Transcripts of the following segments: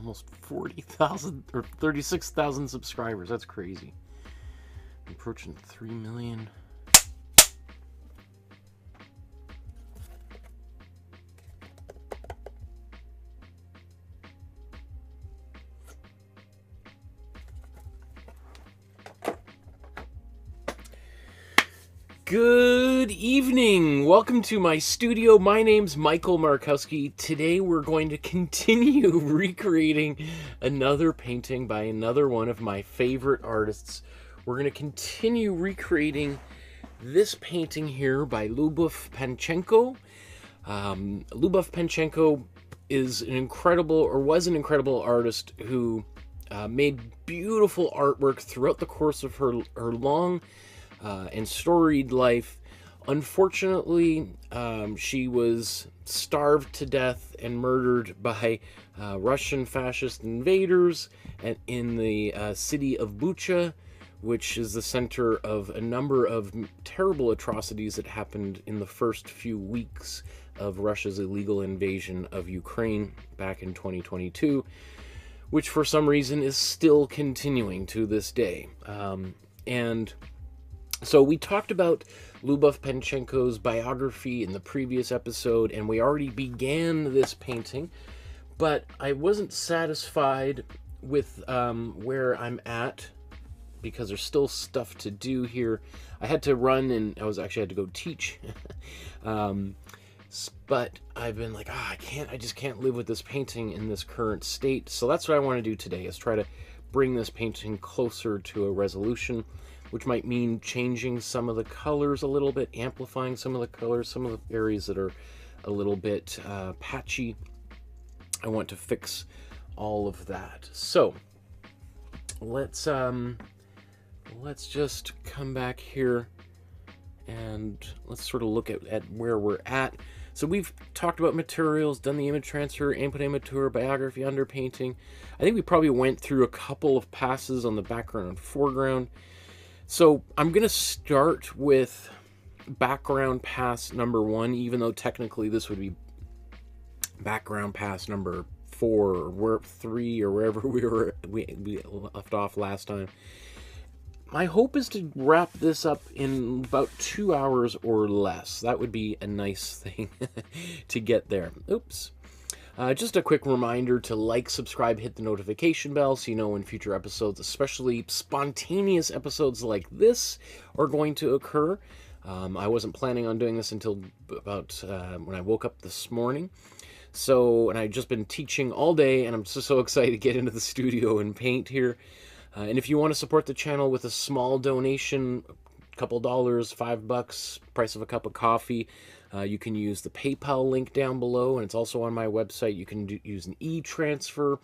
almost 40,000 or 36,000 subscribers. That's crazy. I'm approaching 3 million. Good evening. Welcome to my studio. My name's Michael Markowsky. Today we're going to continue recreating another painting by another one of my favorite artists. We're going to continue recreating this painting here by Lyubov Panchenko. Lyubov Panchenko is an incredible, or was an incredible artist who made beautiful artwork throughout the course of her long and storied life. Unfortunately, she was starved to death and murdered by Russian fascist invaders in the city of Bucha, which is the center of a number of terrible atrocities that happened in the first few weeks of Russia's illegal invasion of Ukraine back in 2022, which for some reason is still continuing to this day. So we talked about Lyubov Panchenko's biography in the previous episode, and we already began this painting, but I wasn't satisfied with where I'm at because there's still stuff to do here. I had to run, and I had to go teach, but I've been like, I just can't live with this painting in this current state. So that's what I want to do today, is try to bring this painting closer to a resolution, which might mean changing some of the colors a little bit, amplifying some of the colors, some of the areas that are a little bit patchy. I want to fix all of that. So let's just come back here and let's sort of look at where we're at. So we've talked about materials, done the image transfer, Imprimatura, biography, underpainting. I think we probably went through a couple of passes on the background and foreground. So I'm going to start with background pass number 1, even though technically this would be background pass number 4 or 3 or wherever we left off last time. My hope is to wrap this up in about 2 hours or less. That would be a nice thing to get there. Oops. Just a quick reminder to like, subscribe, hit the notification bell so you know when future episodes, especially spontaneous episodes like this, are going to occur. I wasn't planning on doing this until about when I woke up this morning. And I've just been teaching all day, and I'm so excited to get into the studio and paint here. And if you want to support the channel with a small donation, a couple dollars, $5, price of a cup of coffee, you can use the PayPal link down below, and it's also on my website. You can use an e-transfer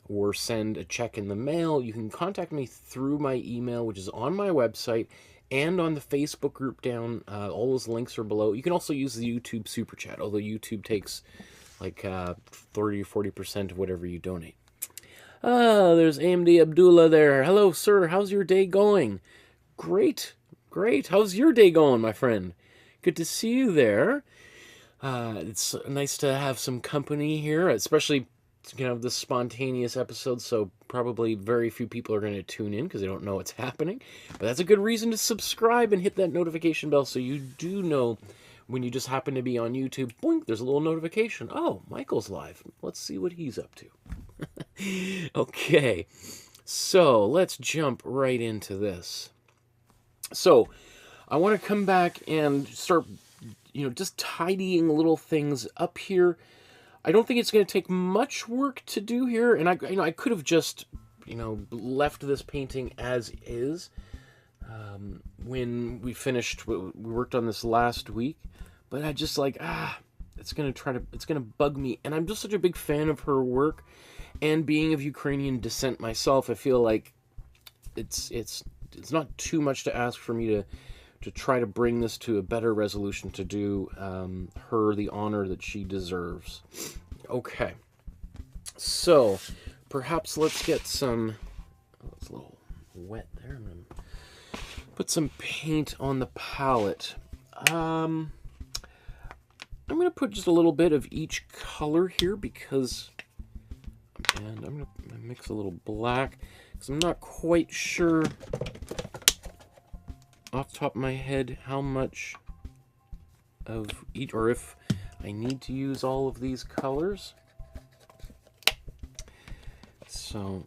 or send a check in the mail. You can contact me through my email, which is on my website, and on the Facebook group down. All those links are below. You can also use the YouTube Super Chat, although YouTube takes like 30 or 40% of whatever you donate. There's AMD Abdullah there. Hello, sir. How's your day going? Great. Great. How's your day going, my friend? Good to see you there. It's nice to have some company here, especially, this spontaneous episode, so probably very few people are going to tune in because they don't know what's happening. But that's a good reason to subscribe and hit that notification bell so you do know when you just happen to be on YouTube. Boink, there's a little notification. Oh, Michael's live. Let's see what he's up to. Okay, so let's jump right into this. So I want to come back and start, just tidying little things up here. I don't think it's going to take much work to do here, and I could have just, left this painting as is when we finished. We worked on this last week, but I just it's going to bug me, and I'm just such a big fan of her work, and being of Ukrainian descent myself, I feel like it's not too much to ask for me to try to bring this to a better resolution, to do her the honor that she deserves. Okay, so perhaps let's get some. Oh, it's a little wet there. I'm gonna put some paint on the palette. I'm gonna put just a little bit of each color here because And I'm going to mix a little black, because I'm not quite sure off the top of my head how much of each, or if I need to use all of these colors. So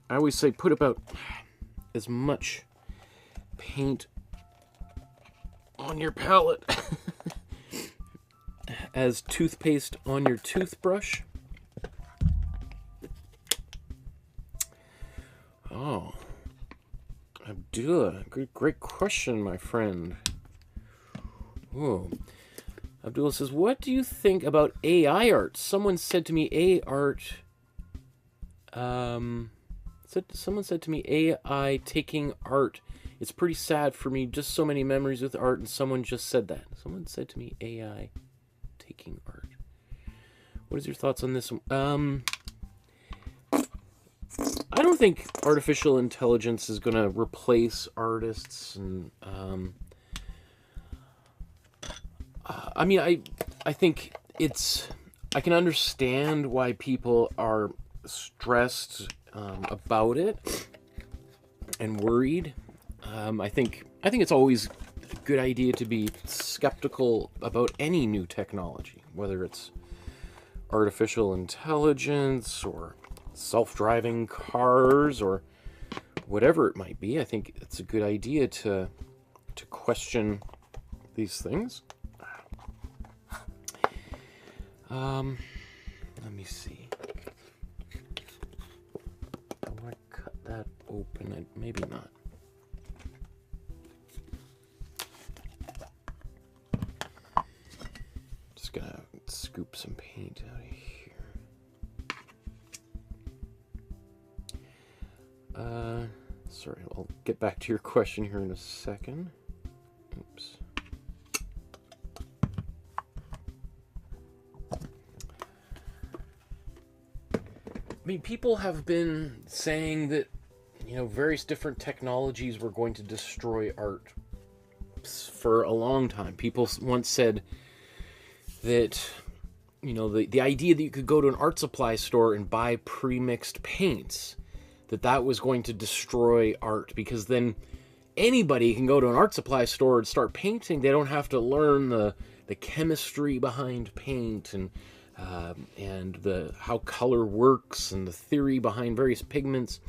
I always say put about as much paint on your palette as toothpaste on your toothbrush. Oh, Abdullah, great question, my friend. Whoa. Abdullah says, what do you think about AI art? Someone said to me someone said to me AI taking art. It's pretty sad for me, just so many memories with art, and someone just said that. Someone said to me AI taking art. What is your thoughts on this? I don't think artificial intelligence is going to replace artists, and I mean, I think I can understand why people are stressed about it and worried. I think it's always a good idea to be skeptical about any new technology, whether it's artificial intelligence or self-driving cars or whatever it might be. I think it's a good idea to question these things. Let me see. I want to cut that open. Maybe not. Just gonna scoop some paint out of here. Sorry, I'll get back to your question here in a second. Oops. I mean, people have been saying that, various different technologies were going to destroy art for a long time. People once said that, the idea that you could go to an art supply store and buy pre-mixed paints, that was going to destroy art, because then anybody can go to an art supply store and start painting. They don't have to learn the chemistry behind paint and how color works and the theory behind various pigments,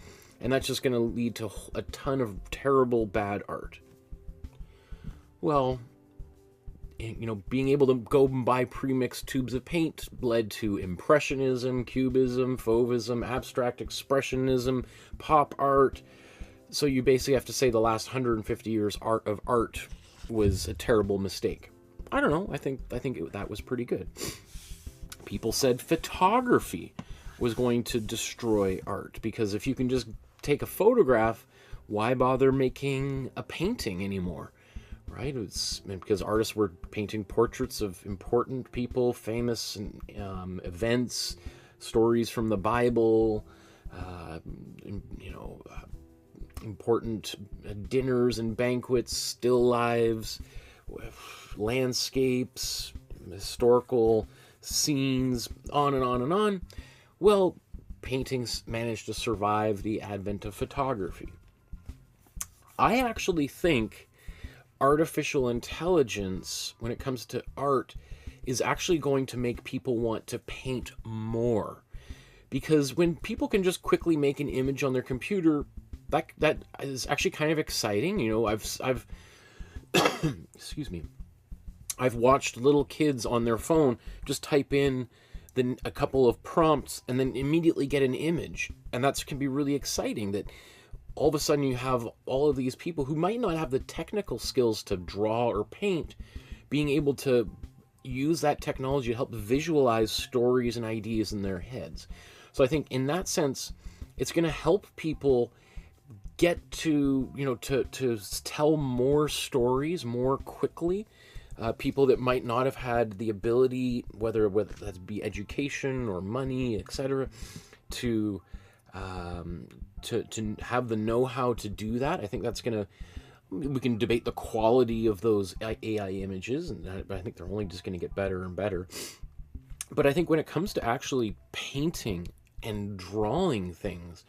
and that's just going to lead to a ton of terrible bad art. Well, being able to go and buy pre-mixed tubes of paint led to Impressionism, Cubism, Fauvism, Abstract Expressionism, pop art. So you basically have to say the last 150 years of art was a terrible mistake. I don't know. I think that was pretty good. People said photography was going to destroy art, because if you can just take a photograph, why bother making a painting anymore? Right? It's because artists were painting portraits of important people, famous events, stories from the Bible, important dinners and banquets, still lives, landscapes, historical scenes, on and on and on. Well, paintings managed to survive the advent of photography. I actually think artificial intelligence, when it comes to art, is actually going to make people want to paint more. Because when people can just quickly make an image on their computer, that is actually kind of exciting. I've excuse me. I've watched little kids on their phone just type in a couple of prompts and then immediately get an image. And that can be really exciting, that all of a sudden you have all of these people who might not have the technical skills to draw or paint, being able to use that technology to help visualize stories and ideas in their heads. So I think in that sense, it's going to help people get to, to tell more stories more quickly. People that might not have had the ability, whether that be education or money, etc., to have the know-how to do that. I think that's we can debate the quality of those AI images, but I think they're only just going to get better and better. But I think when it comes to actually painting and drawing things,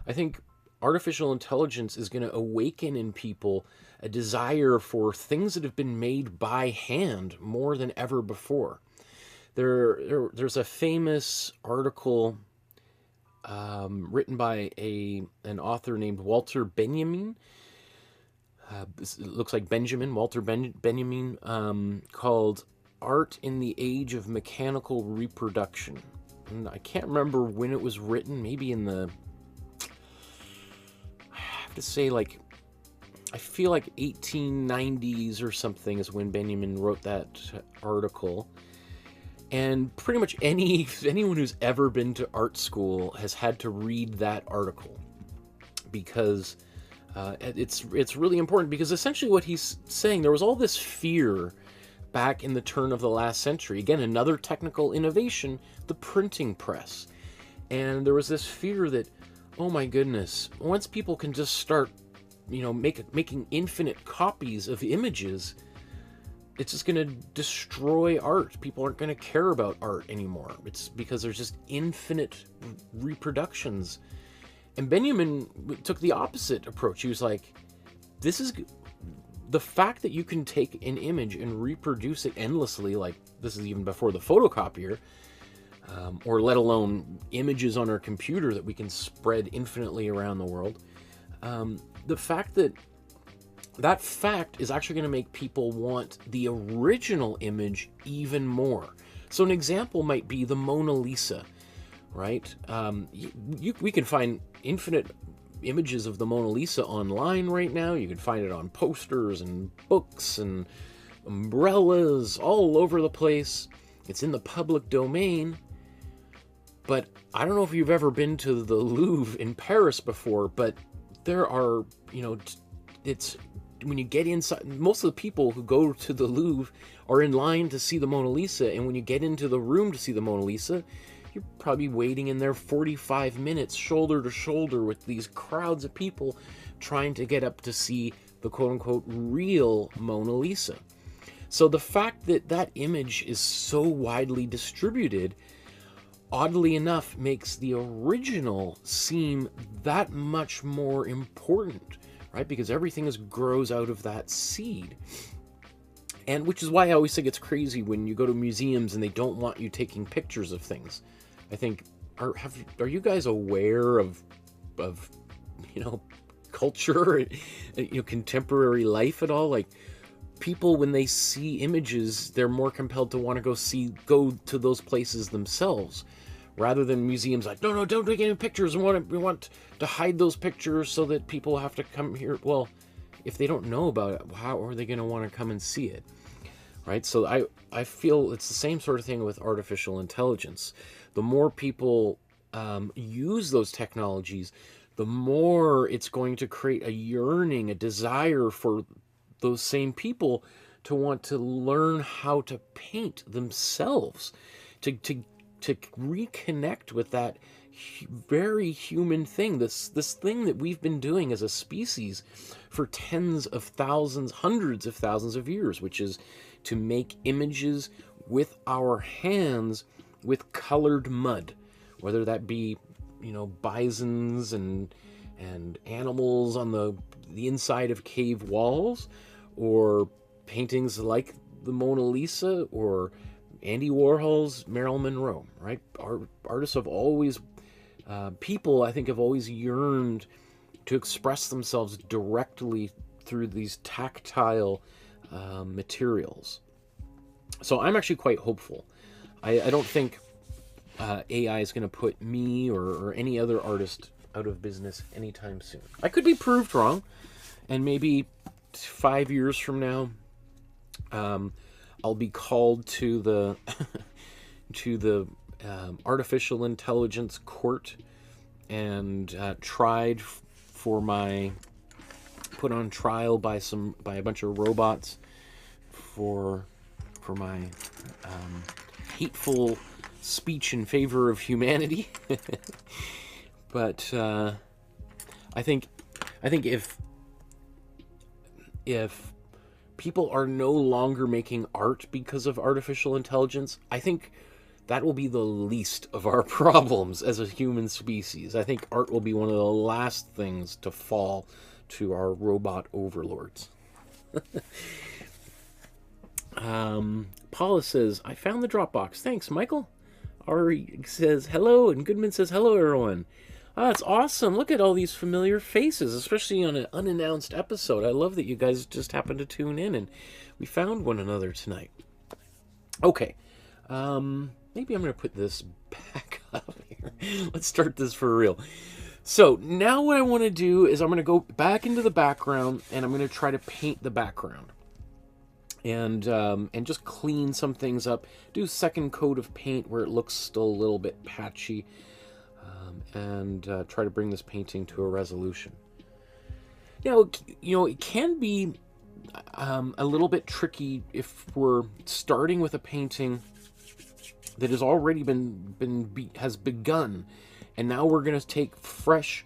I think artificial intelligence is going to awaken in people a desire for things that have been made by hand more than ever before. There's a famous article written by an author named Walter Benjamin. It looks like Benjamin, called Art in the Age of Mechanical Reproduction. And I can't remember when it was written, maybe in the, I have to say, like, I feel like 1890s or something is when Benjamin wrote that article. And pretty much anyone who's ever been to art school has had to read that article, because it's really important, because essentially what he's saying, there was all this fear back in the turn of the last century. Again, another technical innovation, the printing press. And there was this fear that, oh my goodness, once people can just start, making infinite copies of images, it's just going to destroy art. People aren't going to care about art anymore. It's because there's just infinite reproductions. And Benjamin took the opposite approach. He was like, this is the fact that you can take an image and reproduce it endlessly, like this is even before the photocopier, or let alone images on our computer that we can spread infinitely around the world. The fact that fact is actually going to make people want the original image even more. So an example might be the Mona Lisa, right? We can find infinite images of the Mona Lisa online right now. You can find it on posters and books and umbrellas all over the place. It's in the public domain. But I don't know if you've ever been to the Louvre in Paris before, but there are, it's when you get inside, most of the people who go to the Louvre are in line to see the Mona Lisa, and when you get into the room to see the Mona Lisa, you're probably waiting in there 45 minutes, shoulder to shoulder with these crowds of people trying to get up to see the quote-unquote real Mona Lisa. So the fact that that image is so widely distributed, oddly enough, makes the original seem that much more important, right? Because everything grows out of that seed. And which is why I always think it's crazy when you go to museums and they don't want you taking pictures of things. I think, are you guys aware of culture, contemporary life at all? Like, people, when they see images, they're more compelled to want to go to those places themselves, rather than museums like, no, don't take any pictures. We want to hide those pictures so that people have to come here. Well, if they don't know about it, how are they going to want to come and see it? Right? So I feel it's the same sort of thing with artificial intelligence. The more people use those technologies, the more it's going to create a yearning, a desire for those same people to want to learn how to paint themselves, to reconnect with that very human thing, this thing that we've been doing as a species for tens of thousands, hundreds of thousands of years, which is to make images with our hands with colored mud, whether that be, bisons and animals on the inside of cave walls, or paintings like the Mona Lisa, or Andy Warhol's Marilyn Monroe, right? Artists have always, people I think have always yearned to express themselves directly through these tactile materials. So I'm actually quite hopeful. I don't think AI is going to put me or any other artist out of business anytime soon. I could be proved wrong, and maybe 5 years from now, I'll be called to the artificial intelligence court and put on trial by a bunch of robots for my hateful speech in favor of humanity. But I think if people are no longer making art because of artificial intelligence, I think that will be the least of our problems as a human species. I think art will be one of the last things to fall to our robot overlords. Paula says, I found the Dropbox. Thanks, Michael. Ari says, hello, and Goodman says, hello, everyone. Ah, that's awesome. Look at all these familiar faces, especially on an unannounced episode. I love that you guys just happened to tune in and we found one another tonight. Okay. Maybe I'm going to put this back up here. Let's start this for real. So now what I want to do is I'm going to go back into the background and I'm going to try to paint the background. And just clean some things up. Do a second coat of paint where it looks still a little bit patchy. And try to bring this painting to a resolution. Now, it can be a little bit tricky if we're starting with a painting that has already has begun, and now we're going to take fresh,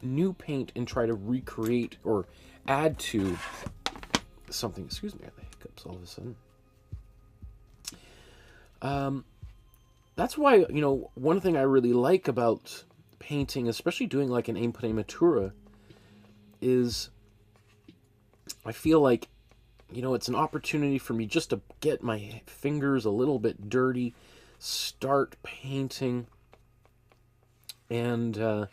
new paint and try to recreate or add to something. Excuse me, I have the hiccups all of a sudden. That's why, one thing I really like about painting, especially doing like an Imprimatura, is I feel like, it's an opportunity for me just to get my fingers a little bit dirty, start painting, and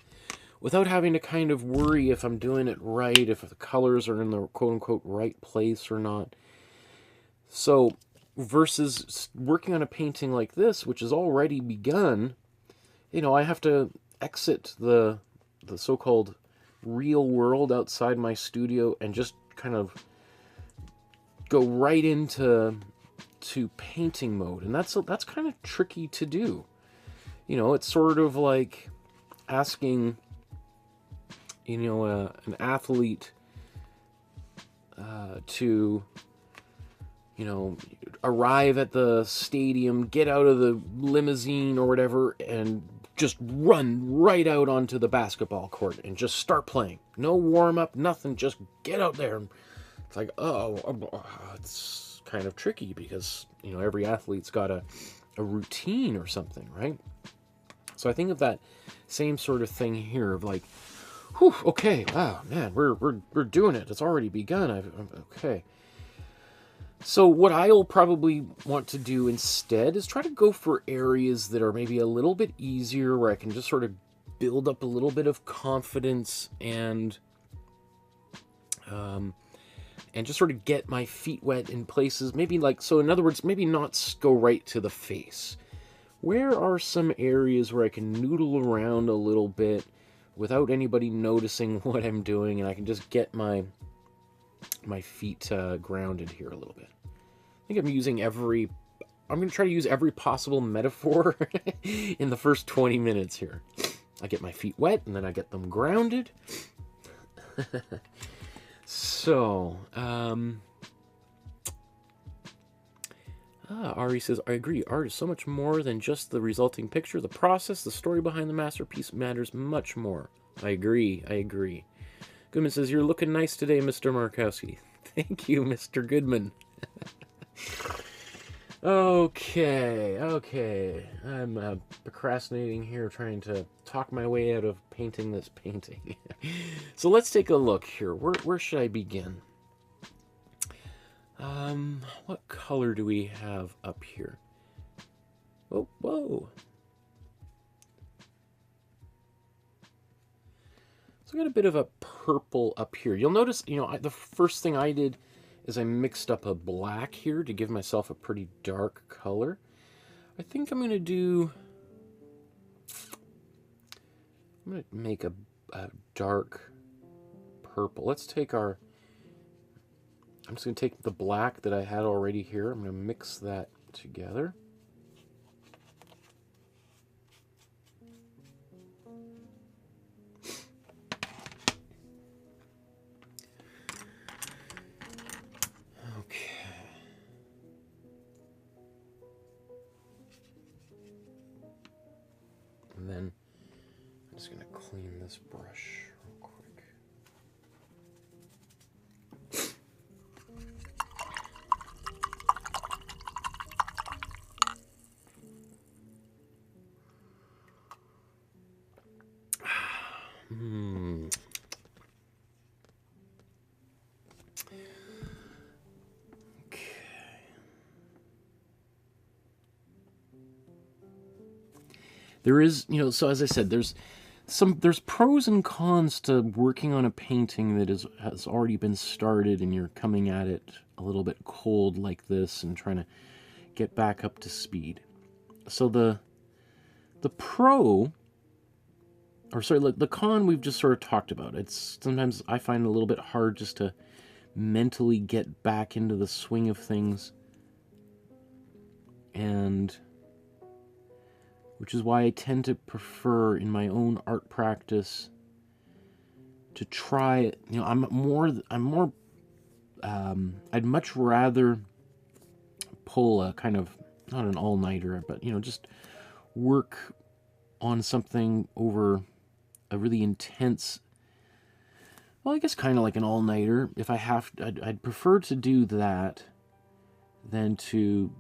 without having to kind of worry if I'm doing it right, if the colors are in the quote-unquote right place or not. So, versus working on a painting like this, which has already begun, I have to exit the so-called real world outside my studio and just kind of go right into painting mode, and that's kind of tricky to do. It's sort of like asking an athlete to arrive at the stadium, get out of the limousine or whatever, and just run right out onto the basketball court and just start playing. No warm-up, nothing, just get out there. It's like, it's kind of tricky because, every athlete's got a routine or something, right? So I think of that same sort of thing here of like, whew, okay, wow, man, we're doing it. It's already begun. Okay. So what I'll probably want to do instead is try to go for areas that are maybe a little bit easier, where I can just sort of build up a little bit of confidence and just sort of get my feet wet in places. Maybe like, so in other words, maybe not go right to the face. Where are some areas where I can noodle around a little bit without anybody noticing what I'm doing, and I can just get my feet grounded here a little bit. I think I'm going to try to use every possible metaphor in the first 20 minutes here. I get my feet wet, and then I get them grounded. So, Ari says, I agree. Art is so much more than just the resulting picture. The process, the story behind the masterpiece matters much more. I agree. Goodman says, you're looking nice today, Mr. Markowsky. Thank you, Mr. Goodman. Okay. I'm procrastinating here, trying to talk my way out of painting this painting. So let's take a look here. Where should I begin? What color do we have up here? Oh, whoa. So I got a bit of a purple up here. You'll notice, the first thing I did is I mixed up a black here to give myself a pretty dark color. I think I'm going to make a dark purple. Let's take I'm just going to take the black that I had already here. I'm going to mix that together. And then I'm just going to clean this brush real quick. There is, you know, so as I said, there's pros and cons to working on a painting that has already been started and you're coming at it a little bit cold like this and trying to get back up to speed. So the pro, or sorry, like the con we've just sort of talked about. It's sometimes I find it a little bit hard just to mentally get back into the swing of things, and which is why I tend to prefer in my own art practice to try, you know, I'd much rather pull a kind of, not an all-nighter, but, you know, just work on something over a really intense, well, I guess kind of like an all-nighter. If I have, I'd prefer to do that than to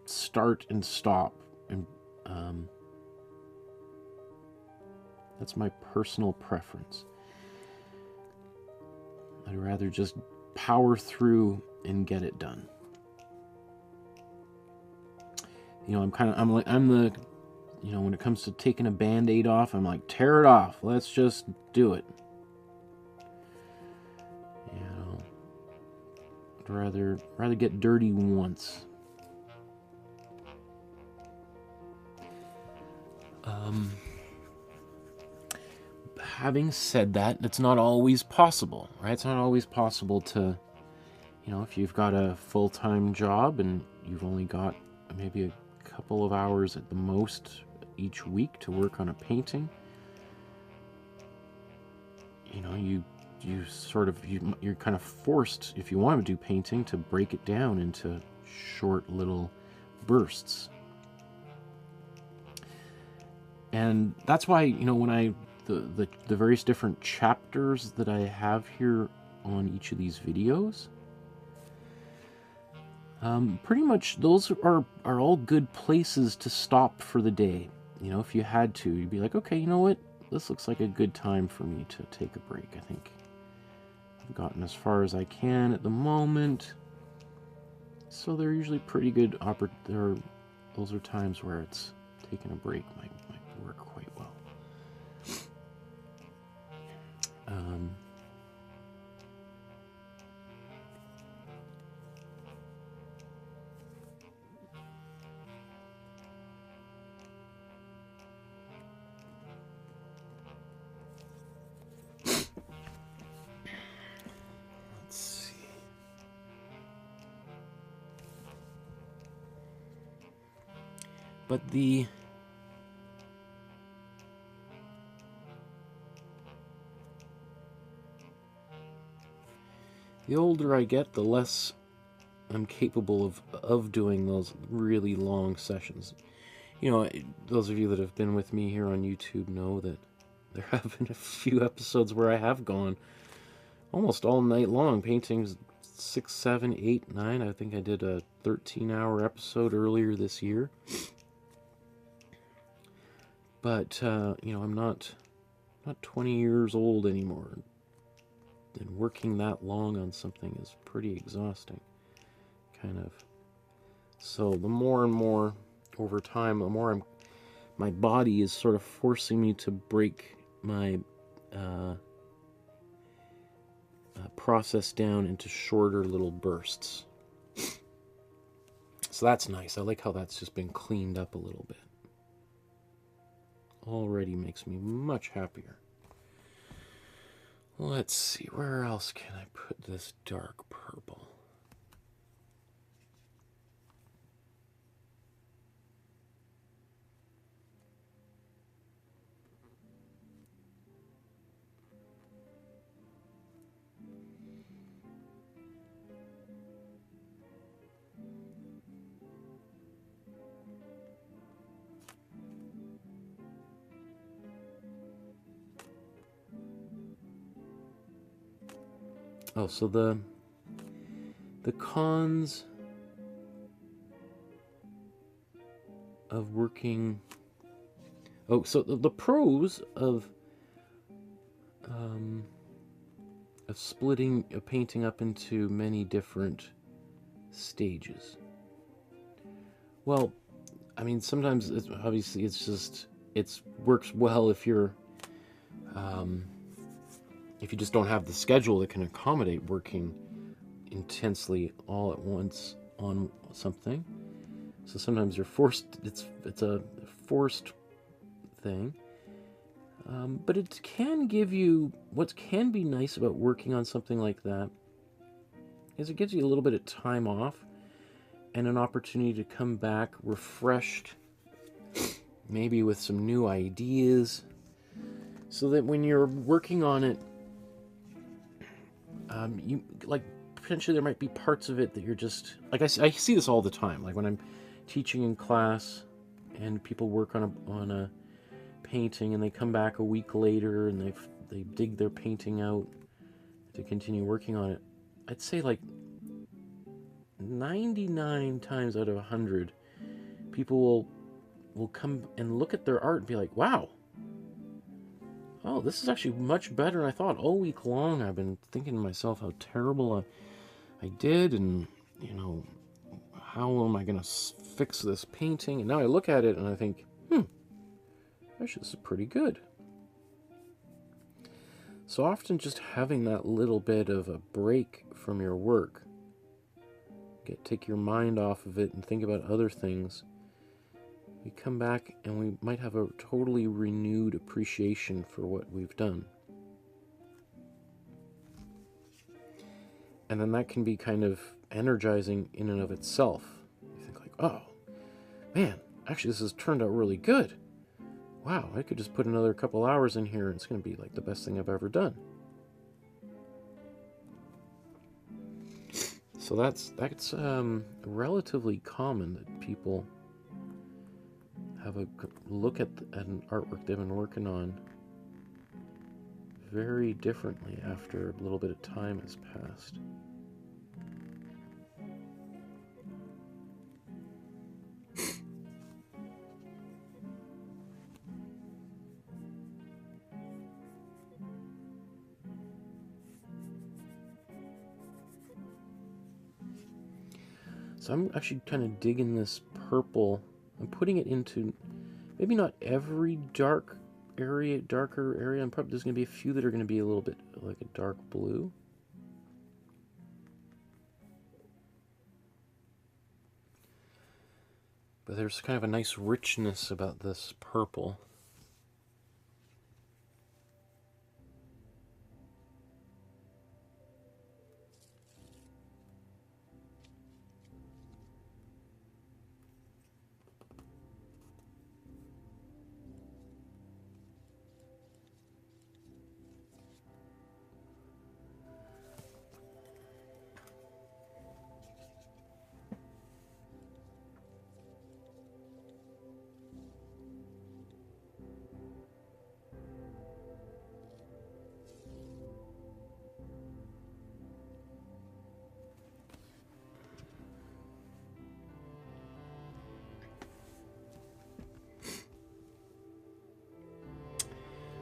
start and stop. And that's my personal preference. I'd rather just power through and get it done. You know, I'm the, you know, when it comes to taking a Band-Aid off, I'm like, tear it off. Let's just do it. You know, I'd rather get dirty once. Having said that, it's not always possible, right? It's not always possible to, you know, if you've got a full-time job and you've only got maybe a couple of hours at the most each week to work on a painting, you know, you're kind of forced, if you want to do painting, to break it down into short little bursts. And that's why, you know, when the various different chapters that I have here on each of these videos, pretty much those are all good places to stop for the day. You know, if you had to, you'd be like, okay, you know what? This looks like a good time for me to take a break. I think I've gotten as far as I can at the moment. So they're usually pretty good. Those are times where it's taking a break might work quite well. Let's see. But the older I get, the less I'm capable of doing those really long sessions. You know, those of you that have been with me here on YouTube know that there have been a few episodes where I have gone almost all night long, painting 6, 7, 8, 9. I think I did a 13-hour episode earlier this year. But, you know, I'm not 20 years old anymore. And working that long on something is pretty exhausting, kind of. So the more and more over time, the more my body is sort of forcing me to break my process down into shorter little bursts. So that's nice. I like how that's just been cleaned up a little bit. Already makes me much happier. Let's see, where else can I put this dark purple? Oh, so the cons of working... Oh, so the pros of of splitting a painting up into many different stages? Well, I mean, sometimes obviously it works well if you just don't have the schedule that can accommodate working intensely all at once on something. So sometimes you're forced. It's a forced thing. But it can give you, what can be nice about working on something like that is it gives you a little bit of time off and an opportunity to come back refreshed, maybe with some new ideas, so that when you're working on it, you like potentially there might be parts of it that you're just like I see this all the time. Like when I'm teaching in class and people work on a painting and they come back a week later and they dig their painting out to continue working on it. I'd say like 99 times out of 100, people will come and look at their art and be like, wow, oh, this is actually much better than I thought. All week long I've been thinking to myself how terrible I did, and how am I going to fix this painting? And now I look at it and I think, actually, this is pretty good. So often just having that little bit of a break from your work, take your mind off of it and think about other things, we come back and we might have a totally renewed appreciation for what we've done. And then that can be kind of energizing in and of itself. You think like, oh, man, actually this has turned out really good. Wow, I could just put another couple hours in here and it's going to be like the best thing I've ever done. So that's relatively common that people have a look at an artwork they've been working on very differently after a little bit of time has passed. So I'm actually kind of digging this purple. I'm putting it into maybe not every darker area. I'm probably there's going to be a few that are going to be a little bit like a dark blue. But there's kind of a nice richness about this purple.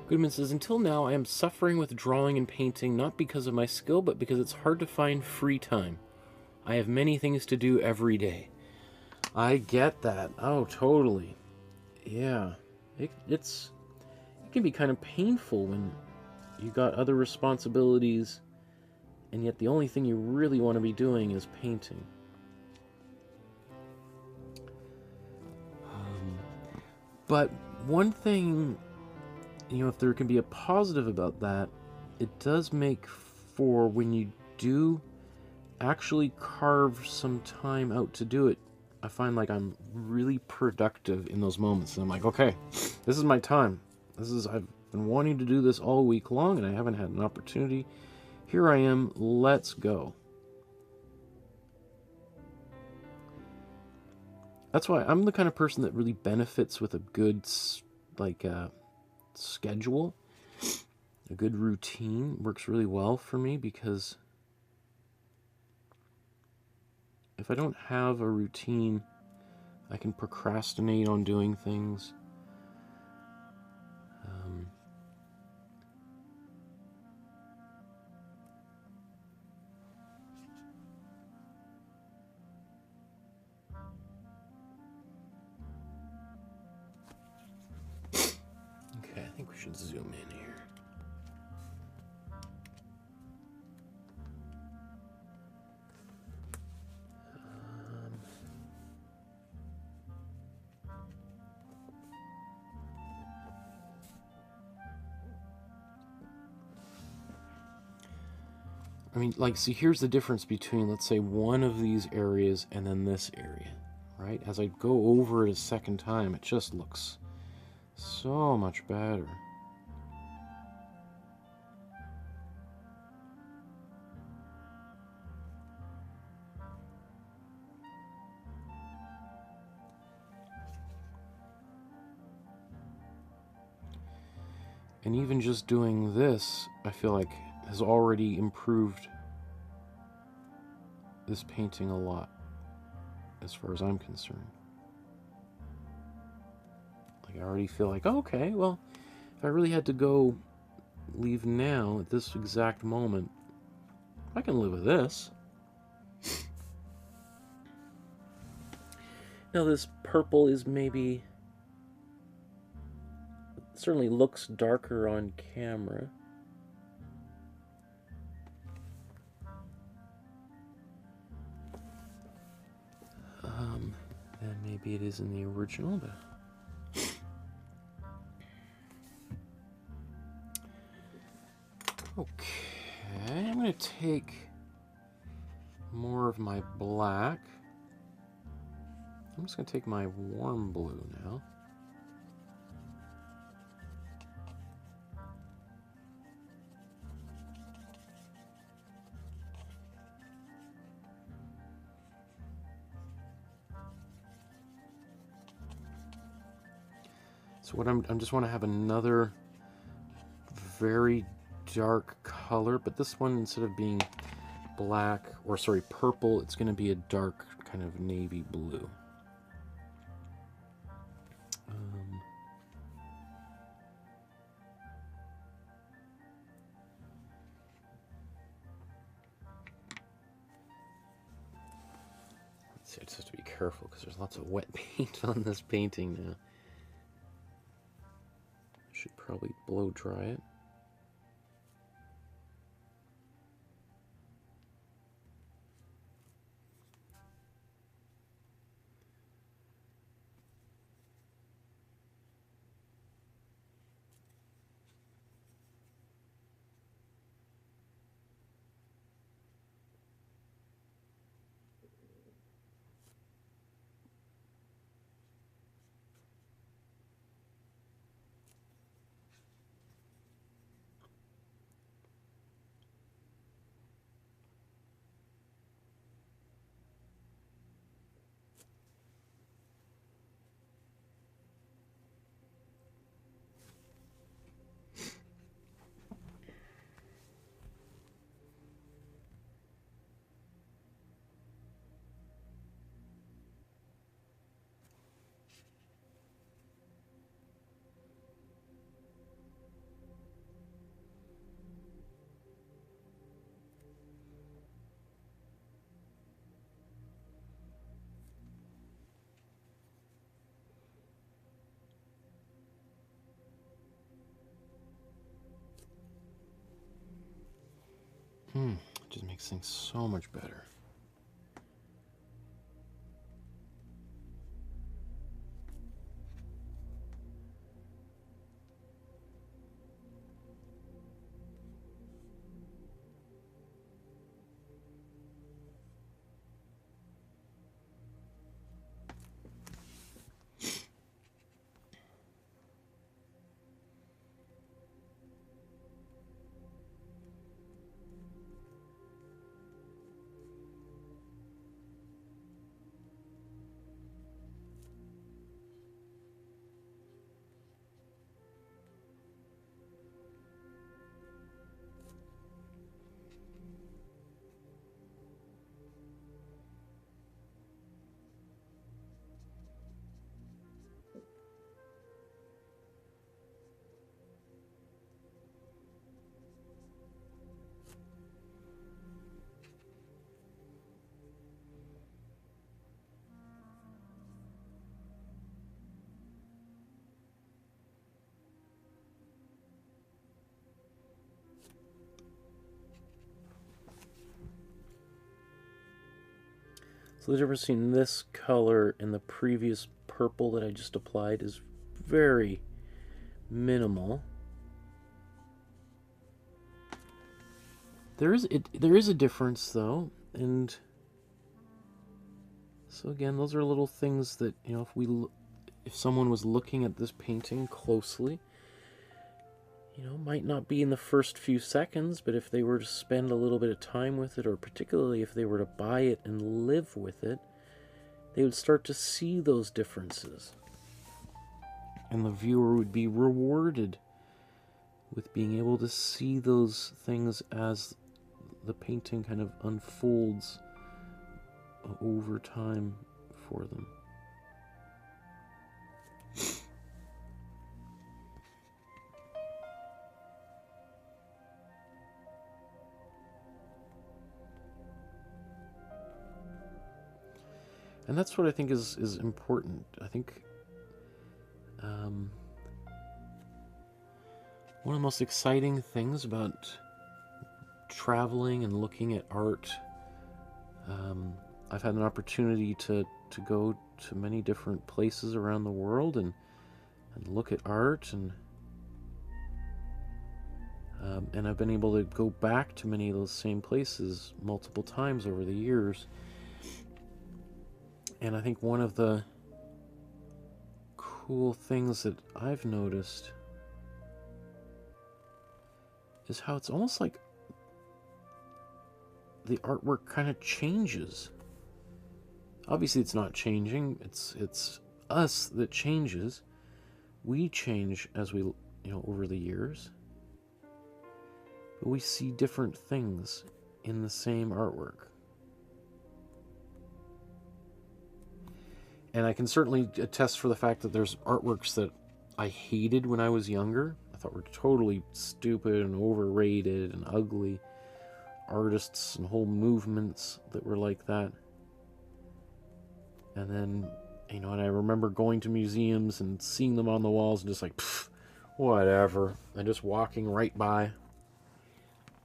Goodman says, until now I am suffering with drawing and painting, not because of my skill, but because it's hard to find free time. I have many things to do every day. I get that. Oh, totally. Yeah. It can be kind of painful when you got other responsibilities, and yet the only thing you really want to be doing is painting. But one thing, if there can be a positive about that, it does make for when you do actually carve some time out to do it, I find like I'm really productive in those moments. And I'm like, okay, this is my time. I've been wanting to do this all week long and I haven't had an opportunity. Here I am, let's go. That's why I'm the kind of person that really benefits with a good, schedule. A good routine works really well for me, because if I don't have a routine, I can procrastinate on doing things. we should zoom in here. I mean, like, see, here's the difference between, let's say, one of these areas and then this area, right? As I go over it a second time, it just looks so much better. And even just doing this, I feel like has already improved this painting a lot, as far as I'm concerned. Like, I already feel like, oh, okay, well, if I really had to go leave now at this exact moment, I can live with this. Now this purple is maybe, certainly looks darker on camera. Than maybe it is in the original, but okay, I'm going to take more of my black. I'm just going to take my warm blue now. So what I'm just want to have another very dark color, but this one, instead of being black, or sorry, purple, it's going to be a dark kind of navy blue. Let's see, I just have to be careful because there's lots of wet paint on this painting now. Should probably blow dry it. It just makes things so much better. So the difference between this color and the previous purple that I just applied is very minimal. There is a difference though, and so again, those are little things that, you know, if someone was looking at this painting closely, you know, might not be in the first few seconds, but if they were to spend a little bit of time with it, or particularly if they were to buy it and live with it, they would start to see those differences. And the viewer would be rewarded with being able to see those things as the painting kind of unfolds over time for them. And that's what I think is important. I think one of the most exciting things about traveling and looking at art, I've had an opportunity to go to many different places around the world and look at art, and I've been able to go back to many of those same places multiple times over the years. And I think one of the cool things that I've noticed is how it's almost like the artwork kind of changes. Obviously it's not changing, it's us that changes. We change as we, you know, over the years. But we see different things in the same artwork. And I can certainly attest for the fact that there's artworks that I hated when I was younger. I thought were totally stupid and overrated and ugly. Artists and whole movements that were like that. And then, you know, and I remember going to museums and seeing them on the walls and just like, whatever. And just walking right by.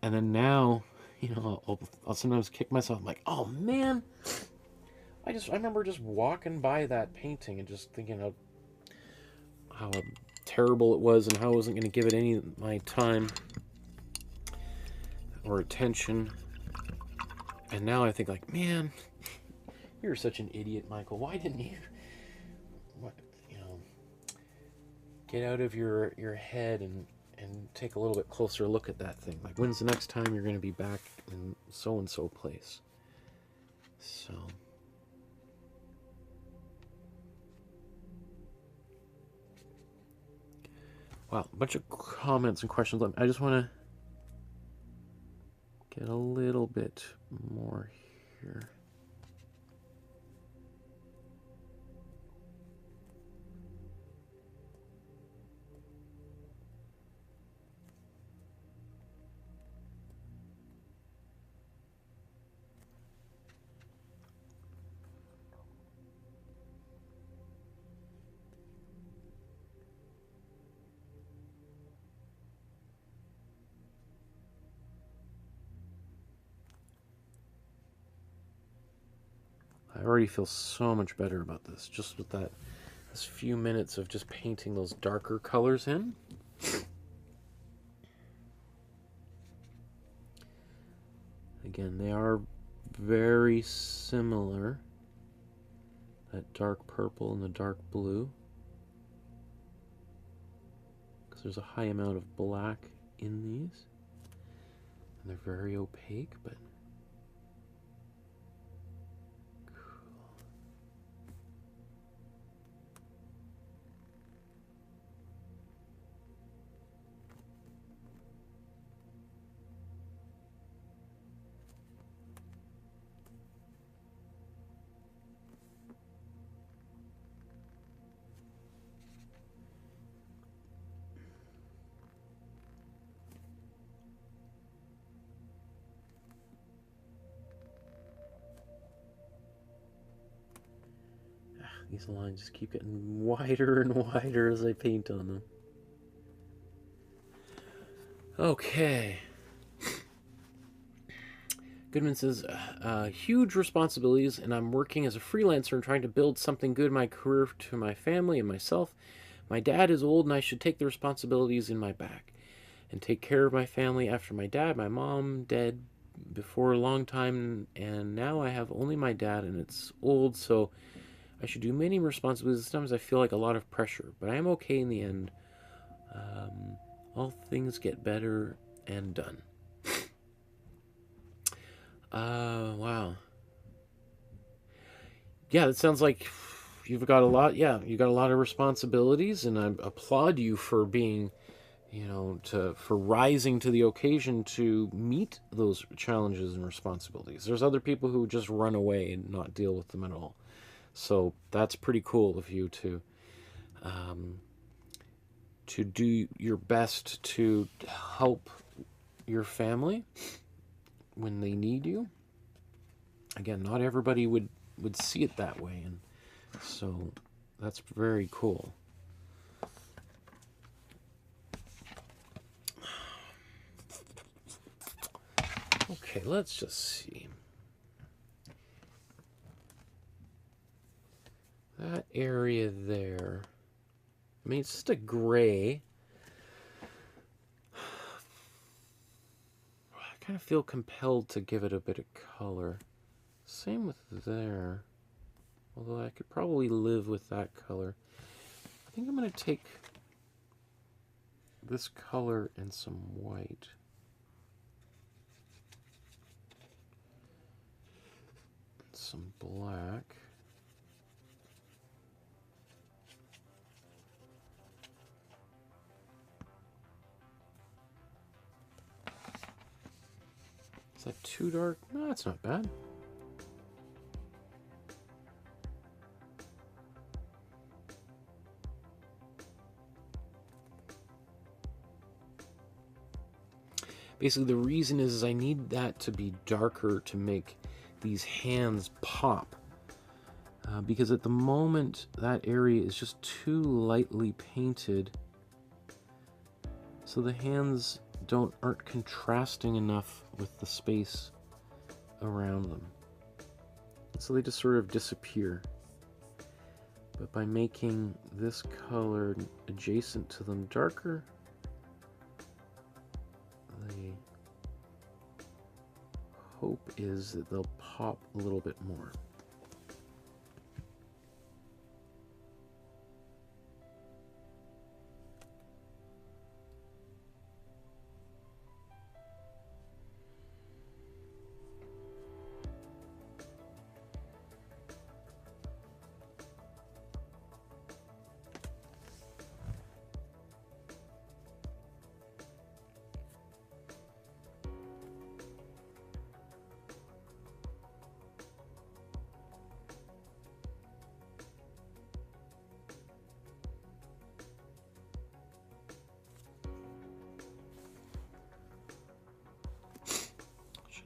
And then now, you know, I'll sometimes kick myself. I'm like, oh man, I remember just walking by that painting and just thinking of how terrible it was and how I wasn't going to give it any of my time or attention. And now I think like, man, you're such an idiot, Michael. Why didn't you, you know, get out of your head and take a little bit closer look at that thing? Like, when's the next time you're going to be back in so-and-so place? So... wow, a bunch of comments and questions. I just want to get a little bit more here. I already feel so much better about this, just with this few minutes of just painting those darker colors in. Again, they are very similar, that dark purple and the dark blue, because there's a high amount of black in these, and they're very opaque, but these lines just keep getting wider and wider as I paint on them. Okay. Goodman says, huge responsibilities, and I'm working as a freelancer and trying to build something good in my career to my family and myself. My dad is old, and I should take the responsibilities in my back and take care of my family after my dad. My mom dead before a long time, and now I have only my dad, and it's old, so I should do many responsibilities. Sometimes I feel like a lot of pressure, but I am okay in the end. All things get better and done. Wow. Yeah, it sounds like you've got a lot. Yeah, you got a lot of responsibilities, and I applaud you for being, for rising to the occasion to meet those challenges and responsibilities. There's other people who just run away and not deal with them at all. So that's pretty cool of you to do your best to help your family when they need you. Again, not everybody would see it that way, and so that's very cool. Okay, let's just see. That area there, I mean, it's just a gray. I kind of feel compelled to give it a bit of color. Same with there, although I could probably live with that color. I think I'm going to take this color and some white. And some black. Is that too dark? No, it's not bad. Basically, the reason is I need that to be darker to make these hands pop. Because at the moment, that area is just too lightly painted. So the hands aren't contrasting enough with the space around them. So they just sort of disappear. But by making this color adjacent to them darker, the hope is that they'll pop a little bit more.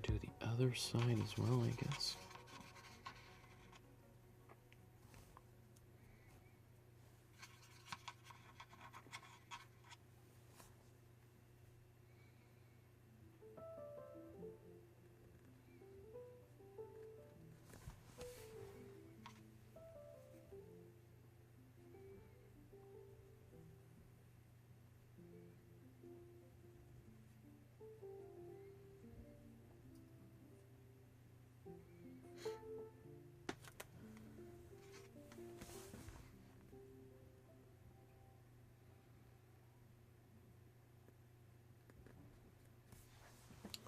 Do the other side as well, I guess.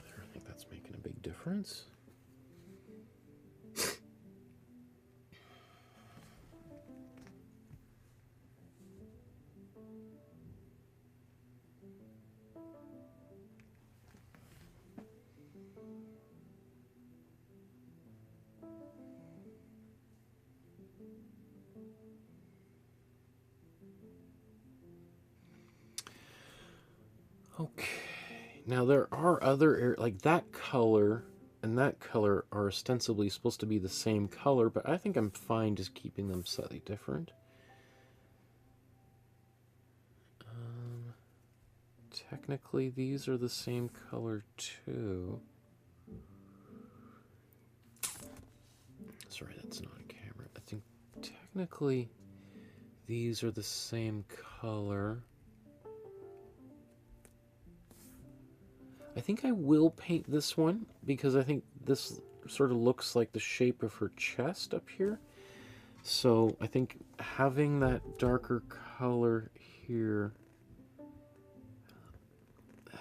I think that's making a big difference. Okay, now there are other areas, like that color and that color are ostensibly supposed to be the same color, but I think I'm fine just keeping them slightly different. Technically, these are the same color too. sorry, that's not a camera. I think technically these are the same color. I think I will paint this one because I think this sort of looks like the shape of her chest up here. So I think having that darker color here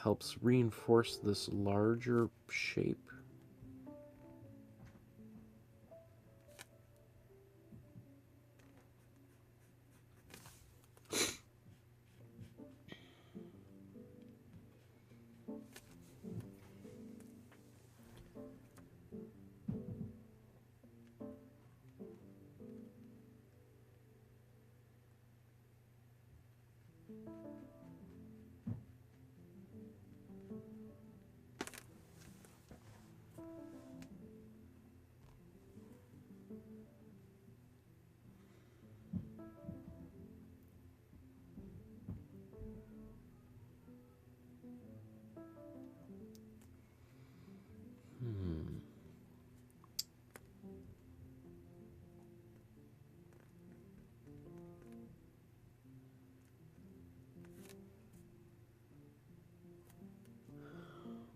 helps reinforce this larger shape.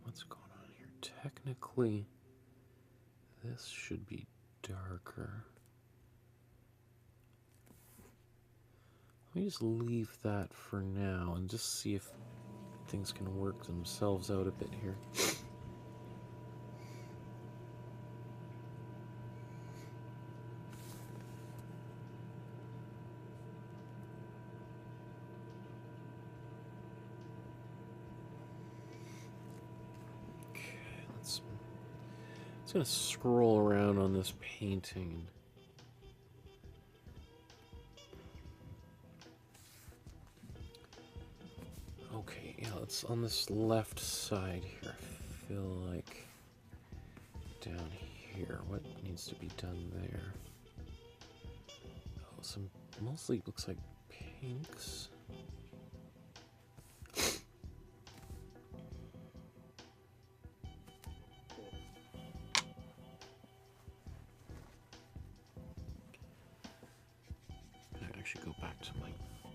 What's going on here? Technically, this should be darker. Let me just leave that for now and just see if things can work themselves out a bit here. I'm going to scroll around on this painting. Okay, yeah, it's on this left side here. I feel like down here, what needs to be done there? Oh, some mostly looks like pinks. Go back to my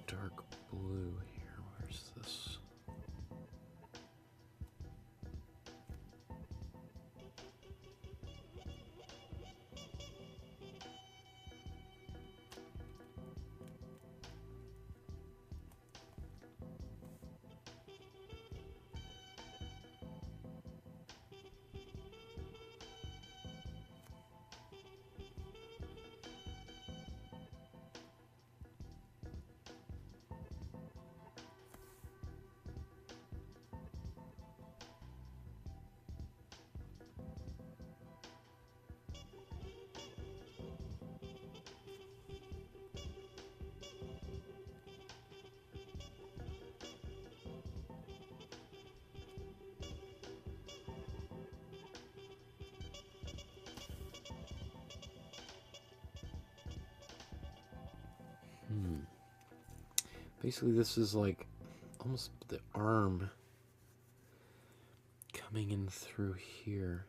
dark blue here. Where's this? Basically, this is like almost the arm coming in through here.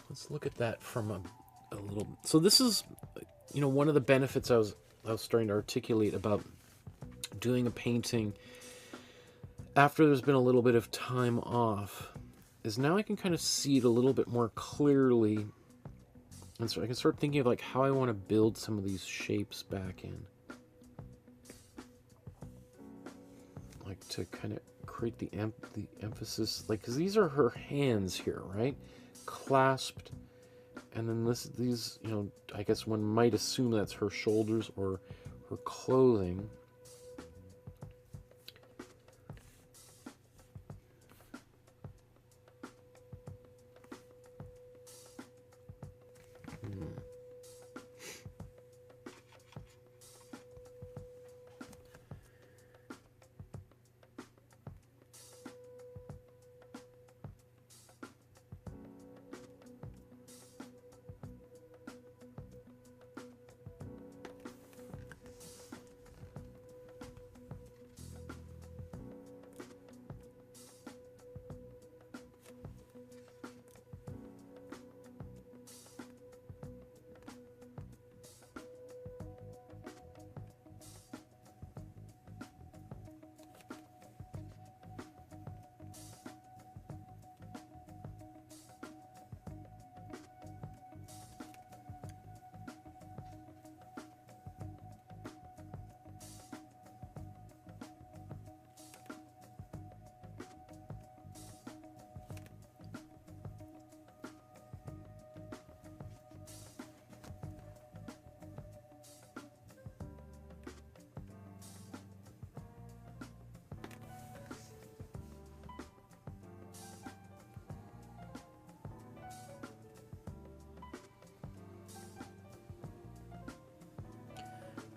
Let's look at that from a little. So this is, you know, one of the benefits I was starting to articulate about doing a painting after there's been a little bit of time off, is now I can kind of see it a little bit more clearly, and so I can start thinking of like how I want to build some of these shapes back in, like to kind of create the emphasis, like, because these are her hands here, right, clasped, and then these, you know, I guess one might assume that's her shoulders or her clothing.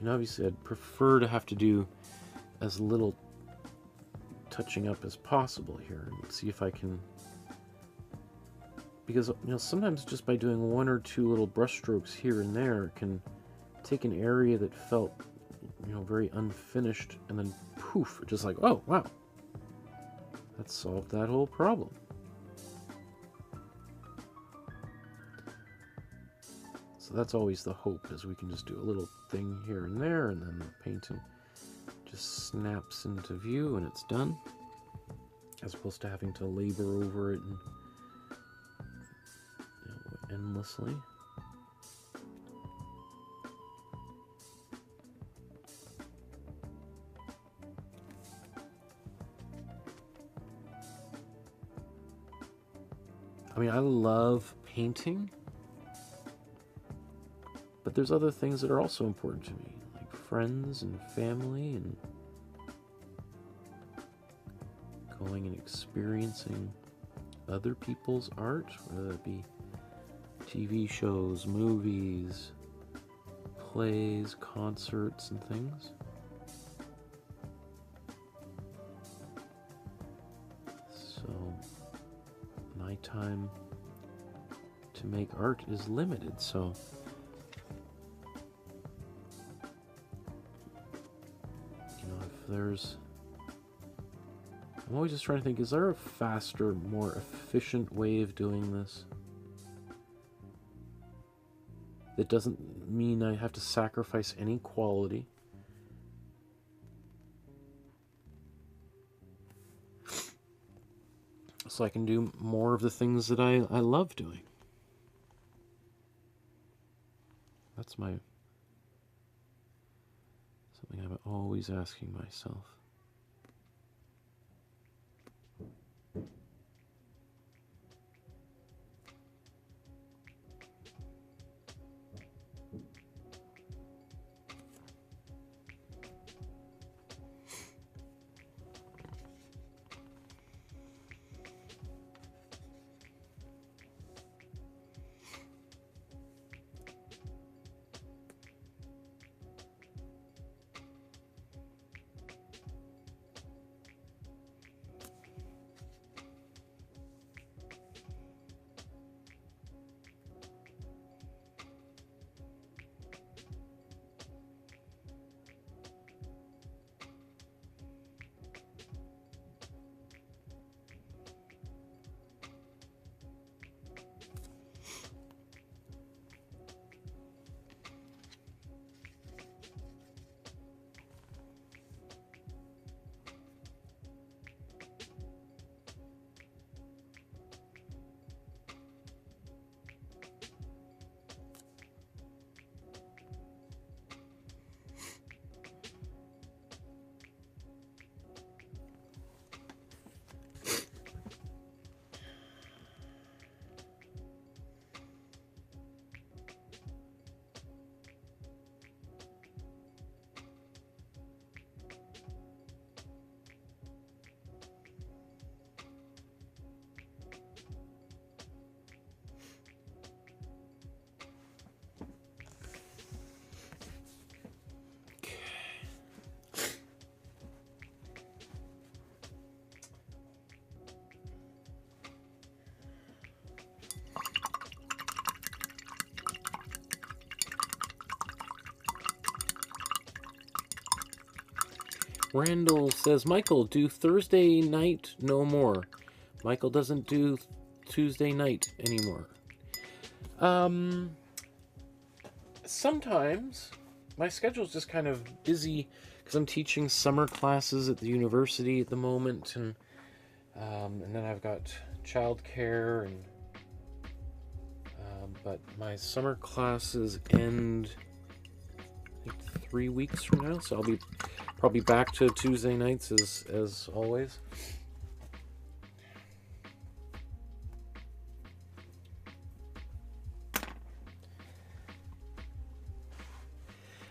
mean, obviously I'd prefer to have to do as little touching up as possible here and see if I can, because, you know, sometimes just by doing one or two little brush strokes here and there can take an area that felt, you know, very unfinished, and then poof, just like, oh wow, that solved that whole problem. So that's always the hope, is we can just do a little thing here and there, and then the painting just snaps into view and it's done, as opposed to having to labor over it and, you know, endlessly. I mean, I love painting, but there's other things that are also important to me, like friends and family, and going and experiencing other people's art, whether it be TV shows, movies, plays, concerts, and things. So my time to make art is limited, so I'm always just trying to think, is there a faster, more efficient way of doing this that doesn't mean I have to sacrifice any quality? So I can do more of the things that I love doing. That's something I'm always asking myself. Randall says, Michael, do Thursday night no more. Michael doesn't do Tuesday night anymore. Sometimes my schedule's just kind of busy because I'm teaching summer classes at the university at the moment, and then I've got childcare, and but my summer classes end I think 3 weeks from now, so I'll be probably back to Tuesday nights as always.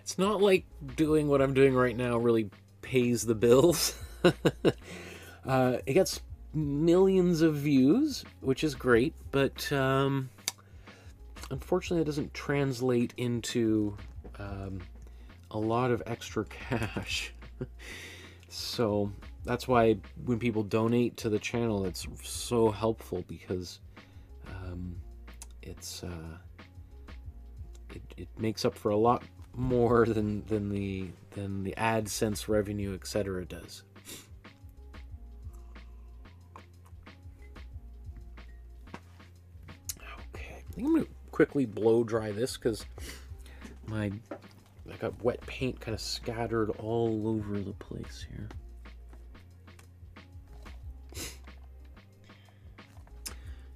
It's not like doing what I'm doing right now really pays the bills. It gets millions of views, which is great, but unfortunately it doesn't translate into a a lot of extra cash. So that's why when people donate to the channel, it's so helpful, because it makes up for a lot more than the AdSense revenue, etc. does. Okay, I think I'm gonna quickly blow dry this, because I got wet paint kind of scattered all over the place here.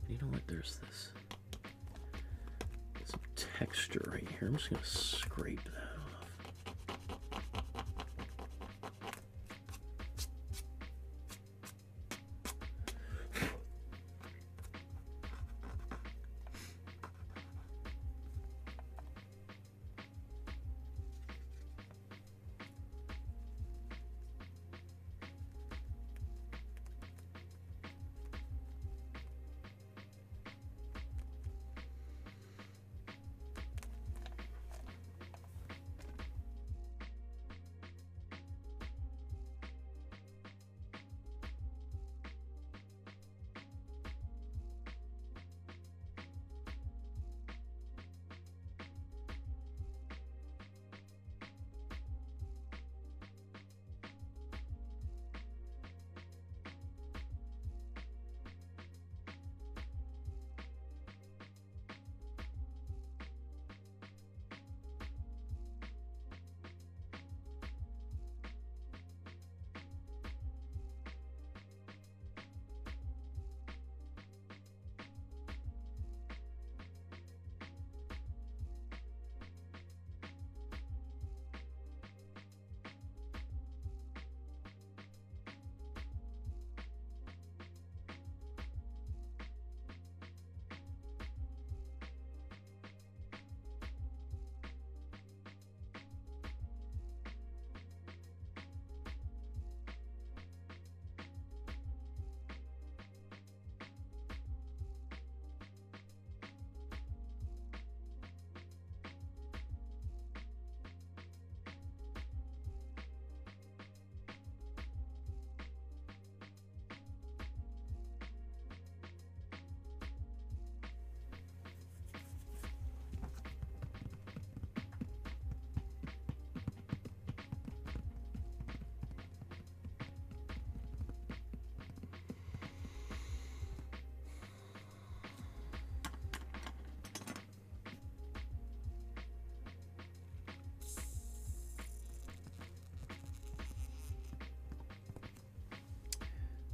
You know what? There's some texture right here. I'm just gonna scrape that off.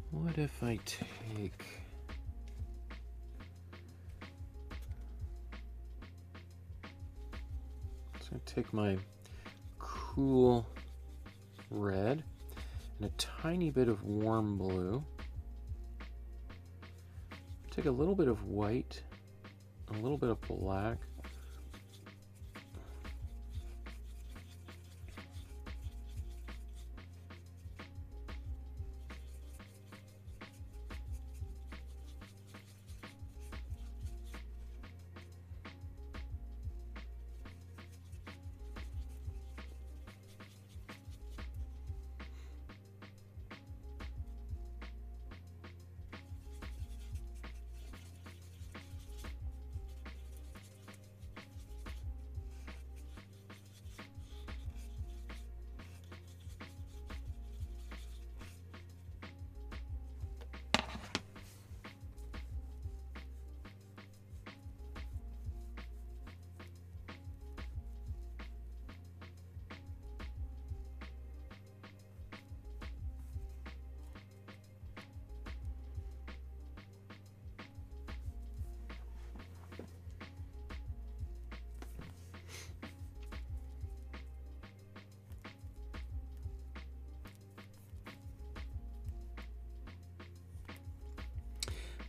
What if I take... I'm going to take my cool red and a tiny bit of warm blue. Take a little bit of white, a little bit of black.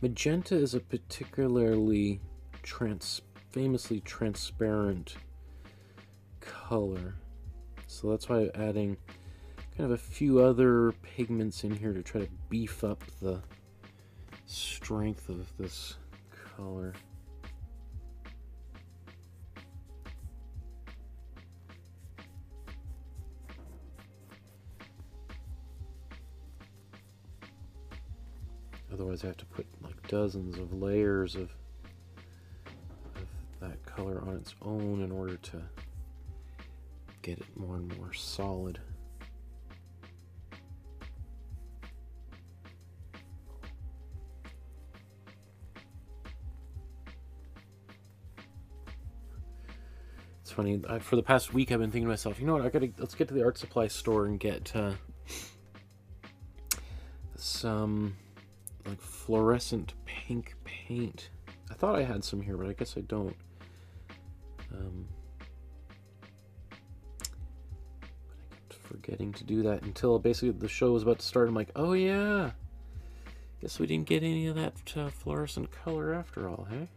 Magenta is a particularly famously transparent color, so that's why I'm adding kind of a few other pigments in here to try to beef up the strength of this color. Otherwise I have to put like dozens of layers of that color on its own in order to get it more and more solid. It's funny, for the past week I've been thinking to myself, you know what, let's get to the art supply store and get some like fluorescent pink paint. I thought I had some here, but I guess I don't. But I kept forgetting to do that until basically the show was about to start. I'm like, oh yeah, guess we didn't get any of that fluorescent color after all, hey?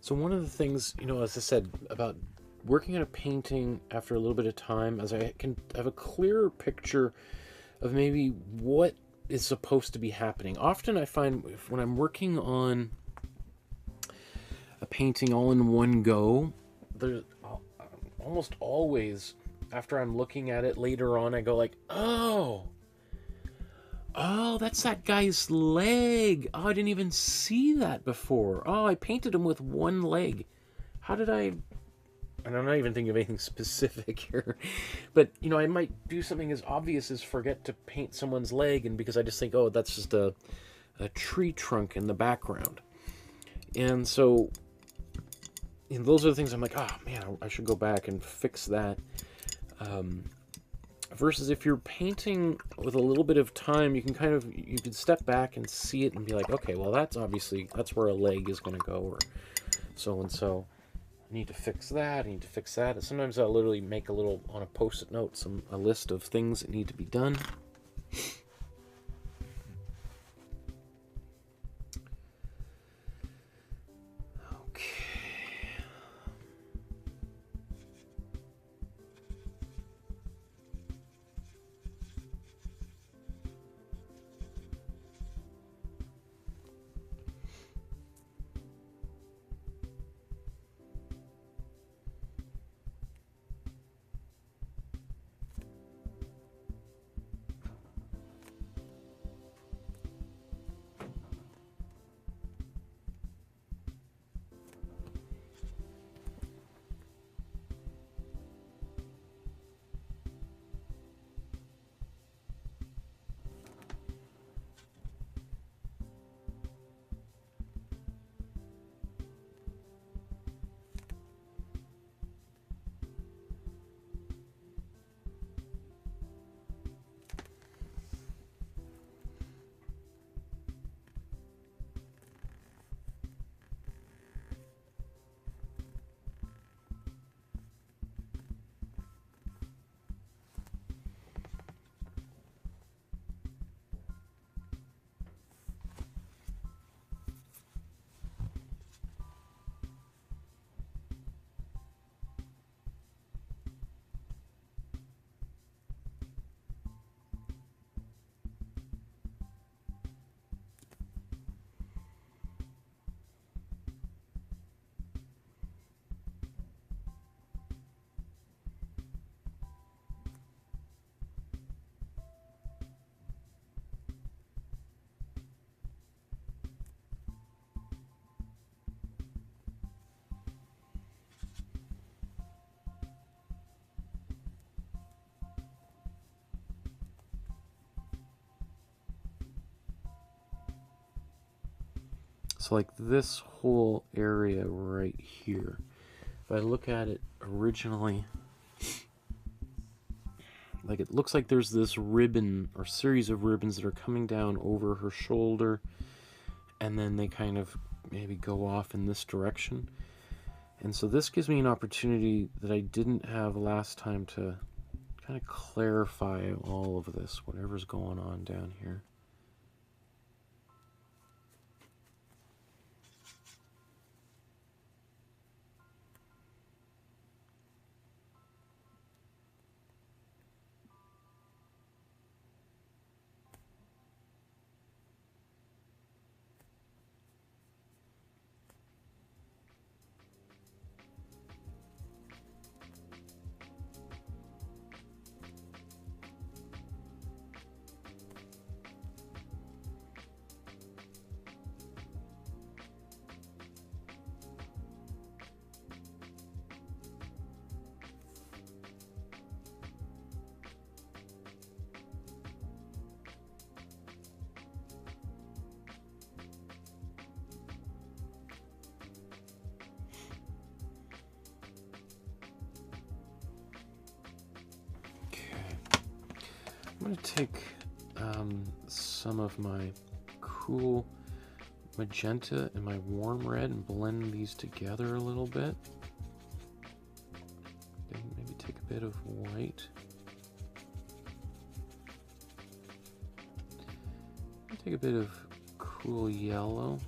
So one of the things, you know, as I said, about working on a painting after a little bit of time, as I can have a clearer picture of maybe what is supposed to be happening. Often I find when I'm working on a painting all in one go, there's almost always, after I'm looking at it later on, I go like, oh, that's that guy's leg. Oh, I didn't even see that before. Oh, I painted him with one leg. How did I... And I'm not even thinking of anything specific here. But, you know, I might do something as obvious as forget to paint someone's leg, and because I just think, oh, that's just a tree trunk in the background. And so, you know, those are the things I'm like, oh, man, I should go back and fix that. Versus if you're painting with a little bit of time, you can step back and see it and be like, okay, well, that's where a leg is going to go, or so and so. I need to fix that, I need to fix that. And sometimes I'll literally make a little, on a post-it note, a list of things that need to be done. So like this whole area right here, if I look at it originally, like it looks like there's this ribbon or series of ribbons that are coming down over her shoulder, and then they kind of maybe go off in this direction. And so this gives me an opportunity that I didn't have last time to kind of clarify all of this, whatever's going on down here. I'm going to take some of my cool magenta and my warm red and blend these together a little bit. Then maybe take a bit of white. Take a bit of cool yellow.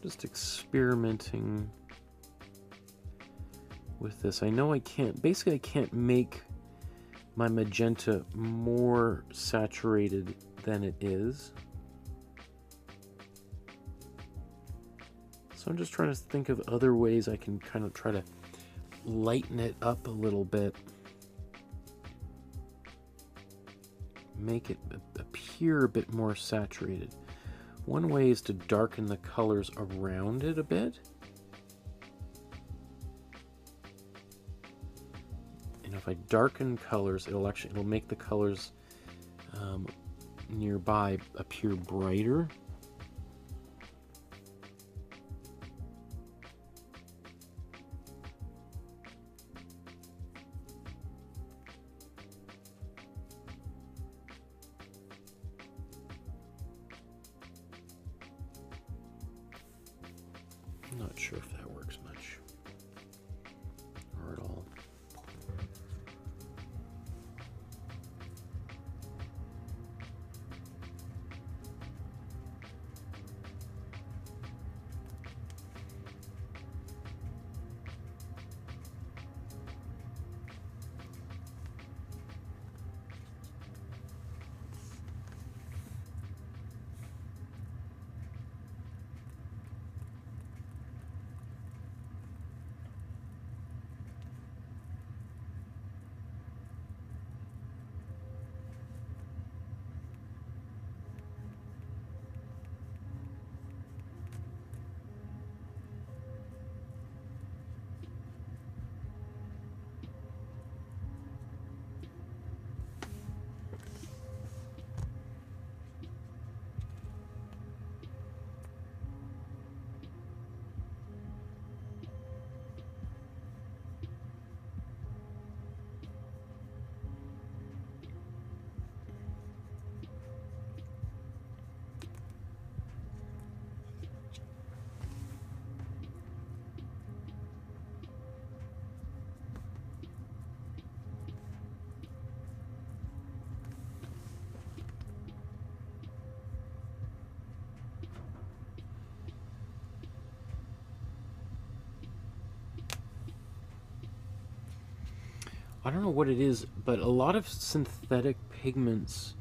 Just experimenting with this. I know I can't, basically I can't make my magenta more saturated than it is. So I'm just trying to think of other ways I can kind of try to lighten it up a little bit. Make it appear a bit more saturated. One way is to darken the colors around it a bit. And if I darken colors, it'll make the colors nearby appear brighter. I'm not sure if that works much or at all. I don't know what it is, but a lot of synthetic pigments,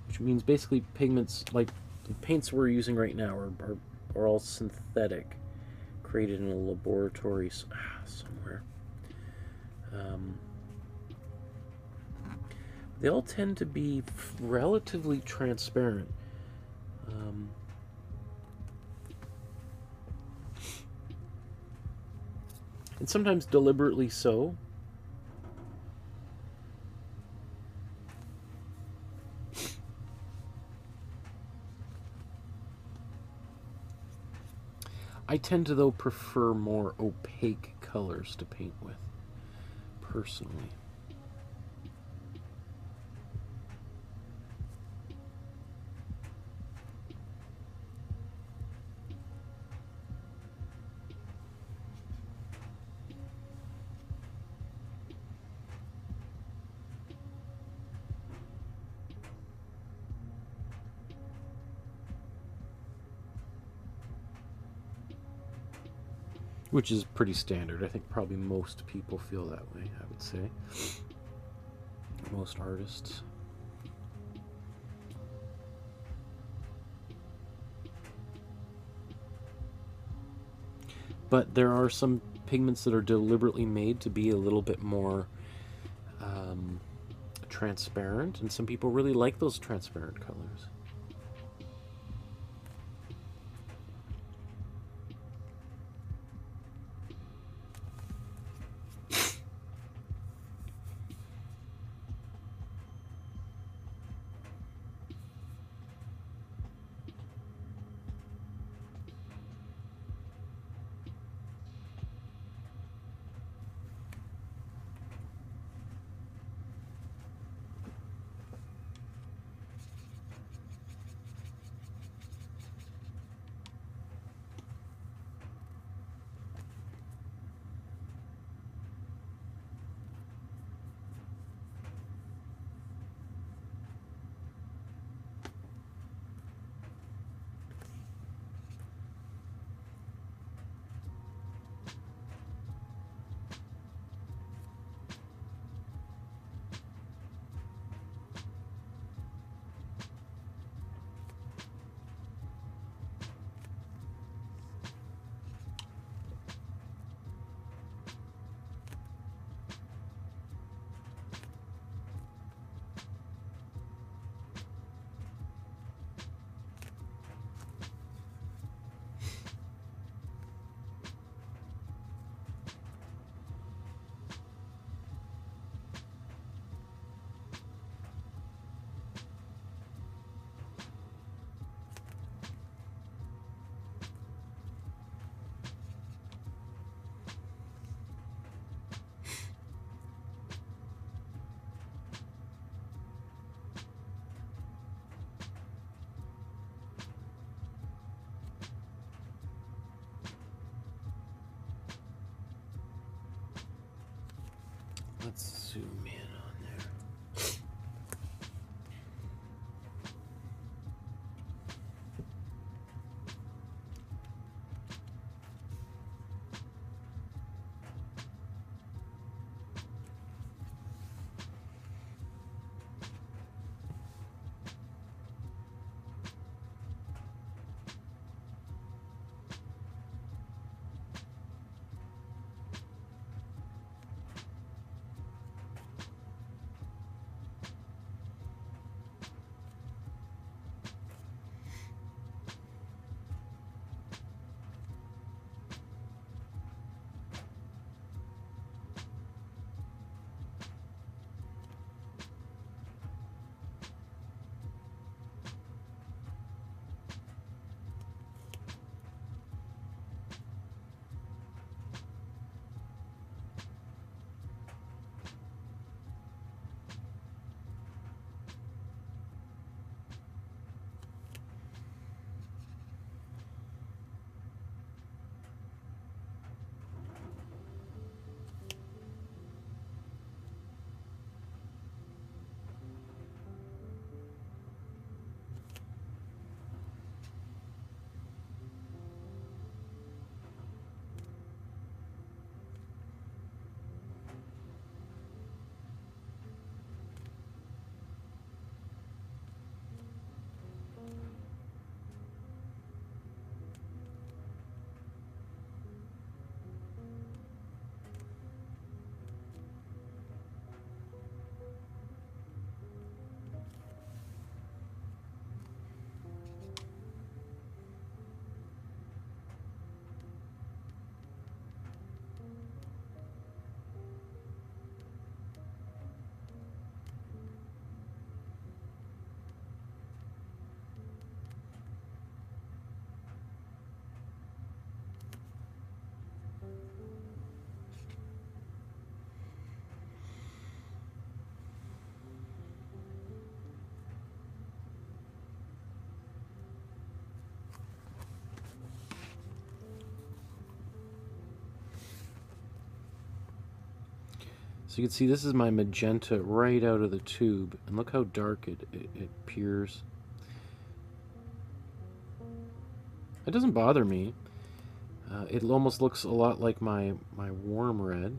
which means basically pigments like the paints we're using right now are all synthetic, created in a laboratory somewhere. They all tend to be relatively transparent. And sometimes deliberately so. I tend to, though, prefer more opaque colors to paint with, personally. Which is pretty standard. I think probably most people feel that way, I would say. Most artists. But there are some pigments that are deliberately made to be a little bit more transparent, and some people really like those transparent colors. Let's zoom in on there. So you can see this is my magenta right out of the tube, and look how dark it appears. It doesn't bother me. It almost looks a lot like my warm red.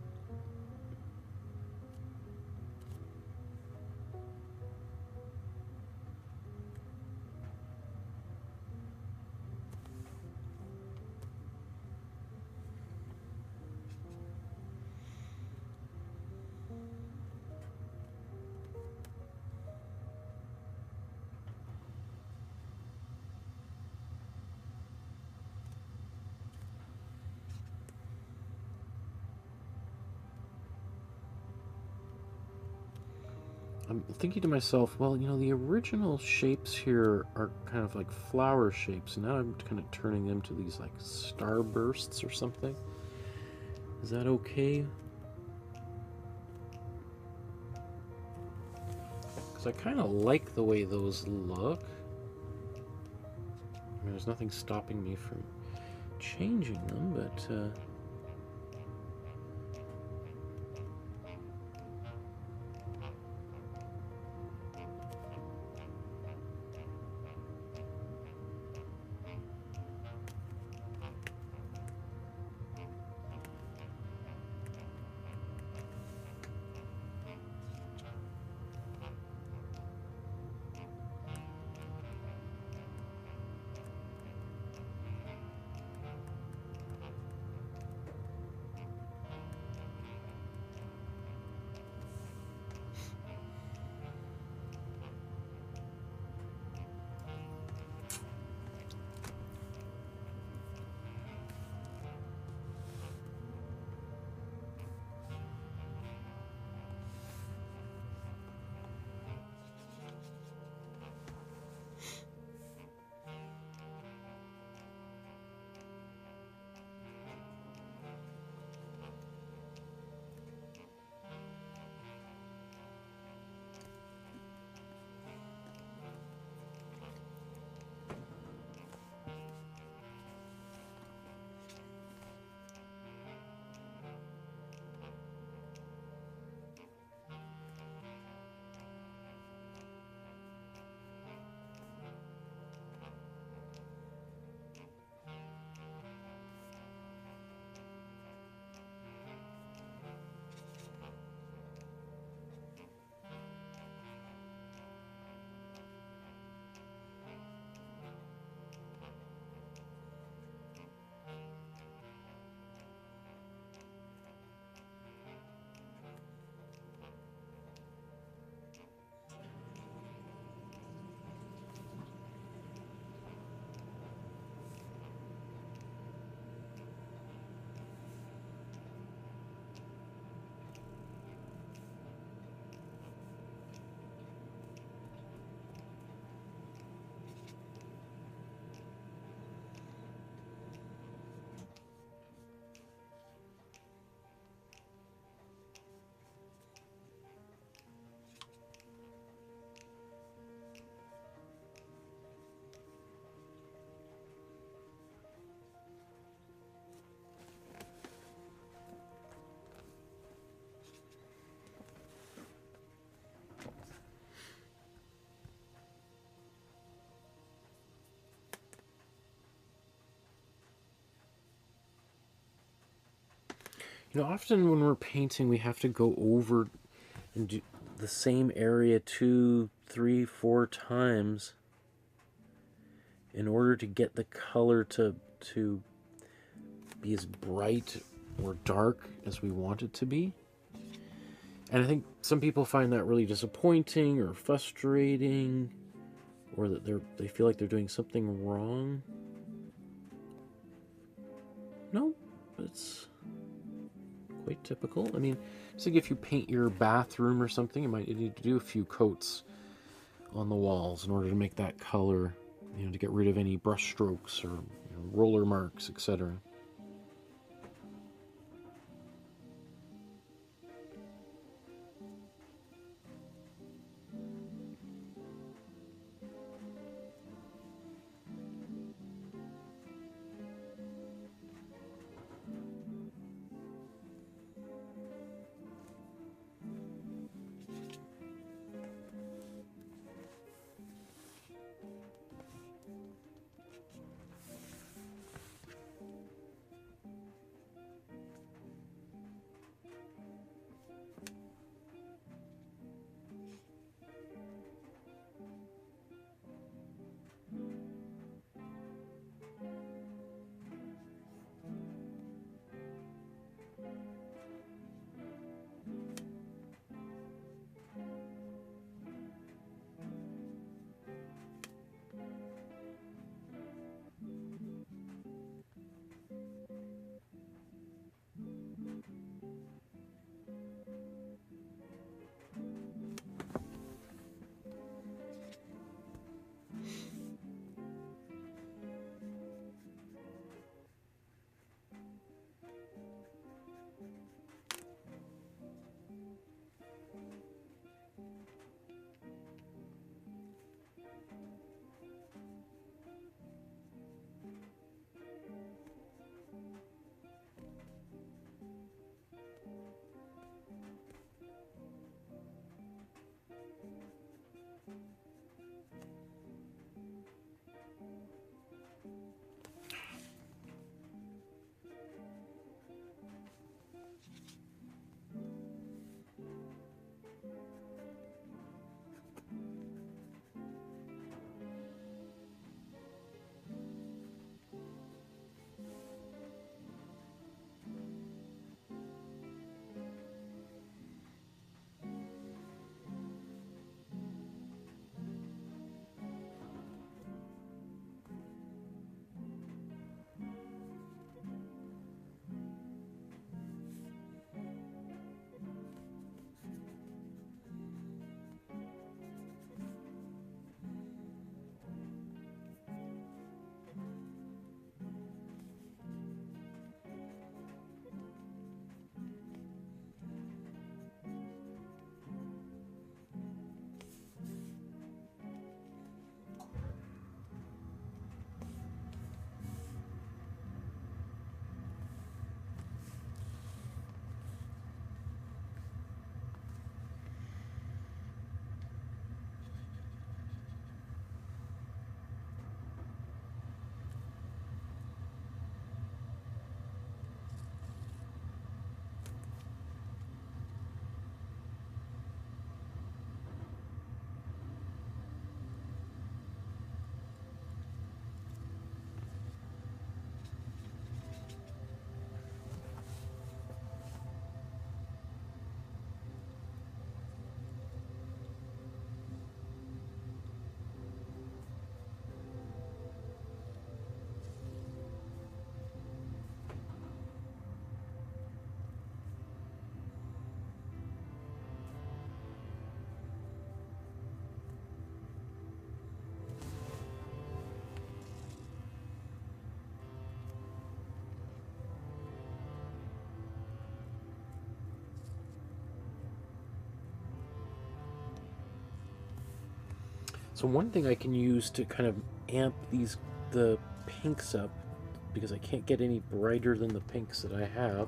I'm thinking to myself, well, you know, the original shapes here are kind of like flower shapes. Now I'm kind of turning them to these like starbursts or something. Is that okay? Because I kind of like the way those look. I mean, there's nothing stopping me from changing them, but... You know, often when we're painting, we have to go over and do the same area 2, 3, 4 times in order to get the color to be as bright or dark as we want it to be. And I think some people find that really disappointing or frustrating, or that they feel like they're doing something wrong. No, it's quite typical. I mean, it's like if you paint your bathroom or something, you might need to do a few coats on the walls in order to make that color, you know, to get rid of any brush strokes or, you know, roller marks, etc. So one thing I can use to kind of amp the pinks up, because I can't get any brighter than the pinks that I have,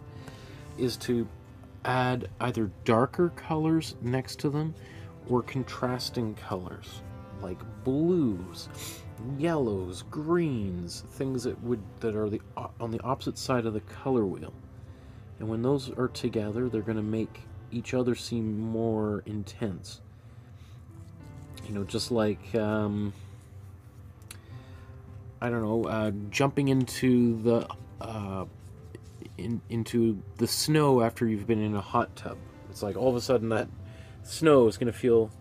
is to add either darker colors next to them or contrasting colors like blues, yellows, greens, things that are on the opposite side of the color wheel. And when those are together, they're going to make each other seem more intense. You know, just like, I don't know, jumping into the into the snow after you've been in a hot tub. It's like all of a sudden that snow is going to feel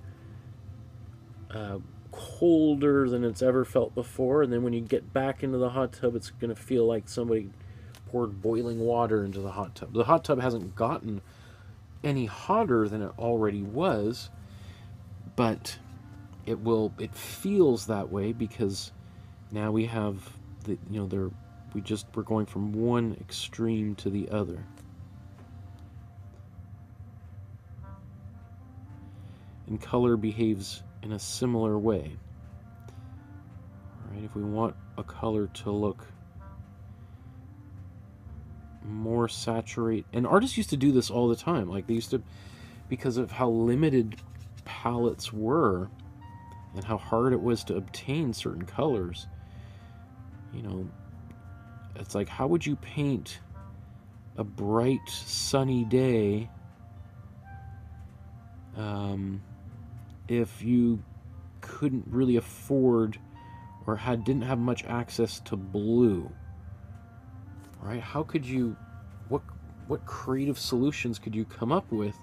colder than it's ever felt before, and then when you get back into the hot tub, it's going to feel like somebody poured boiling water into the hot tub. The hot tub hasn't gotten any hotter than it already was, but it feels that way because now we have the, you know, we're going from one extreme to the other. And color behaves in a similar way. All right, if we want a color to look more saturated, and artists used to do this all the time, like they used to, because of how limited palettes were and how hard it was to obtain certain colors. You know, it's like, how would you paint a bright sunny day if you couldn't really afford or didn't have much access to blue? Right? How could you, what creative solutions could you come up with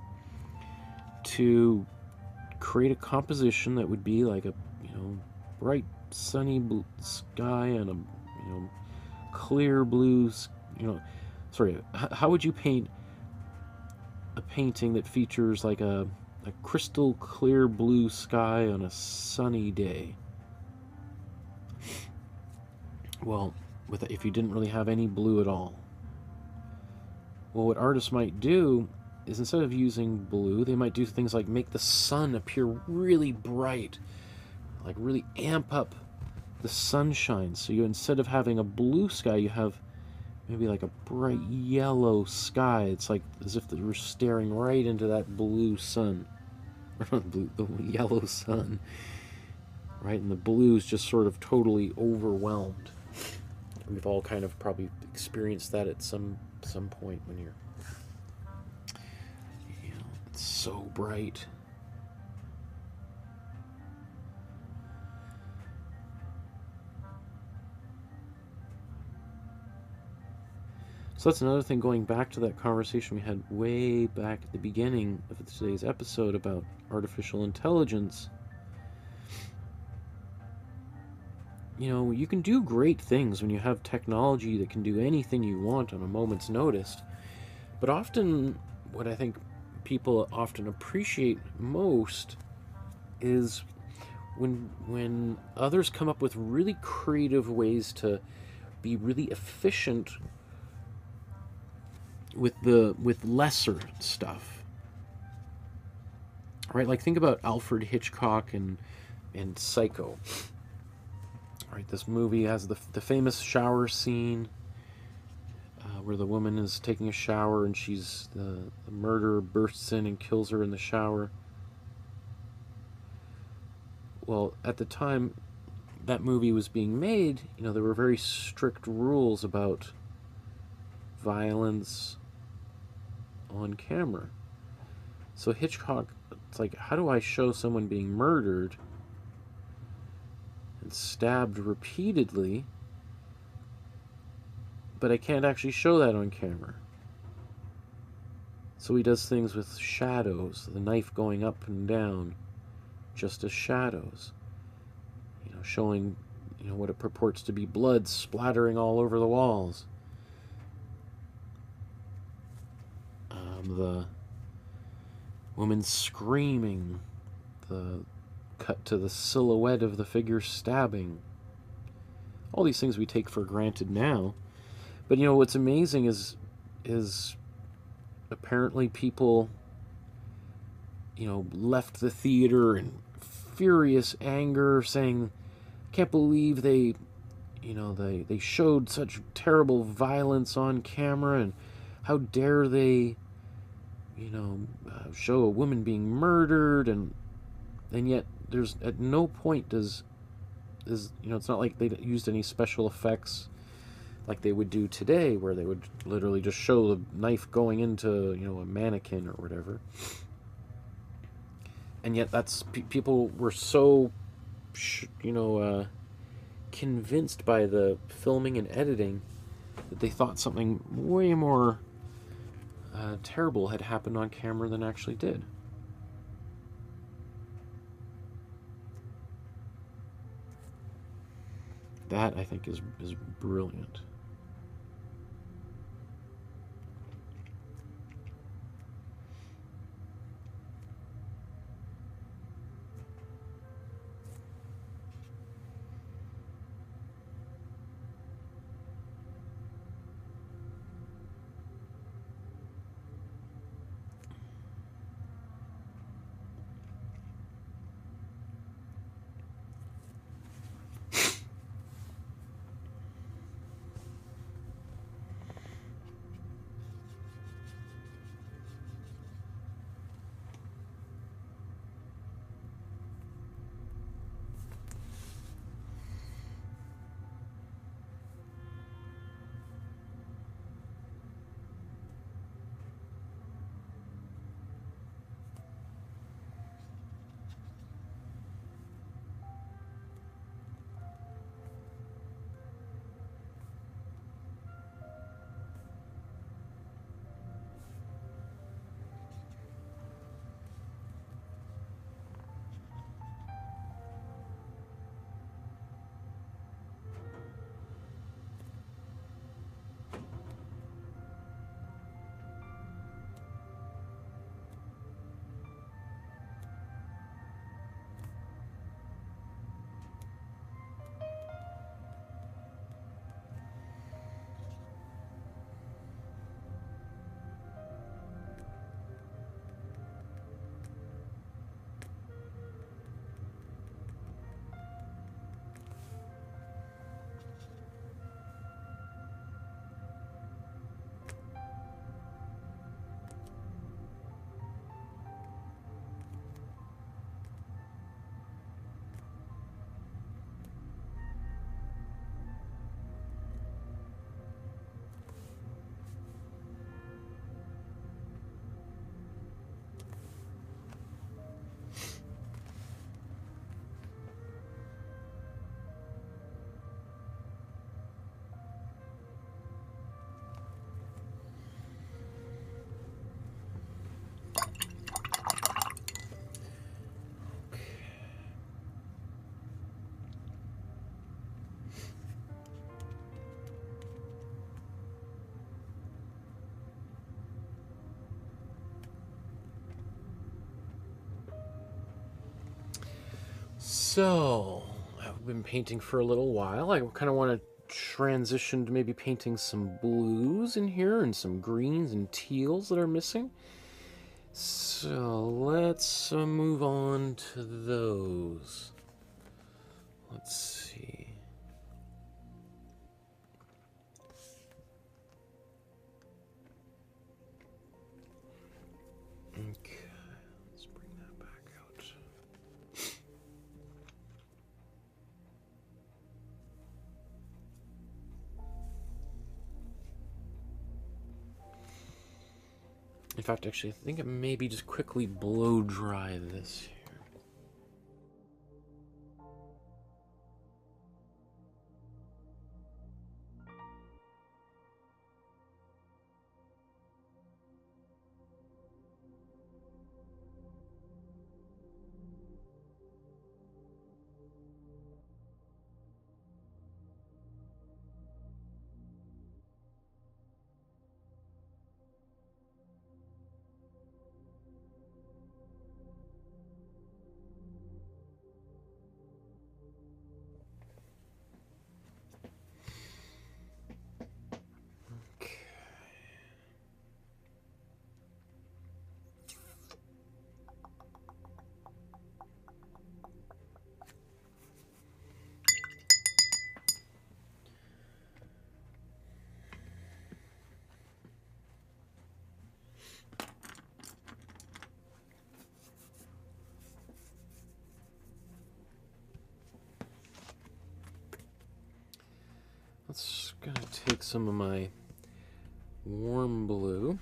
to create a composition that would be like a, you know, bright sunny blue sky and a, you know, clear blue, you know, sorry, how would you paint a painting that features like a crystal clear blue sky on a sunny day? Well, if you didn't really have any blue at all. Well, what artists might do is, instead of using blue, they might do things like make the sun appear really bright, like really amp up the sunshine. So you, instead of having a blue sky, you have maybe like a bright yellow sky. It's like as if they were staring right into that blue sun, or the yellow sun, right? And the blue is just sort of totally overwhelmed. We've all kind of probably experienced that at some point when you're, you know, it's so bright. So that's another thing, going back to that conversation we had way back at the beginning of today's episode about artificial intelligence. You know, you can do great things when you have technology that can do anything you want on a moment's notice. But often, what I think people often appreciate most is when others come up with really creative ways to be really efficient with lesser stuff. Right? Like, think about Alfred Hitchcock and Psycho. Right, this movie has the famous shower scene where the woman is taking a shower and the murderer bursts in and kills her in the shower. Well, at the time that movie was being made, you know, there were very strict rules about violence on camera. So Hitchcock, it's like, how do I show someone being murdered and stabbed repeatedly, but I can't actually show that on camera? So he does things with shadows, the knife going up and down just as shadows, you know, showing, you know, what it purports to be blood splattering all over the walls. The woman screaming, the cut to the silhouette of the figure stabbing. All these things we take for granted now. But, you know, what's amazing is apparently people, you know, left the theater in furious anger, saying, can't believe they showed such terrible violence on camera, and how dare they, you know, show a woman being murdered, and yet there's at no point does, you know, it's not like they used any special effects like they would do today, where they would literally just show the knife going into, you know, a mannequin or whatever. And yet that's people were so, you know, convinced by the filming and editing that they thought something way more terrible had happened on camera than actually did. That, I think, is brilliant. So, I've been painting for a little while. I kind of want to transition to maybe painting some blues in here and some greens and teals that are missing. So, let's move on to those. Let's see. Okay. In fact, actually, I think it maybe just quickly blow dry this here. That's gonna take some of my warm blue.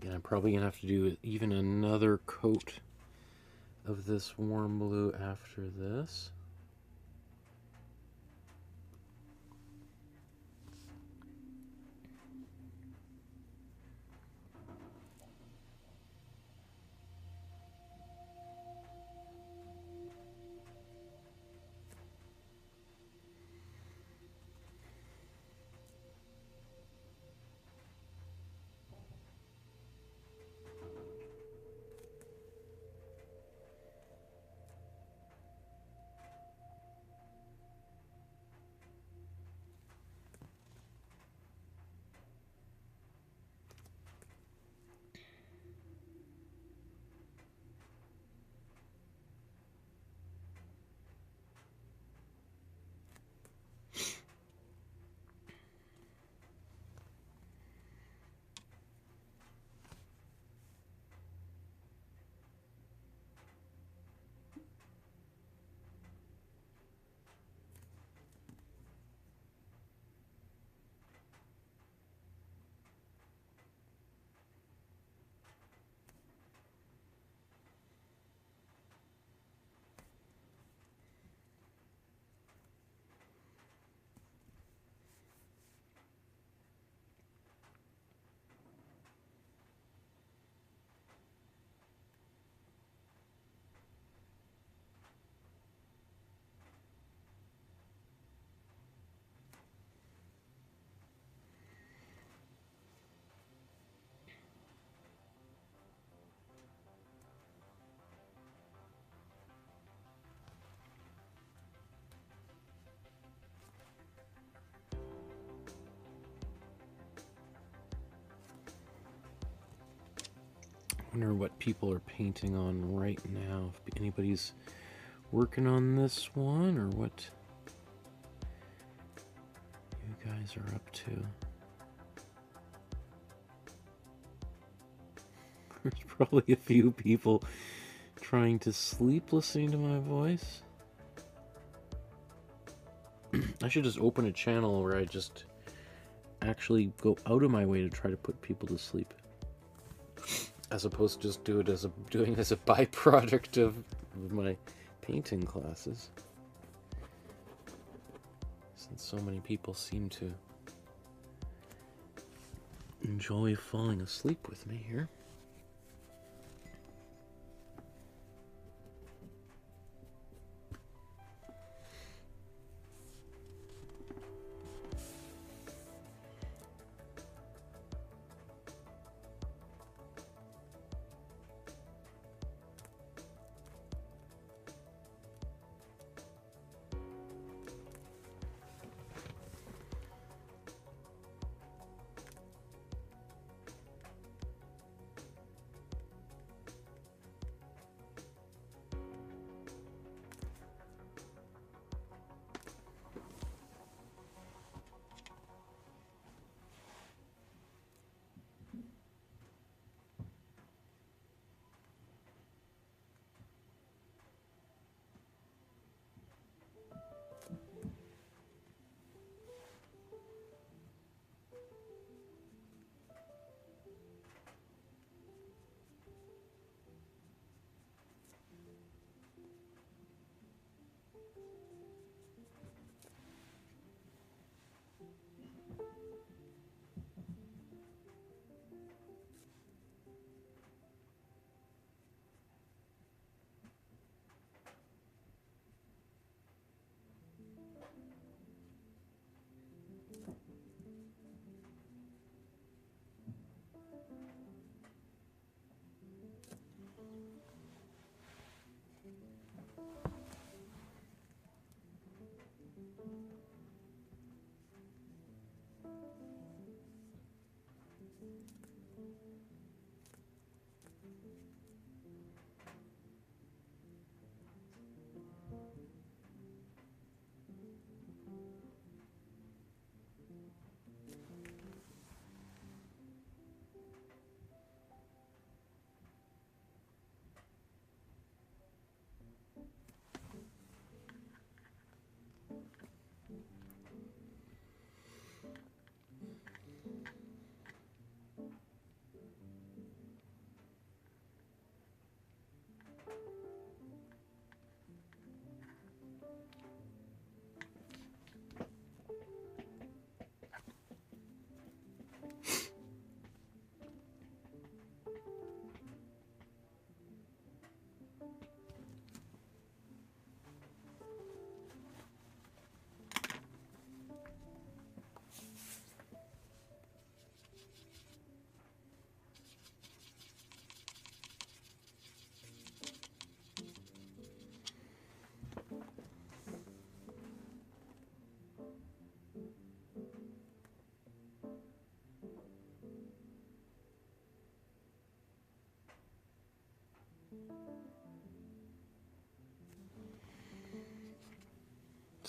Again, I'm probably going to have to do even another coat of this warm blue after this. I wonder what people are painting on right now. If anybody's working on this one or what you guys are up to. There's probably a few people trying to sleep listening to my voice. I should just open a channel where I just actually go out of my way to try to put people to sleep, as opposed to just doing it as a byproduct of my painting classes, since so many people seem to enjoy falling asleep with me here.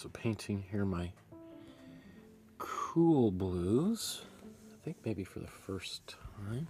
So painting here my cool blues, I think maybe for the first time.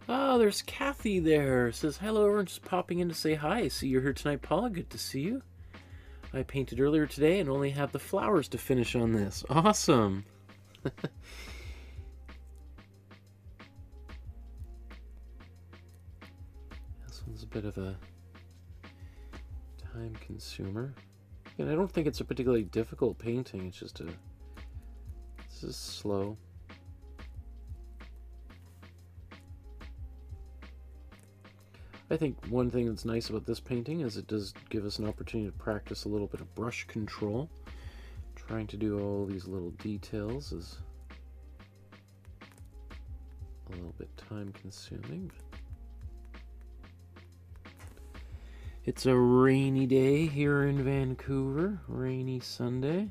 Oh, there's Kathy there. Says, hello, everyone, just popping in to say hi. I see you're here tonight, Paula. Good to see you. I painted earlier today and only have the flowers to finish on this. Awesome. This one's a bit of a time consumer. And I don't think it's a particularly difficult painting. It's just this is slow. I think one thing that's nice about this painting is it does give us an opportunity to practice a little bit of brush control. Trying to do all these little details is a little bit time consuming. It's a rainy day here in Vancouver, rainy Sunday.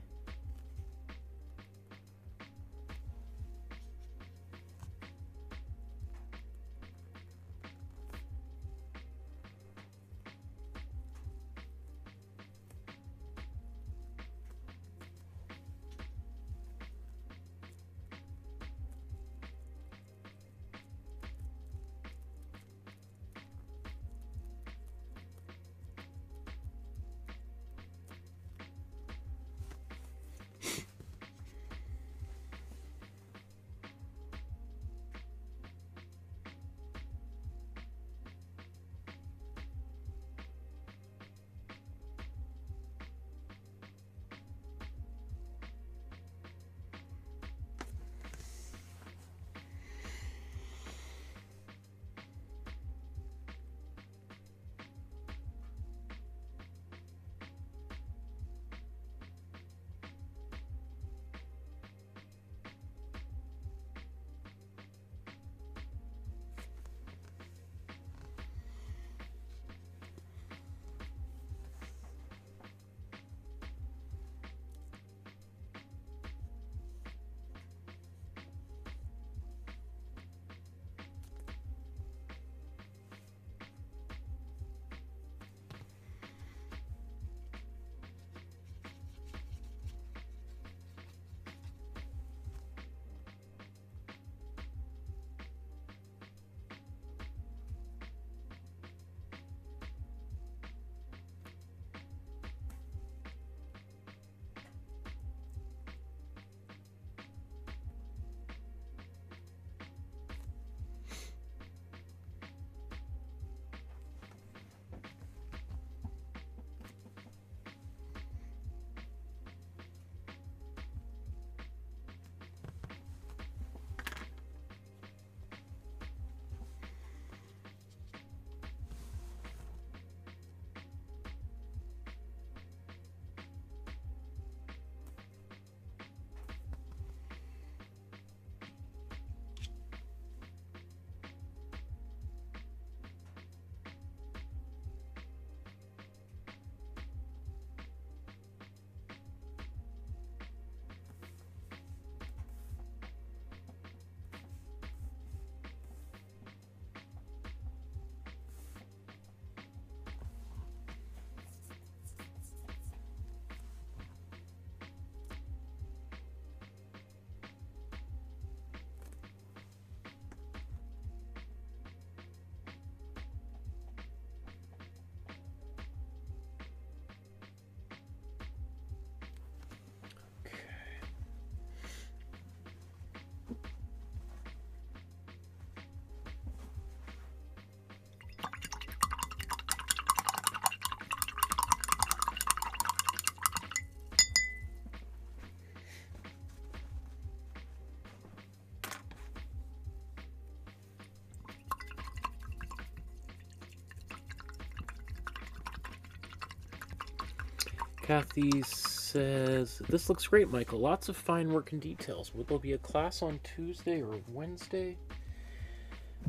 Kathy says, this looks great, Michael. Lots of fine work and details. Will there be a class on Tuesday or Wednesday?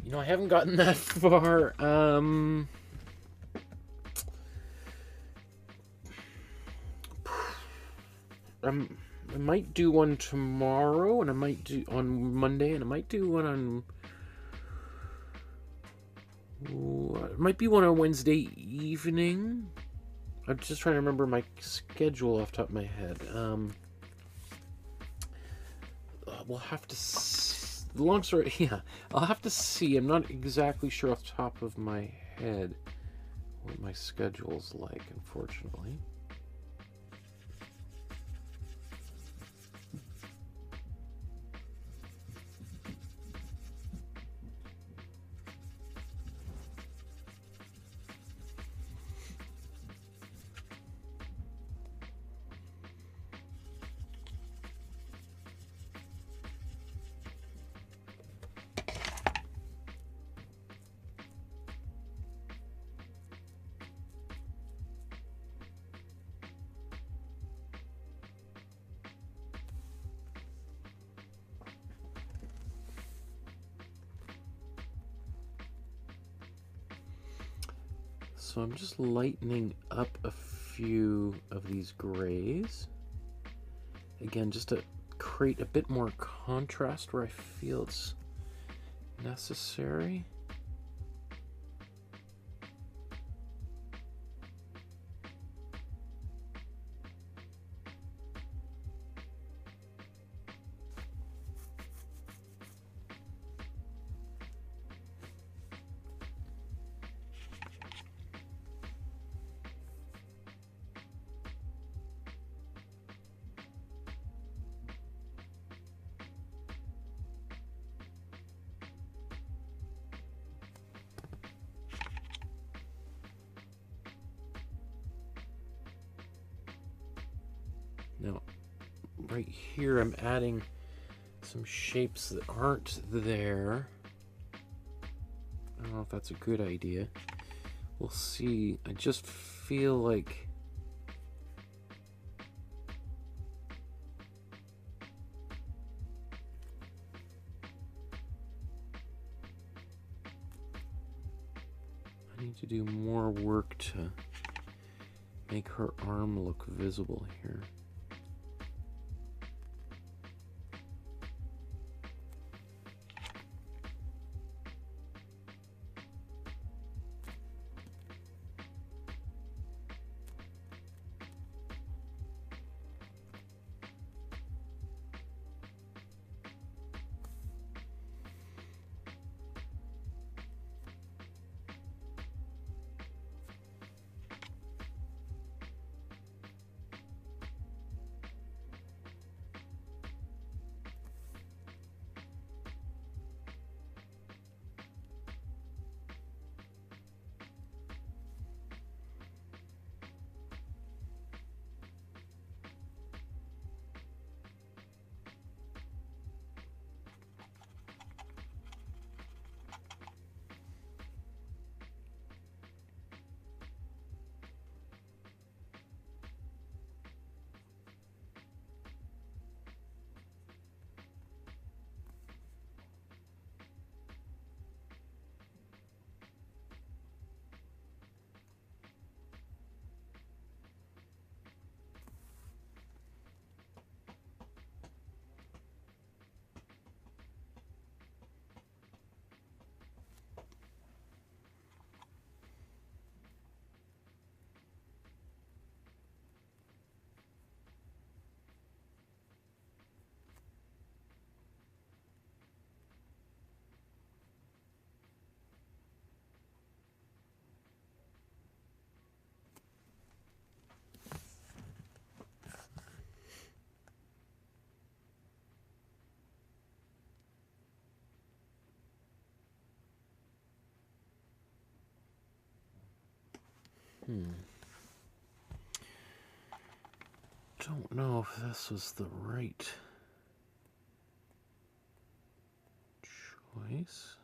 You know, I haven't gotten that far. I might do one tomorrow, and I might do on Monday, and I might do one on... It might be one on Wednesday evening. I'm just trying to remember my schedule off the top of my head. We'll have to the long story, yeah, I'll have to see. I'm not exactly sure off the top of my head what my schedule's like, unfortunately. So I'm just lightening up a few of these grays. Again, just to create a bit more contrast where I feel it's necessary. Now, right here, I'm adding some shapes that aren't there. I don't know if that's a good idea. We'll see. I just feel like I need to do more work to make her arm look visible here. Don't know if this was the right choice.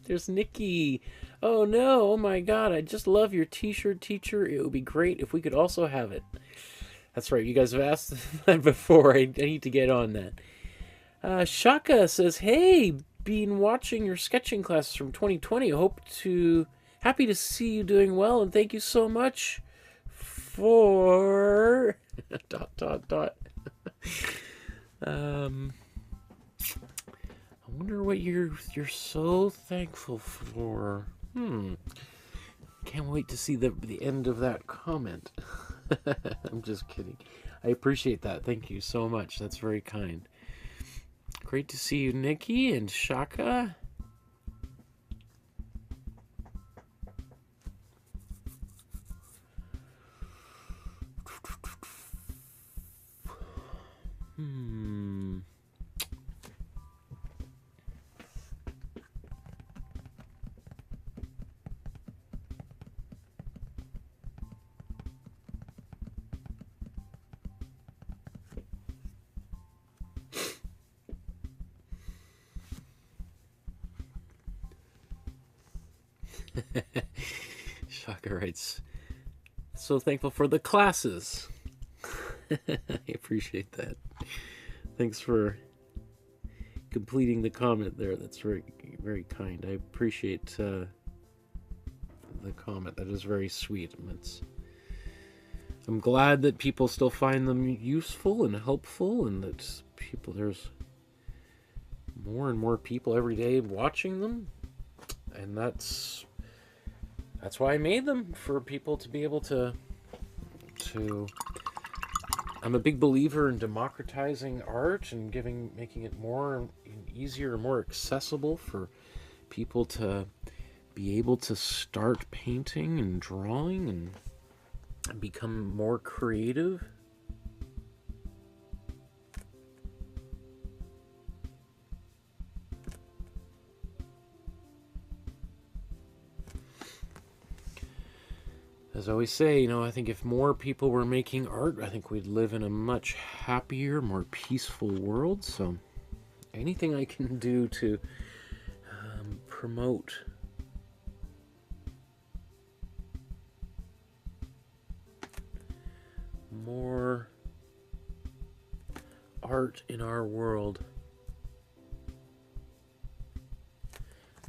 There's Nikki. Oh no, oh my god, I just love your t-shirt, teacher. It would be great if we could also have it. That's right, you guys have asked that before. I need to get on that. Shaka says, hey, been watching your sketching classes from 2020. Happy to see you doing well, and thank you so much for... ... I wonder what you're so thankful for. Can't wait to see the end of that comment. I'm just kidding. I appreciate that. Thank you so much. That's very kind. Great to see you, Nikki and Shaka. Shaka writes, so thankful for the classes. I appreciate that. Thanks for completing the comment there. That's very, very kind. I appreciate the comment. That is very sweet. I'm glad that people still find them useful and helpful, and that there's more and more people every day watching them, and that's why I made them, for people to be able to I'm a big believer in democratizing art and making it more easier and more accessible for people to be able to start painting and drawing and become more creative. As I always say, I think if more people were making art, I think we'd live in a much happier, more peaceful world. So anything I can do to promote more art in our world.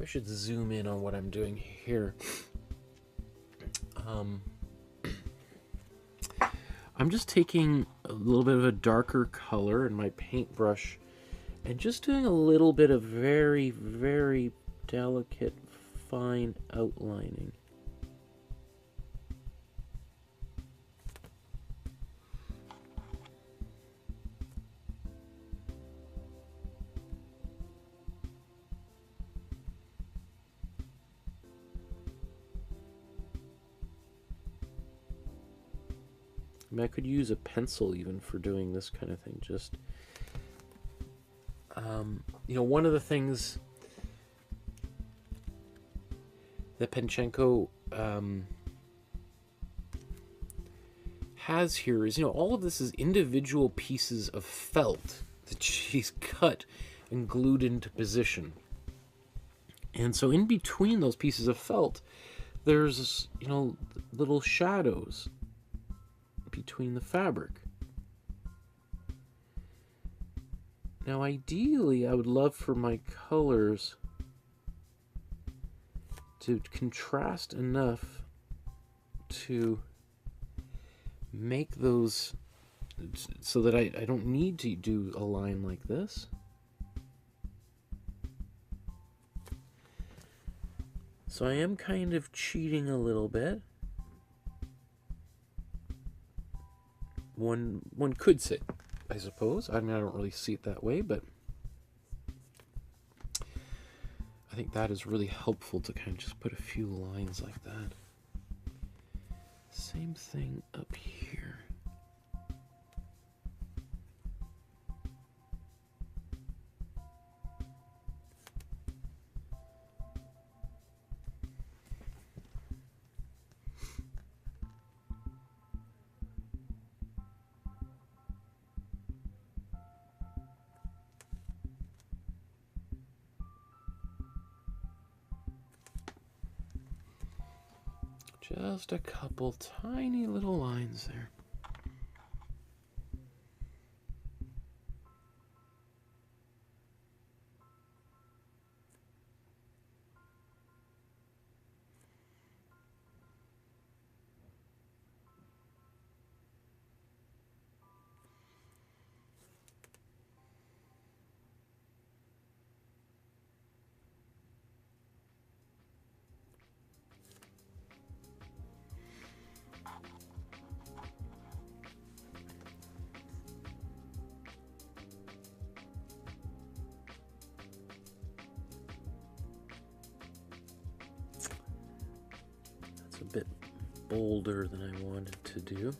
I should zoom in on what I'm doing here. I'm just taking a little bit of a darker color in my paintbrush and just doing a little bit of very, very delicate, fine outlining. I could use a pencil even for doing this kind of thing. Just, one of the things that Panchenko has here is, all of this is individual pieces of felt that she's cut and glued into position. And so in between those pieces of felt, there's, little shadows between the fabric. Now ideally I would love for my colors to contrast enough to make those so that I don't need to do a line like this. So I am kind of cheating a little bit. One could say, I suppose. I mean, I don't really see it that way, but I think that is really helpful to kind of just put a few lines like that. Same thing up here. Just a couple tiny little lines there. A bit bolder than I wanted to do.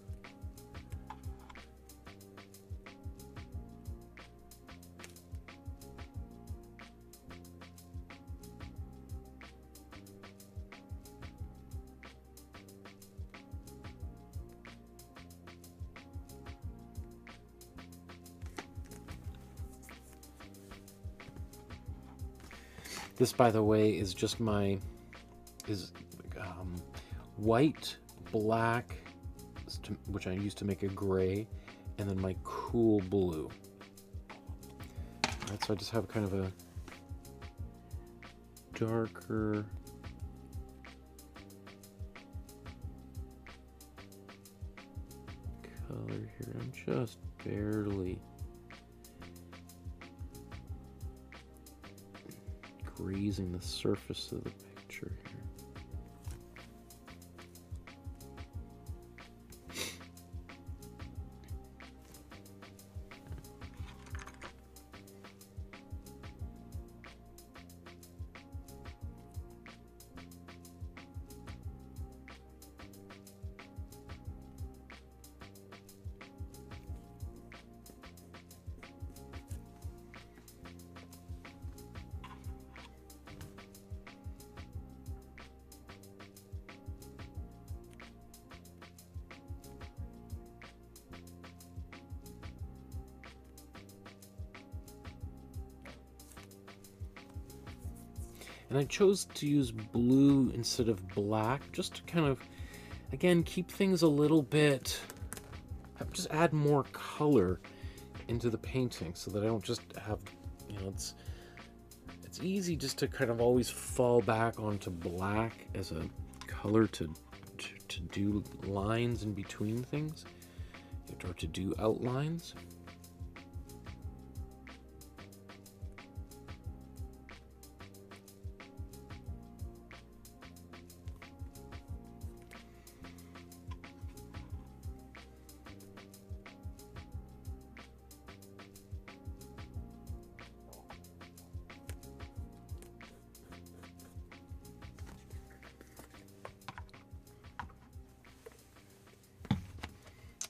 This, by the way, is just my white, black, which I used to make a gray, and then my cool blue. Alright, so I just have kind of a darker color here. I'm just barely grazing the surface of the picture here. And I chose to use blue instead of black, just to kind of, again, keep things a little bit, just add more color into the painting so that I don't just have, you know, it's easy just to kind of always fall back onto black as a color to do lines in between things, or to do outlines.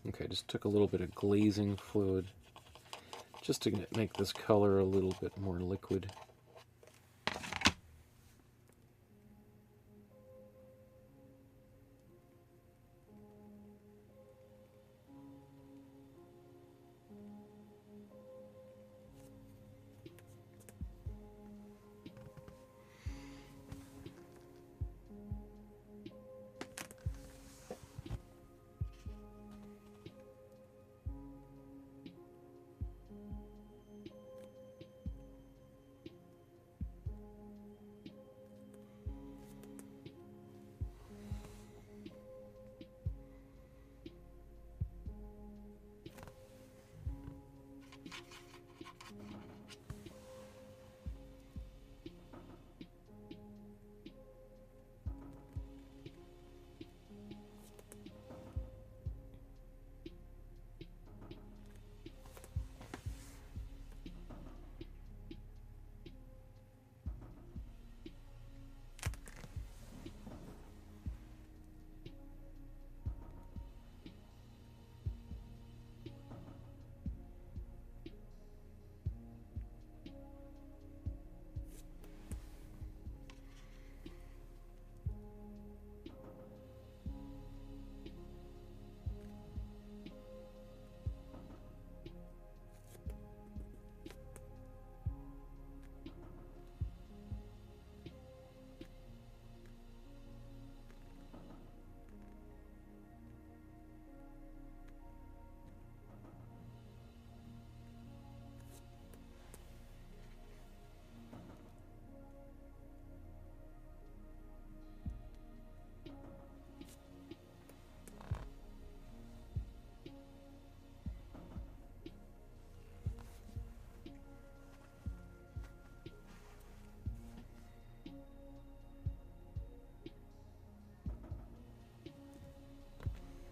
Okay, just took a little bit of glazing fluid just to make this color a little bit more liquid.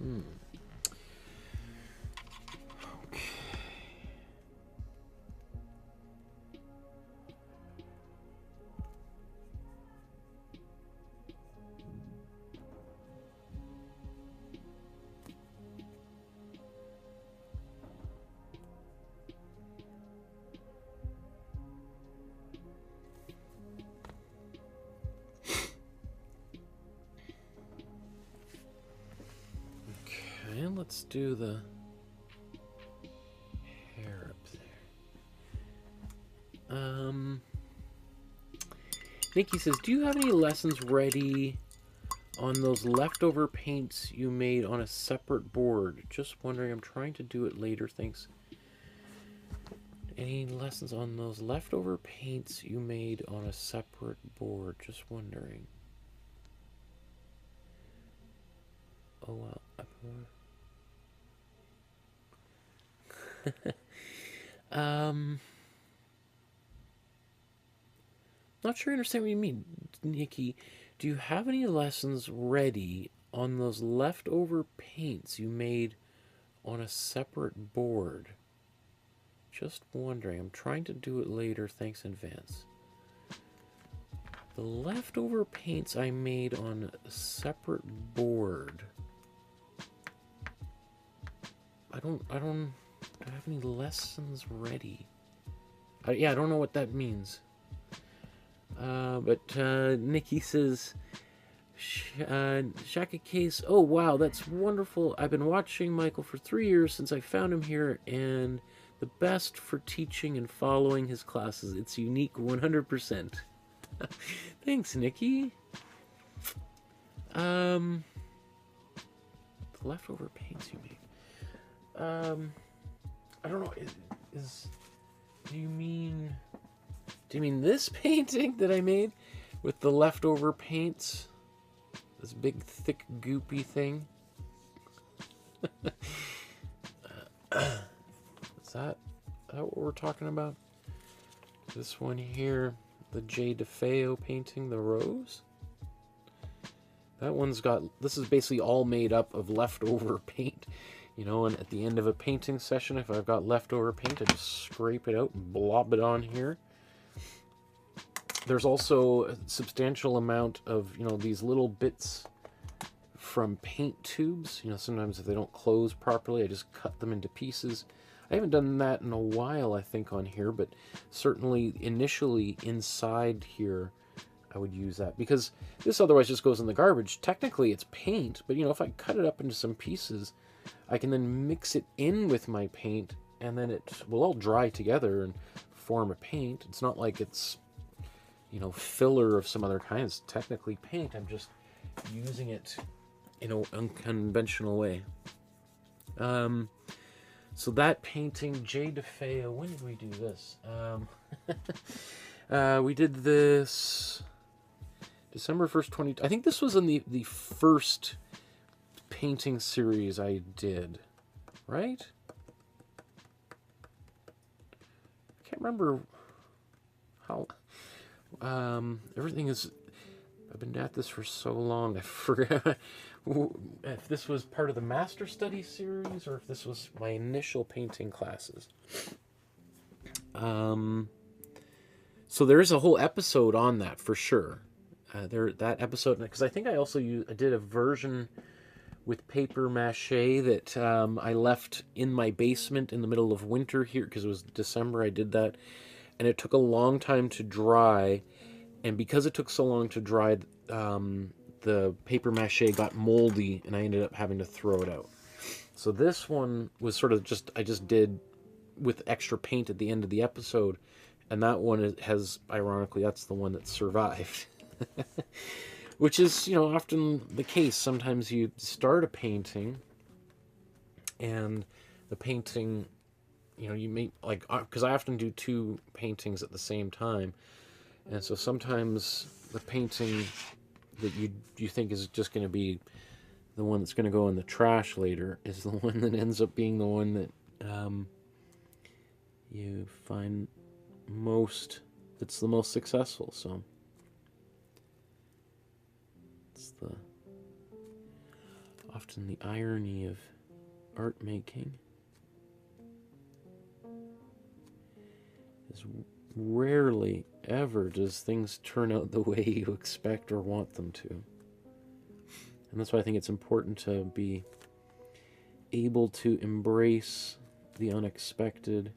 Okay. Okay, let's do the hair up there. Nikki says, do you have any lessons ready on those leftover paints you made on a separate board? Just wondering, I'm trying to do it later, thanks. Any lessons on those leftover paints you made on a separate board? Just wondering. Oh, well. Not sure I understand what you mean, Nikki. Do you have any lessons ready on those leftover paints you made on a separate board? Just wondering. I'm trying to do it later. Thanks in advance. The leftover paints I made on a separate board. Do I have any lessons ready? Yeah, I don't know what that means. But Nikki says, Shaka Case, oh wow, that's wonderful. I've been watching Michael for 3 years since I found him here, and the best for teaching and following his classes. It's unique 100%. Thanks, Nikki. The leftover paints you made. I don't know. Do you mean this painting that I made with the leftover paints? This big, thick, goopy thing? Is that what we're talking about? This one here, the J. DeFeo painting, The Rose? That one's got, this is basically all made up of leftover paint. You know, and at the end of a painting session, if I've got leftover paint, I just scrape it out and blob it on here. There's also a substantial amount of, you know, these little bits from paint tubes. You know, sometimes if they don't close properly, I just cut them into pieces. I haven't done that in a while, I think, on here, but certainly initially inside here, I would use that, because this otherwise just goes in the garbage. Technically, it's paint, but, you know, if I cut it up into some pieces, I can then mix it in with my paint, and then it will all dry together and form a paint. It's not like it's, you know, filler of some other kind. It's technically paint. I'm just using it in an unconventional way. So that painting, J. DeFeo, when did we do this? We did this December 1st, 20... I think this was in the first painting series I did, right? I can't remember how... everything is... I've been at this for so long, I forgot if this was part of the Master Study series or if this was my initial painting classes. So there is a whole episode on that for sure. That episode, because I think I also did a version with paper mache that I left in my basement in the middle of winter here, because it was December I did that, and it took a long time to dry, and because it took so long to dry, the paper mache got moldy, and I ended up having to throw it out. So this one was sort of just, I just did with extra paint at the end of the episode, and that one has, ironically, that's the one that survived. Which is, you know, often the case. Sometimes you start a painting, and the painting, you know, you may, like, because I often do 2 paintings at the same time, and so sometimes the painting that you think is just going to be the one that's going to go in the trash later is the one that ends up being the one that you find that's the most successful. So Often the irony of art making is rarely ever does things turn out the way you expect or want them to. And that's why I think it's important to be able to embrace the unexpected.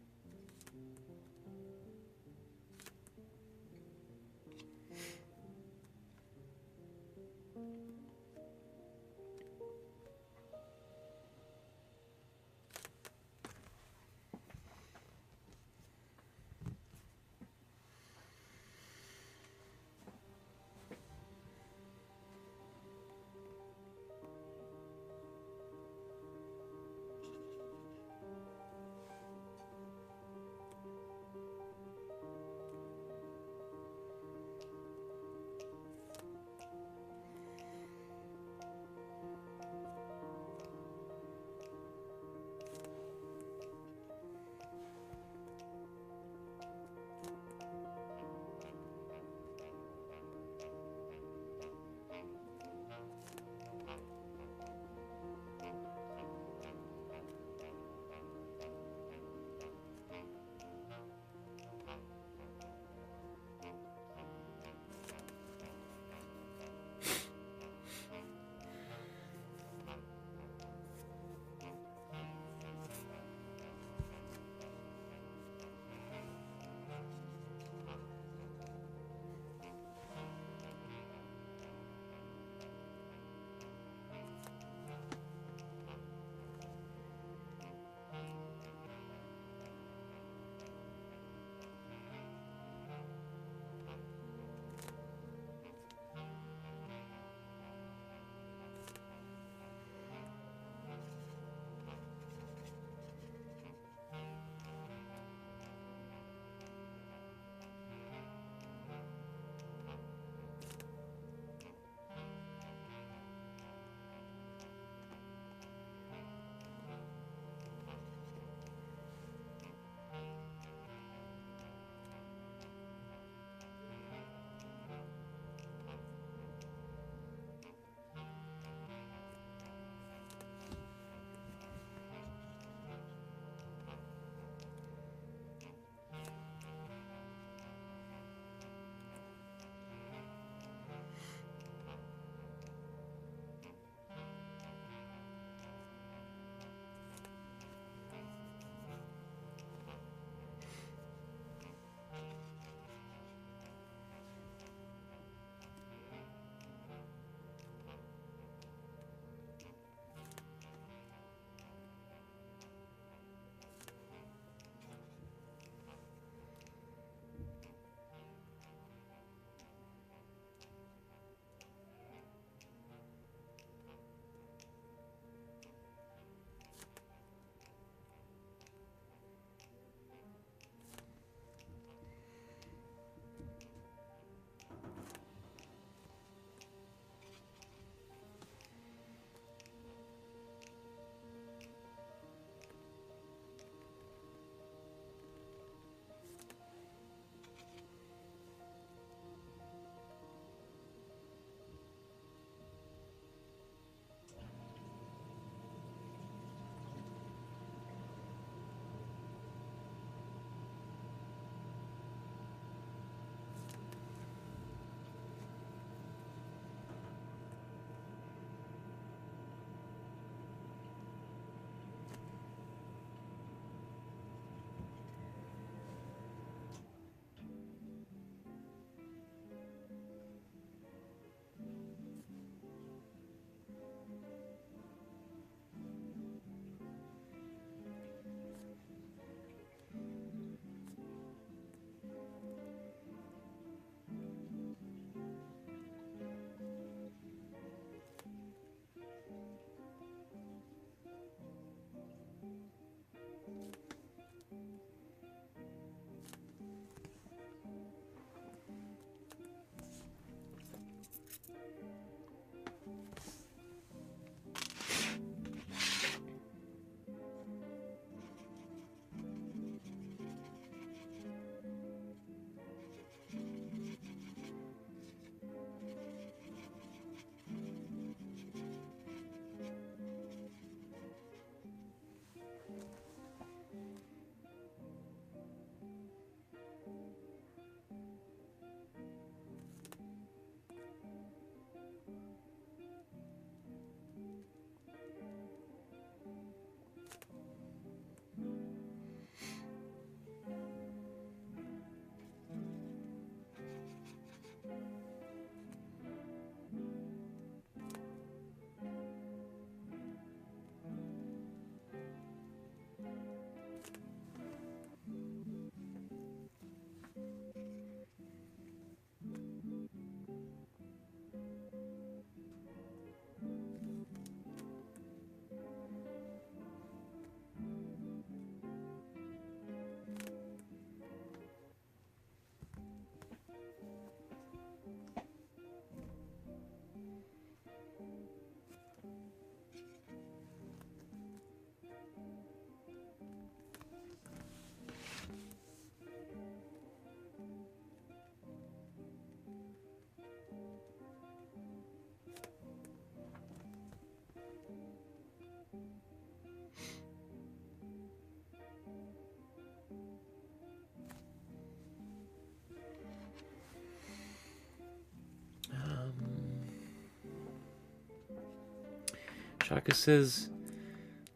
Shaka says,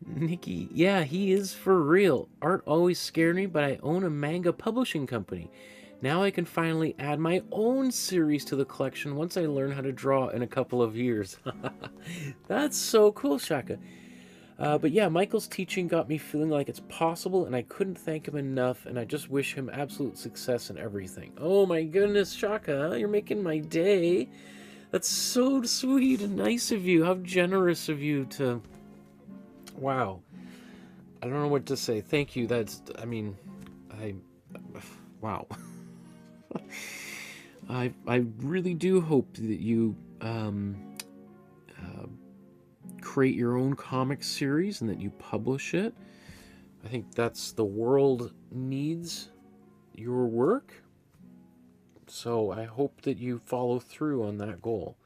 Nikki, yeah, he is for real. Art always scared me, but I own a manga publishing company. Now I can finally add my own series to the collection once I learn how to draw in a couple of years. That's so cool, Shaka. But yeah, Michael's teaching got me feeling like it's possible, and I couldn't thank him enough, and I just wish him absolute success in everything. Oh my goodness, Shaka, you're making my day. That's so sweet and nice of you. How generous of you to... Wow. I don't know what to say. Thank you. That's, I mean, wow. I really do hope that you create your own comic series and that you publish it. I think that's the world needs your work. So I hope that you follow through on that goal.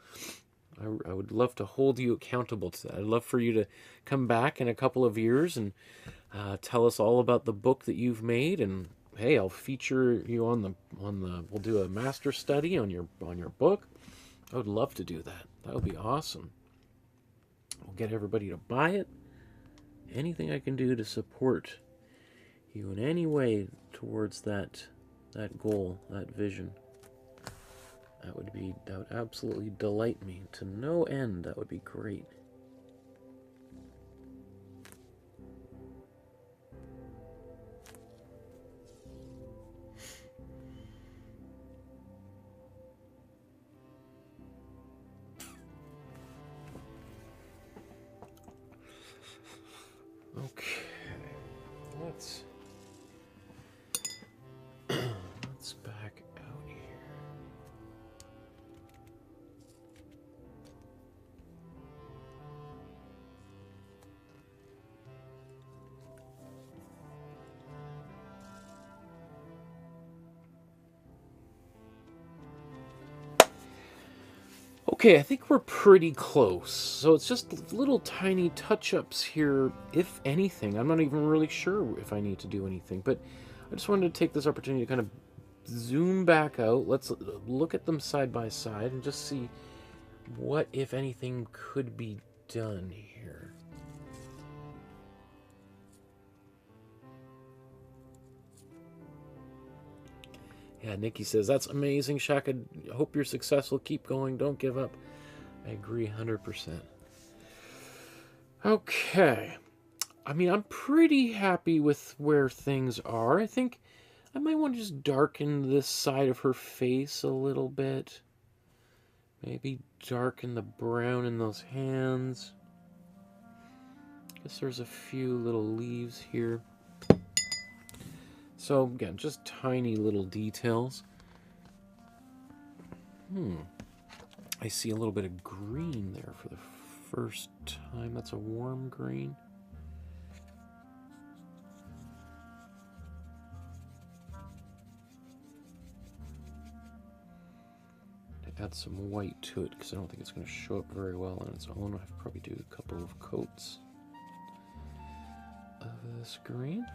I would love to hold you accountable to that. I'd love for you to come back in a couple of years and tell us all about the book that you've made, and hey, I'll feature you on the we'll do a master study on your book. I would love to do that. That would be awesome. We'll get everybody to buy it. Anything I can do to support you in any way towards that goal, that vision. That would absolutely delight me to no end. That would be great. Okay, let's back out here. Okay, I think we're pretty close. So it's just little tiny touch-ups here, if anything. I'm not even really sure if I need to do anything, but I just wanted to take this opportunity to kind of zoom back out. Let's look at them side by side and just see what, if anything, could be done here. Yeah, Nikki says, that's amazing, Shaka. Hope you're successful. Keep going. Don't give up. I agree 100%. Okay. I mean, I'm pretty happy with where things are. I think I might want to just darken this side of her face a little bit. Maybe darken the brown in those hands. Guess there's a few little leaves here. So, again, just tiny little details. I see a little bit of green there for the first time. That's a warm green. Add some white to it because I don't think it's going to show up very well on its own. I'll probably do a couple of coats of this green.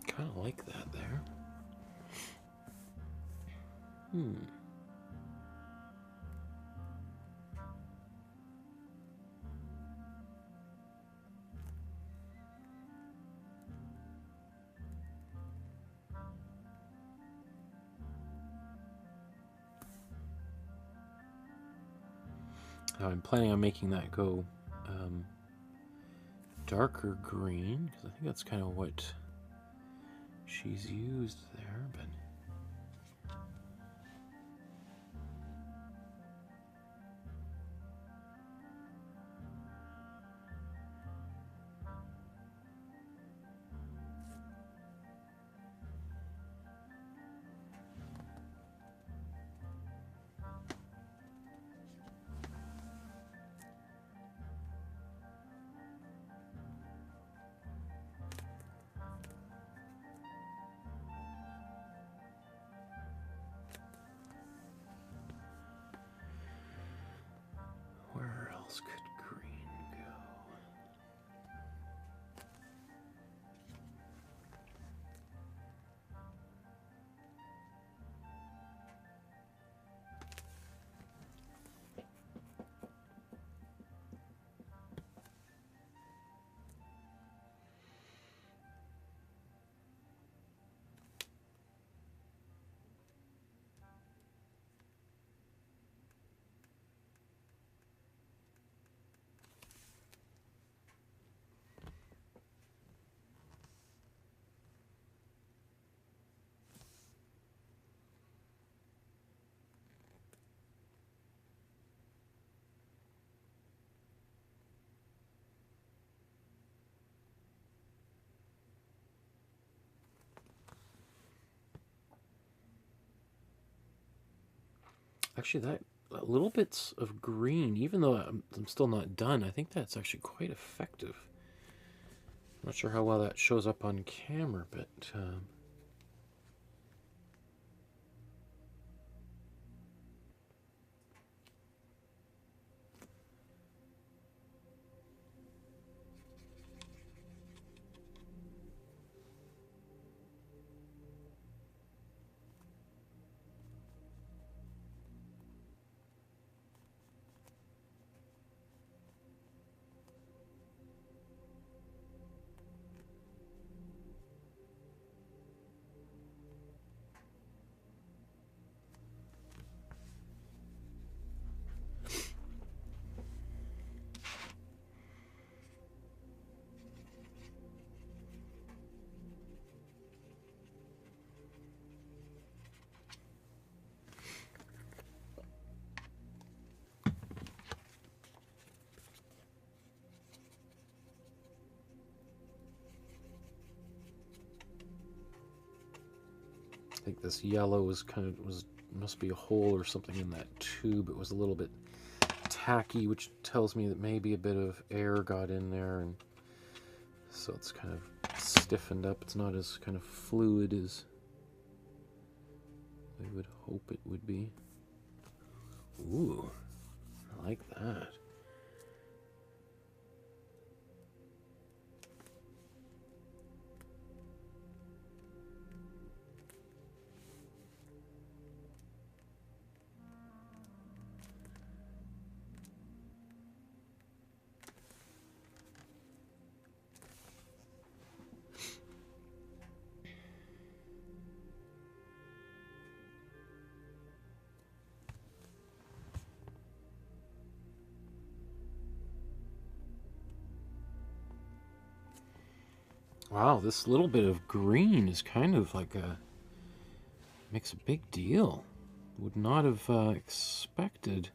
Kind of like that there. Now I'm planning on making that go darker green, because I think that's kind of what she's used there, but Actually, that little bits of green, even though I'm still not done, I think that's actually quite effective. I'm not sure how well that shows up on camera, but I think this yellow must be a hole or something in that tube. It was a little bit tacky, which tells me that maybe a bit of air got in there, and so it's kind of stiffened up. It's not as kind of fluid as I would hope it would be. Ooh, I like that. Wow, this little bit of green is kind of like makes a big deal. Would not have expected.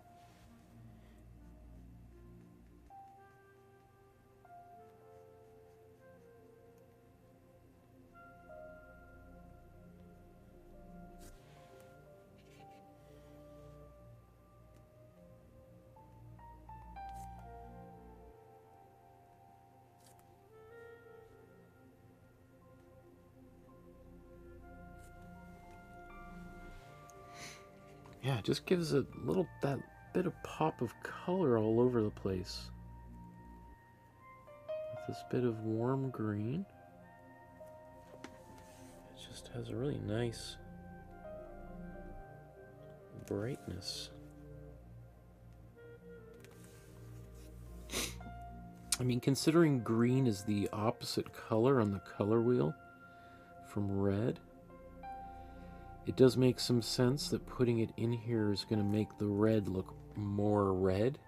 Yeah, it just gives that bit of pop of color all over the place. With this bit of warm green. It just has a really nice brightness. I mean, considering green is the opposite color on the color wheel from red, it does make some sense that putting it in here is going to make the red look more red.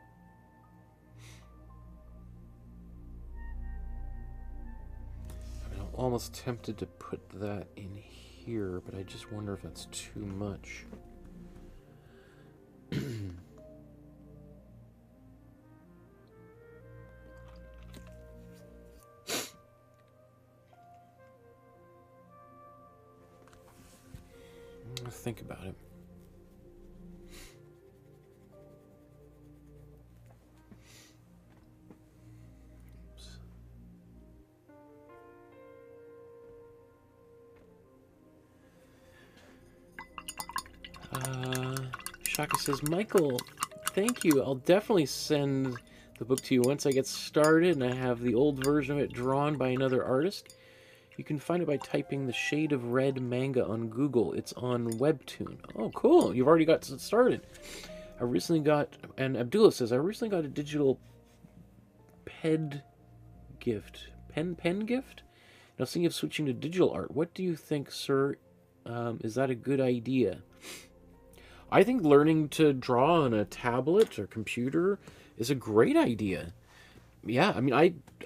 I'm almost tempted to put that in here, but I just wonder if that's too much. Think about it. Shaka says, Michael, thank you. I'll definitely send the book to you once I get started and I have the old version of it drawn by another artist. You can find it by typing The Shade of Red manga on Google. It's on Webtoon. Oh, cool. You've already got started. I recently got, and Abdullah says, I recently got a digital pen gift. Now, thinking of switching to digital art. What do you think, sir? Is that a good idea? I think learning to draw on a tablet or computer is a great idea. Yeah, I mean,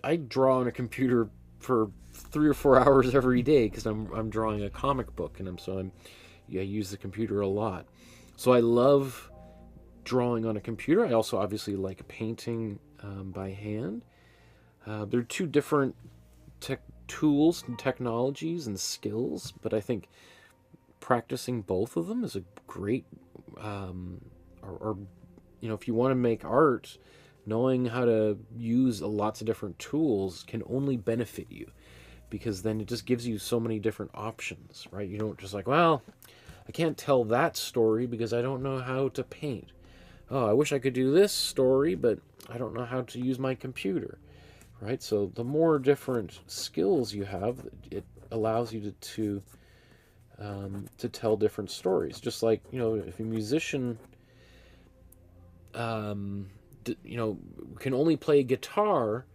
I draw on a computer for 3 or 4 hours every day because I'm drawing a comic book, and I use the computer a lot. So I love drawing on a computer. I also obviously like painting by hand. They're two different tools and technologies and skills, but I think practicing both of them is a great or you know, if you want to make art, knowing how to use lots of different tools can only benefit you, because then it just gives you so many different options, right? You don't just like, well, I can't tell that story because I don't know how to paint. Oh, I wish I could do this story, but I don't know how to use my computer, right? So the more different skills you have, it allows you to tell different stories. Just like, you know, if a musician, you know, can only play guitar,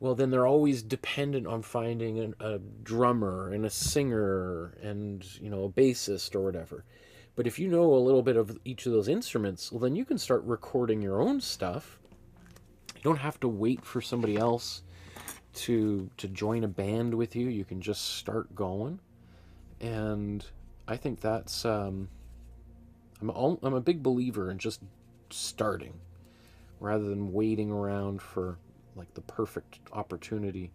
well, then they're always dependent on finding a drummer and a singer and, you know, a bassist or whatever. But if you know a little bit of each of those instruments, well, then you can start recording your own stuff. You don't have to wait for somebody else to join a band with you. You can just start going. And I think that's I'm a big believer in just starting rather than waiting around for like the perfect opportunity,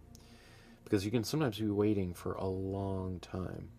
because you can sometimes be waiting for a long time.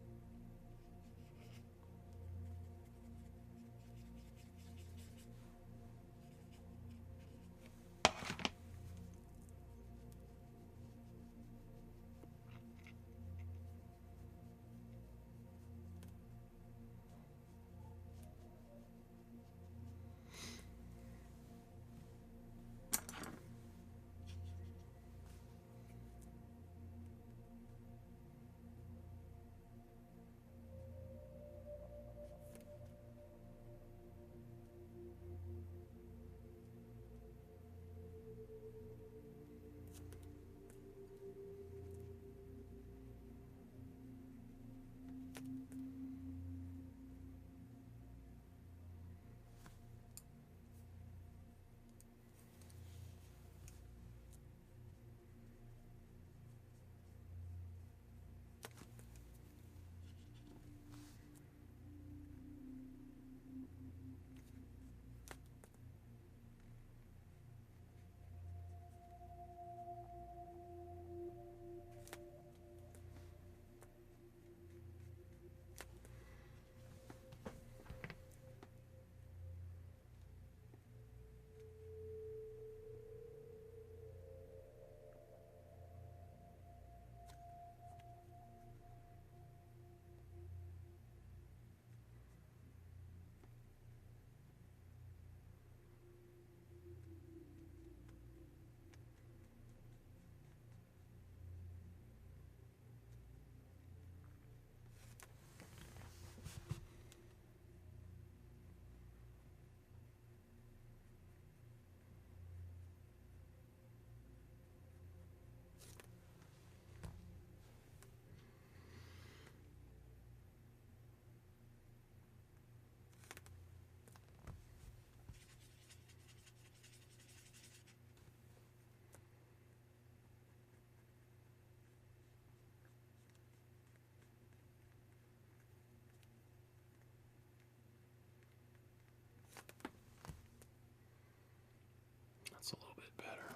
That's a little bit better.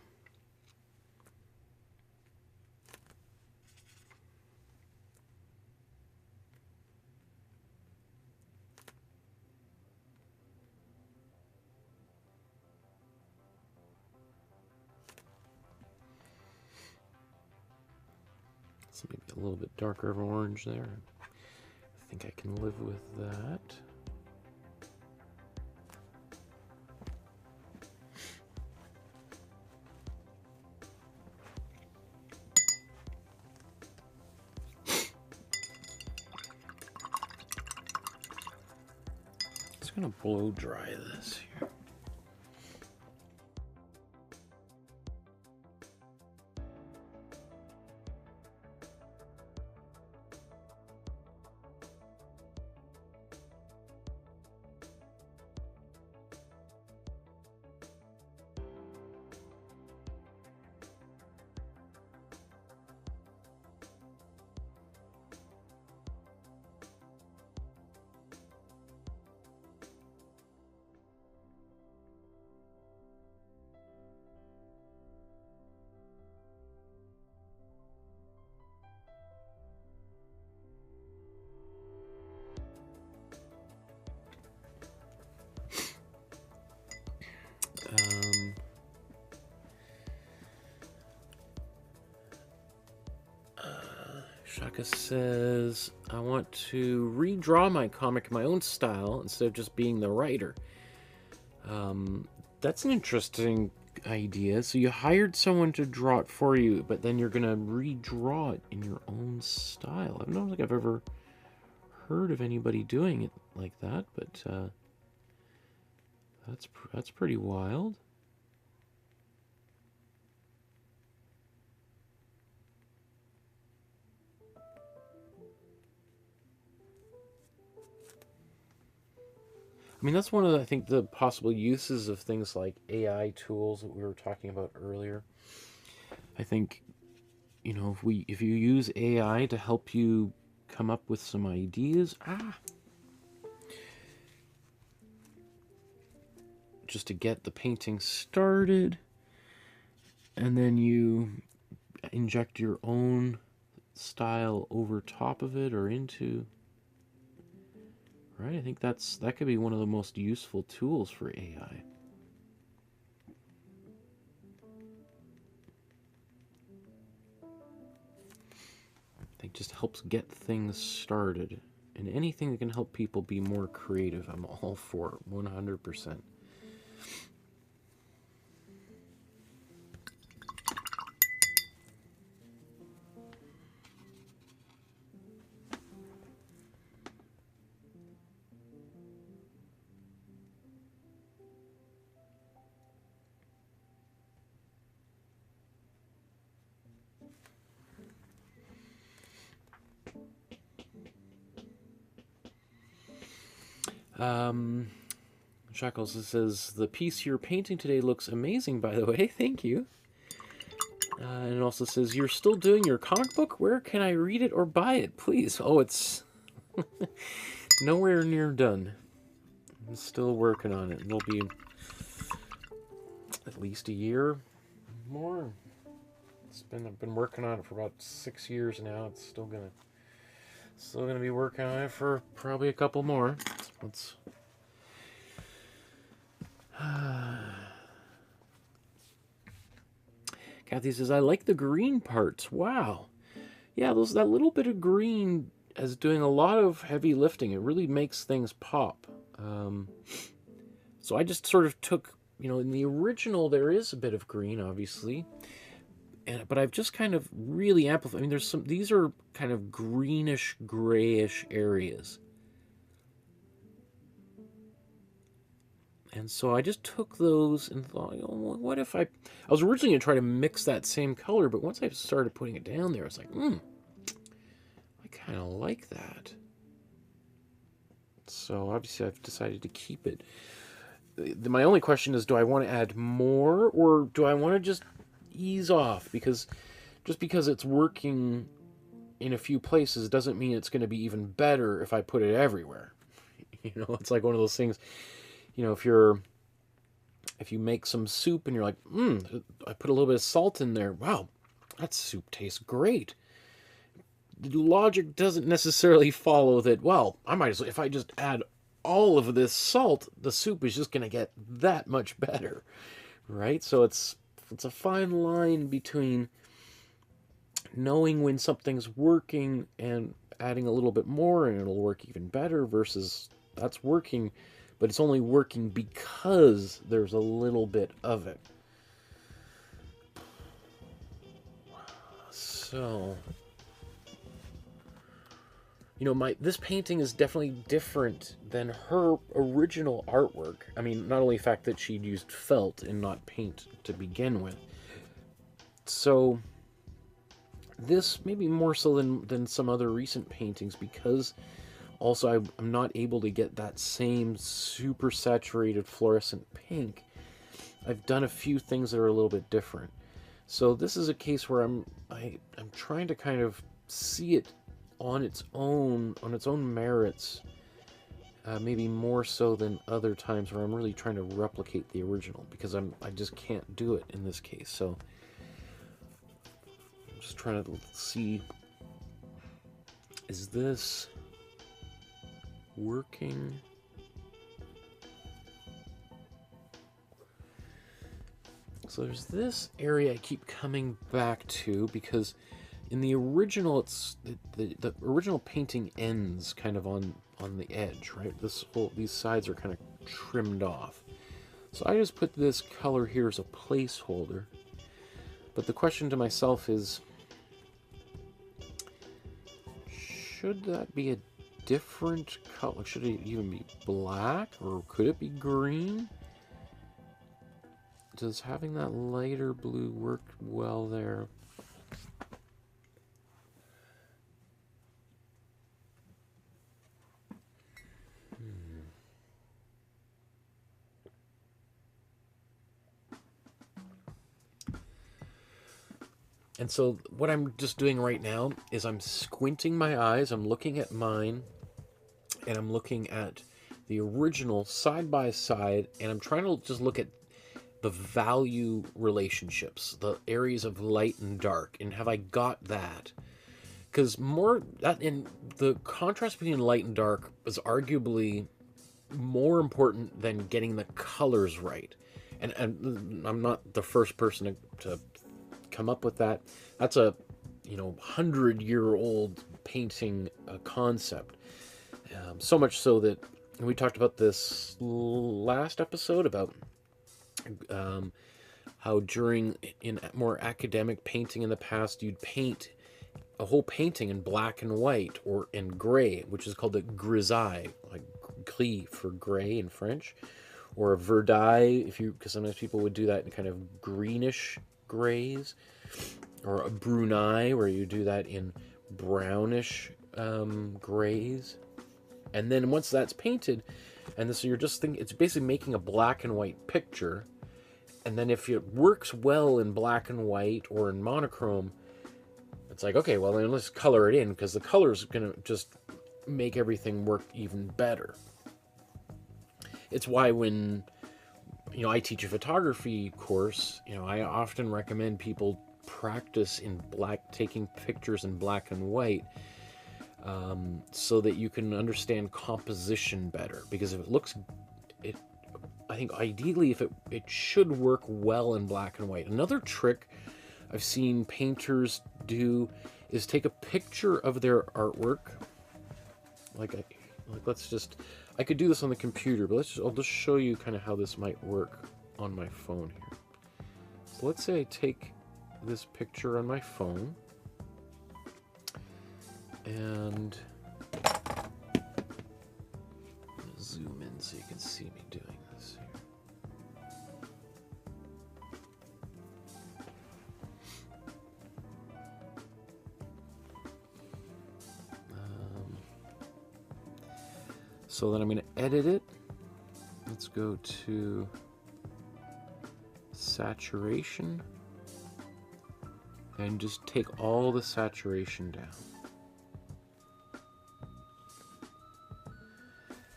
So maybe a little bit darker of orange there. I think I can live with that. Just gonna blow dry this here. Shaka says, I want to redraw my comic in my own style instead of just being the writer. That's an interesting idea. So you hired someone to draw it for you, but then you're going to redraw it in your own style. I don't think I've ever heard of anybody doing it like that, but that's pretty wild. I mean, that's one of the, I think, the possible uses of things like AI tools that we were talking about earlier. I think, you know, if you use AI to help you come up with some ideas, just to get the painting started, and then you inject your own style over top of it or into. Right, I think that could be one of the most useful tools for AI. I think just helps get things started. And anything that can help people be more creative, I'm all for 100%. Shackles says, the piece you're painting today looks amazing, by the way. Thank you. And it also says, you're still doing your comic book? Where can I read it or buy it, please? Oh, it's nowhere near done. I'm still working on it. It'll be at least a year more. I've been working on it for about 6 years now. It's still gonna be working on it for probably a couple more. Let's Kathy says, I like the green parts. Wow. Yeah, that little bit of green is doing a lot of heavy lifting. It really makes things pop. So I just sort of took, you know, in the original there is a bit of green, obviously, but I've just kind of really amplified. I mean, these are kind of greenish, grayish areas. And so I just took those and thought, oh, what if I was originally going to try to mix that same color, but once I started putting it down there, I was like, I kind of like that. So obviously I've decided to keep it. My only question is, do I want to add more, or do I want to just ease off? Because just because it's working in a few places doesn't mean it's going to be even better if I put it everywhere. You know, it's like one of those things. You know, if you make some soup and you're like, I put a little bit of salt in there. Wow, that soup tastes great. The logic doesn't necessarily follow that, well, I might as well, if I just add all of this salt, the soup is just going to get that much better, right? So it's a fine line between knowing when something's working and adding a little bit more and it'll work even better versus that's working, but it's only working because there's a little bit of it. So, you know, this painting is definitely different than her original artwork. I mean, not only the fact that she'd used felt and not paint to begin with. So, this maybe more so than some other recent paintings, because also I'm not able to get that same super saturated fluorescent pink. I've done a few things that are a little bit different. So this is a case where I'm trying to kind of see it on its own merits, maybe more so than other times where I'm really trying to replicate the original, because I just can't do it in this case. So I'm just trying to see, is this working? So there's this area I keep coming back to because in the original, the original painting ends kind of on the edge, right? These sides are kind of trimmed off. So I just put this color here as a placeholder. But the question to myself is, should that be a different color? Should it even be black, or could it be green? Does having that lighter blue work well there? And so what I'm just doing right now is I'm squinting my eyes, I'm looking at mine, and I'm looking at the original side by side, and I'm trying to just look at the value relationships, the areas of light and dark, and have I got that? Because the contrast between light and dark is arguably more important than getting the colors right. And I'm not the first person to come up with that. That's a 100-year-old painting concept. So much so that we talked about this last episode about how in more academic painting in the past, you'd paint a whole painting in black and white or in gray, which is called a grisaille, like gris for gray in French, or a verdaille, because sometimes people would do that in kind of greenish grays, or a brunaille, where you do that in brownish grays. And then once that's painted, so you're just thinking, it's basically making a black and white picture. And then if it works well in black and white or in monochrome, it's like, okay, well, then let's color it in, because the color's going to just make everything work even better. It's why when I teach a photography course, I often recommend people practice taking pictures in black and white, so that you can understand composition better. Because if it looks, I think ideally it should work well in black and white. Another trick I've seen painters do is take a picture of their artwork. I could do this on the computer, but I'll just show you kind of how this might work on my phone here. So let's say I take this picture on my phone, and zoom in so you can see me doing this here. So then I'm going to edit it. Let's go to saturation and just take all the saturation down.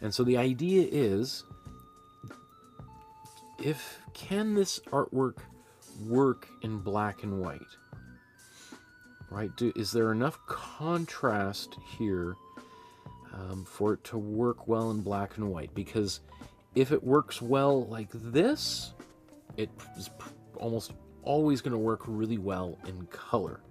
And so the idea is, can this artwork work in black and white? Right? Is there enough contrast here for it to work well in black and white? Because if it works well like this, it is almost always going to work really well in color.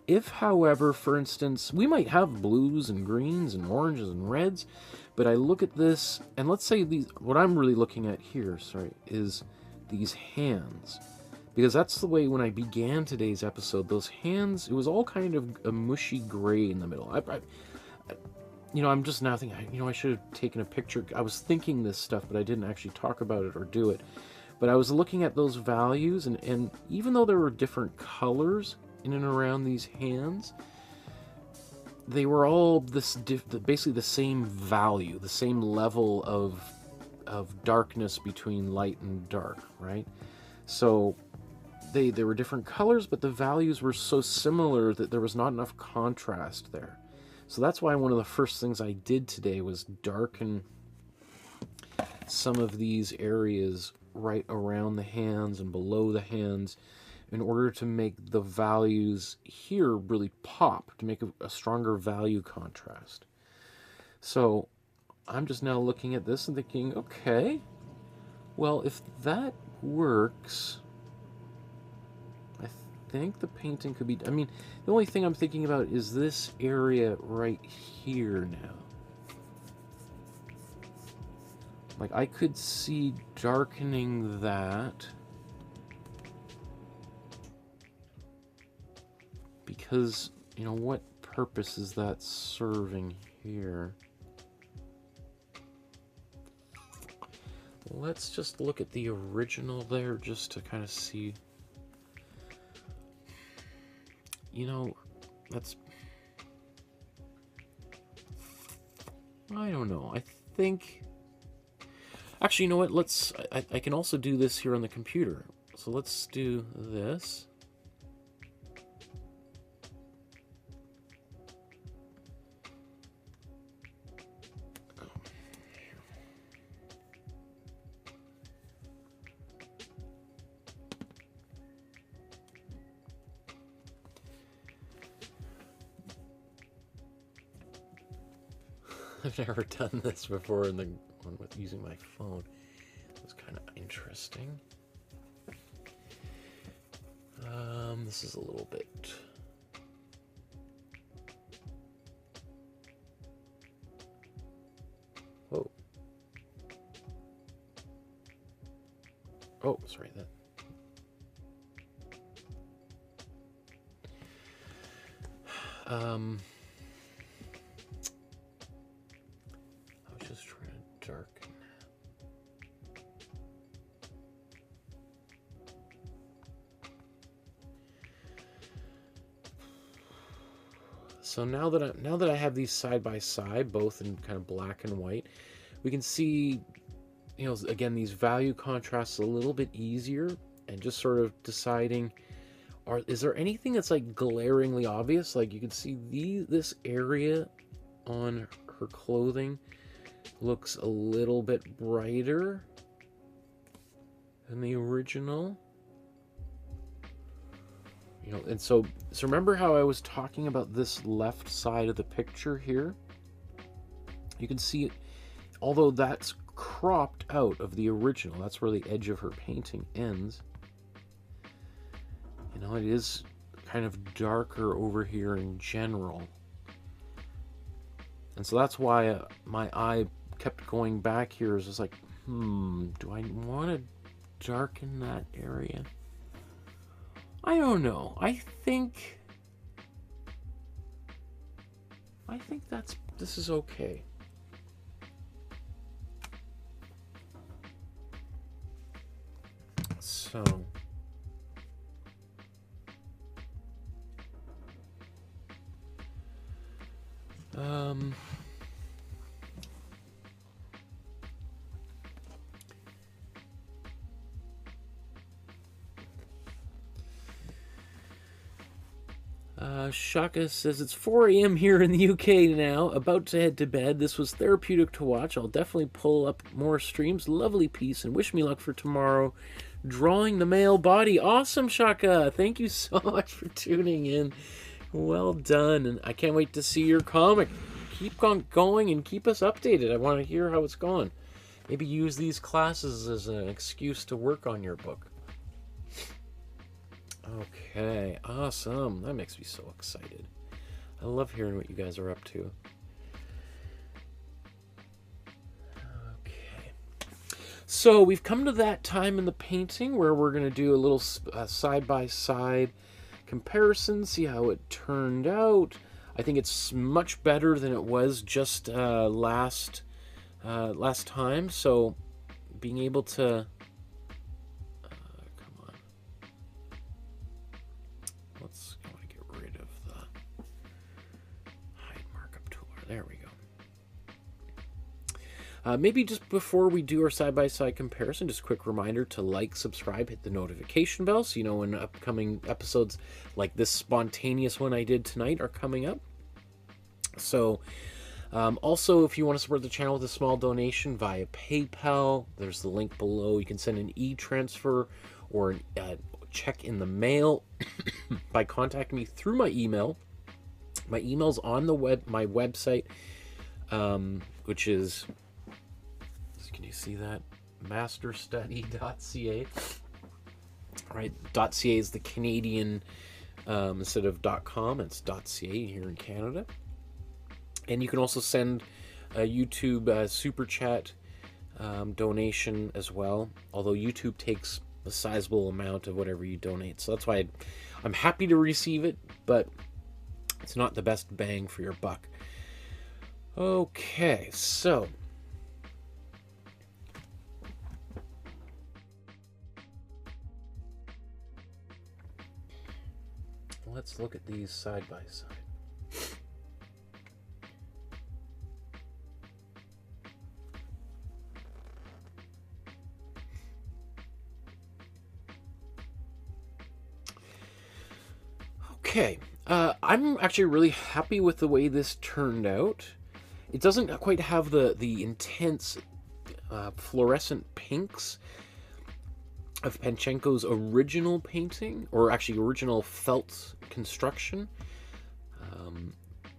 If, however, for instance, we might have blues and greens and oranges and reds, but I look at this, and let's say what I'm really looking at here, is these hands. Because that's the way when I began today's episode, those hands, it was all kind of a mushy gray in the middle. I'm just now thinking, I should have taken a picture. I was thinking this stuff, but I didn't actually talk about it or do it. But I was looking at those values, and even though there were different colors in and around these hands, they were all basically the same value, the same level of darkness between light and dark, right? So they were different colors, but the values were so similar that there was not enough contrast there. So that's why one of the first things I did today was darken some of these areas right around the hands and below the hands, in order to make the values here really pop, to make a stronger value contrast. So I'm just now looking at this and thinking, okay, well, if that works, I think the painting could be... I mean, the only thing I'm thinking about is this area right here now. Like, I could see darkening that. Because, you know, what purpose is that serving here? Let's just look at the original there just to kind of see. You know, that's... I don't know. I think... Actually, you know what? Let's... I can also do this here on the computer. So let's do this. I've never done this before in the one with using my phone. It's kind of interesting. This is a little bit... Whoa. Oh, sorry, that... I was just trying to darken. So now that I have these side by side, both in kind of black and white, we can see, you know, again, these value contrasts a little bit easier, and just sort of deciding, is there anything that's like glaringly obvious? Like you can see this area on her clothing looks a little bit brighter than the original. You know, and so remember how I was talking about this left side of the picture here? You can see it, although that's cropped out of the original, that's where the edge of her painting ends. You know, it is kind of darker over here in general. And so that's why my eye kept going back here. Is just like, do I want to darken that area? I don't know. I think this is okay. So Shaka says it's 4 a.m. here in the UK now, about to head to bed. This was therapeutic to watch. I'll definitely pull up more streams. Lovely piece, and wish me luck for tomorrow. Drawing the male body. Awesome, Shaka. Thank you so much for tuning in. Well done, and I can't wait to see your comic. Keep on going and keep us updated. I want to hear how it's going. Maybe use these classes as an excuse to work on your book. Okay, awesome. That makes me so excited. I love hearing what you guys are up to. Okay. So we've come to that time in the painting where we're going to do a little side-by-side comparison, see how it turned out. I think it's much better than it was just last time. So being able to... There we go. Maybe just before we do our side-by-side comparison, just a quick reminder to like, subscribe, hit the notification bell so you know when upcoming episodes like this spontaneous one I did tonight are coming up. So also, if you want to support the channel with a small donation via PayPal, there's the link below. You can send an e-transfer or a check in the mail by contacting me through my email. My email's on the my website, which is, can you see that? masterstudy.ca. right? .ca is the Canadian, instead of .com, it's .ca here in Canada. And you can also send a YouTube super chat donation as well, although YouTube takes a sizable amount of whatever you donate. So that's why I'm happy to receive it, but it's not the best bang for your buck. Okay, so let's look at these side by side. Okay, I'm actually really happy with the way this turned out. It doesn't quite have the intense fluorescent pinks of Panchenko's original painting, or actually original felt construction.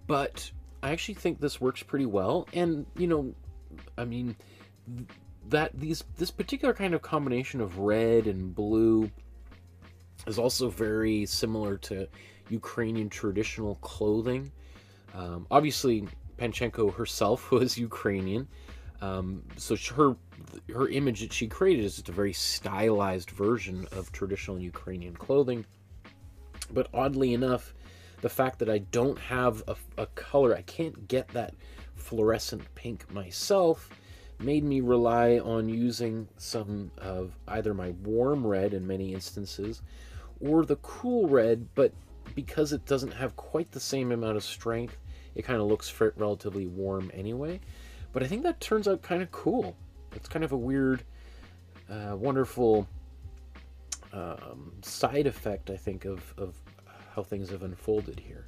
But I actually think this works pretty well. And, you know, I mean, this particular kind of combination of red and blue is also very similar to Ukrainian traditional clothing. Obviously, Panchenko herself was Ukrainian, so her image that she created is just a very stylized version of traditional Ukrainian clothing. But oddly enough, the fact that I don't have a color, I can't get that fluorescent pink myself, made me rely on using some of either my warm red in many instances or the cool red, but because it doesn't have quite the same amount of strength, it kind of looks relatively warm anyway. But I think that turns out kind of cool. It's kind of a weird, wonderful side effect, I think, of how things have unfolded here.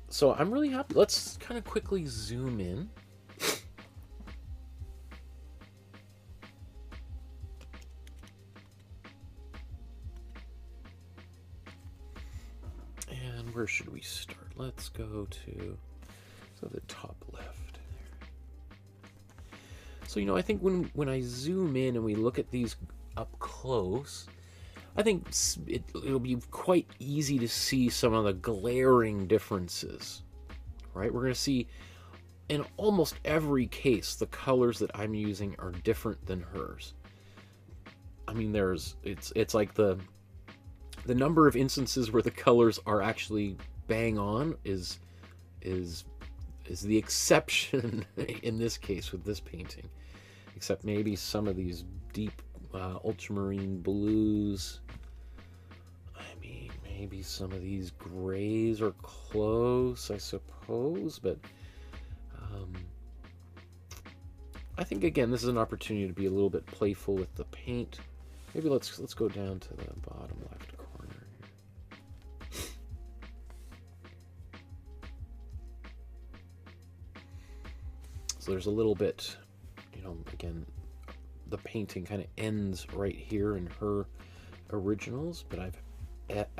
So I'm really happy. Let's kind of quickly zoom in. And where should we start? Let's go to the top left. So, you know, I think when I zoom in and we look at these up close, I think it'll be quite easy to see some of the glaring differences, right? We're going to see in almost every case, the colors that I'm using are different than hers. I mean, it's like the number of instances where the colors are actually bang on is the exception in this case with this painting, except maybe some of these deep ultramarine blues. I mean, maybe some of these grays are close, I suppose, but I think again this is an opportunity to be a little bit playful with the paint. Maybe let's go down to the bottom left corner here. So there's a little bit, you know, again, the painting kind of ends right here in her originals, but I've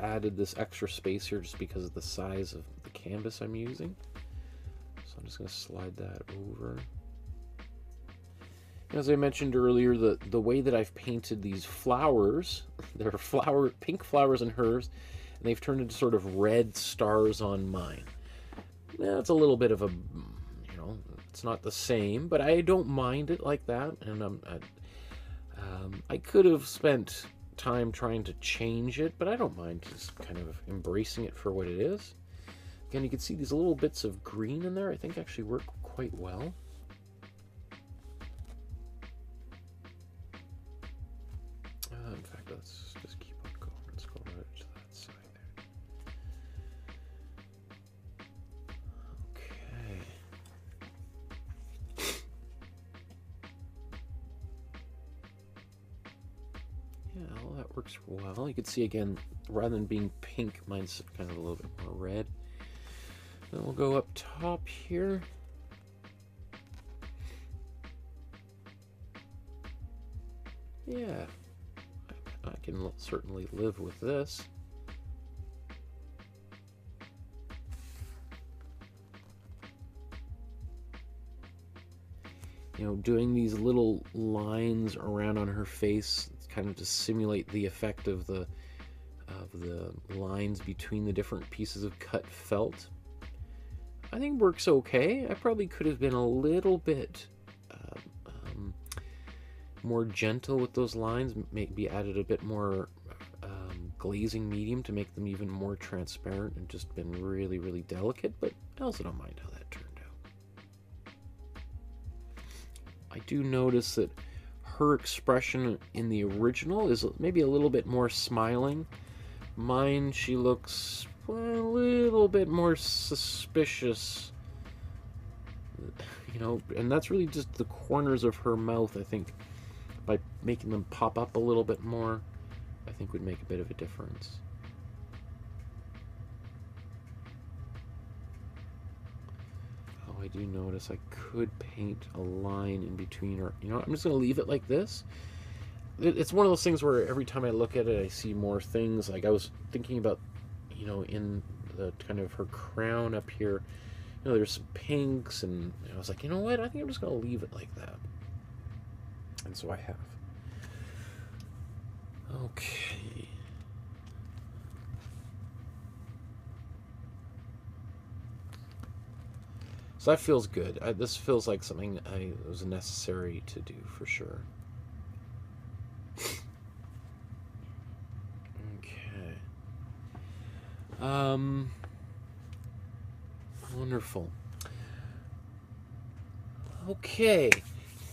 added this extra space here just because of the size of the canvas I'm using. So I'm just going to slide that over. As I mentioned earlier, the way that I've painted these flowers, there are pink flowers in hers, and they've turned into sort of red stars on mine. Now, it's a little bit of a, you know, it's not the same, but I don't mind it like that. And I could have spent time trying to change it, but I don't mind just kind of embracing it for what it is. Again, you can see these little bits of green in there I think actually work quite well. In fact, let's just keep on going. Let's go right to that side there. Okay. Yeah, all that works well. You can see again, rather than being pink, mine's kind of a little bit more red. Then we'll go up top here. Yeah. I can certainly live with this. you know, doing these little lines around on her face, kind of to simulate the effect of the lines between the different pieces of cut felt, I think works okay. I probably could have been a little bit more gentle with those lines, maybe added a bit more glazing medium to make them even more transparent, and just been really, really delicate, but I also don't mind how that turned out. I do notice that her expression in the original is maybe a little bit more smiling. Mine, she looks a little bit more suspicious, you know, and that's really just the corners of her mouth. I think by making them pop up a little bit more, I think would make a bit of a difference. Oh, I do notice I could paint a line in between her. You know, I'm just going to leave it like this. It's one of those things where every time I look at it, I see more things. Like I was thinking about, you know, in the kind of her crown up here, you know, there's some pinks, and I was like, you know what? I think I'm just going to leave it like that. And so I have. Okay. So that feels good. This feels like something that was necessary to do for sure. Okay. Wonderful. Okay.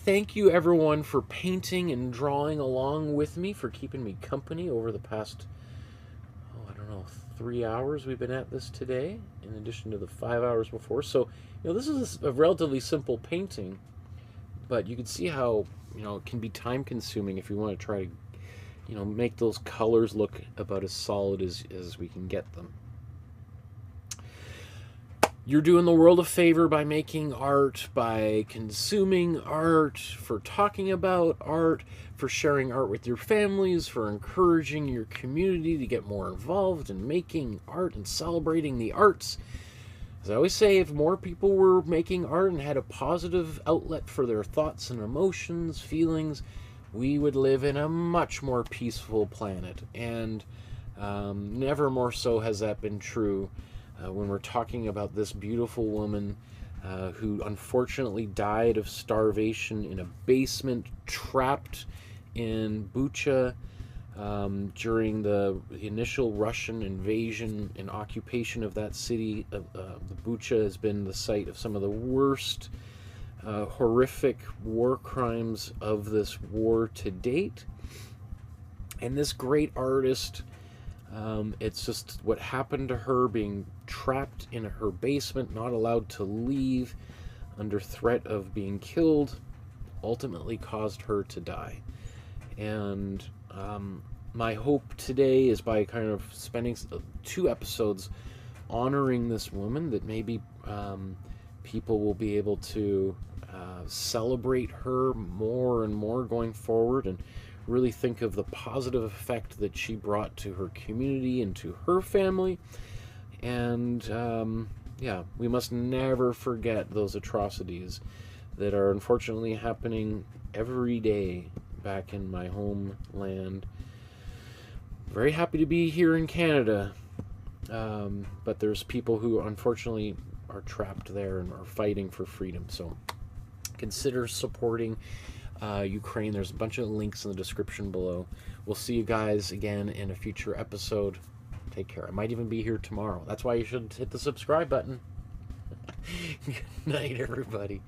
Thank you, everyone, for painting and drawing along with me, for keeping me company over the past, I don't know, 3 hours we've been at this today, in addition to the 5 hours before. So, you know, this is a relatively simple painting, but you can see how, you know, it can be time-consuming if you want to try to, you know, make those colors look about as solid as we can get them. You're doing the world a favor by making art, by consuming art, for talking about art, for sharing art with your families, for encouraging your community to get more involved in making art and celebrating the arts. As I always say, if more people were making art and had a positive outlet for their thoughts and emotions, feelings, we would live in a much more peaceful planet. And never more so has that been true when we're talking about this beautiful woman who unfortunately died of starvation in a basement, trapped in Bucha during the initial Russian invasion and occupation of that city. The Bucha has been the site of some of the worst, horrific war crimes of this war to date. And this great artist, it's just what happened to her, being trapped in her basement, not allowed to leave, under threat of being killed, ultimately caused her to die. And my hope today is, by kind of spending 2 episodes honoring this woman, that maybe people will be able to celebrate her more and more going forward, and really think of the positive effect that she brought to her community and to her family. And yeah, we must never forget those atrocities that are unfortunately happening every day back in my homeland. Very happy to be here in Canada, but there's people who unfortunately are trapped there and are fighting for freedom. So consider supporting Ukraine. There's a bunch of links in the description below. We'll see you guys again in a future episode. Take care. I might even be here tomorrow. That's why you should hit the subscribe button. Good night, everybody.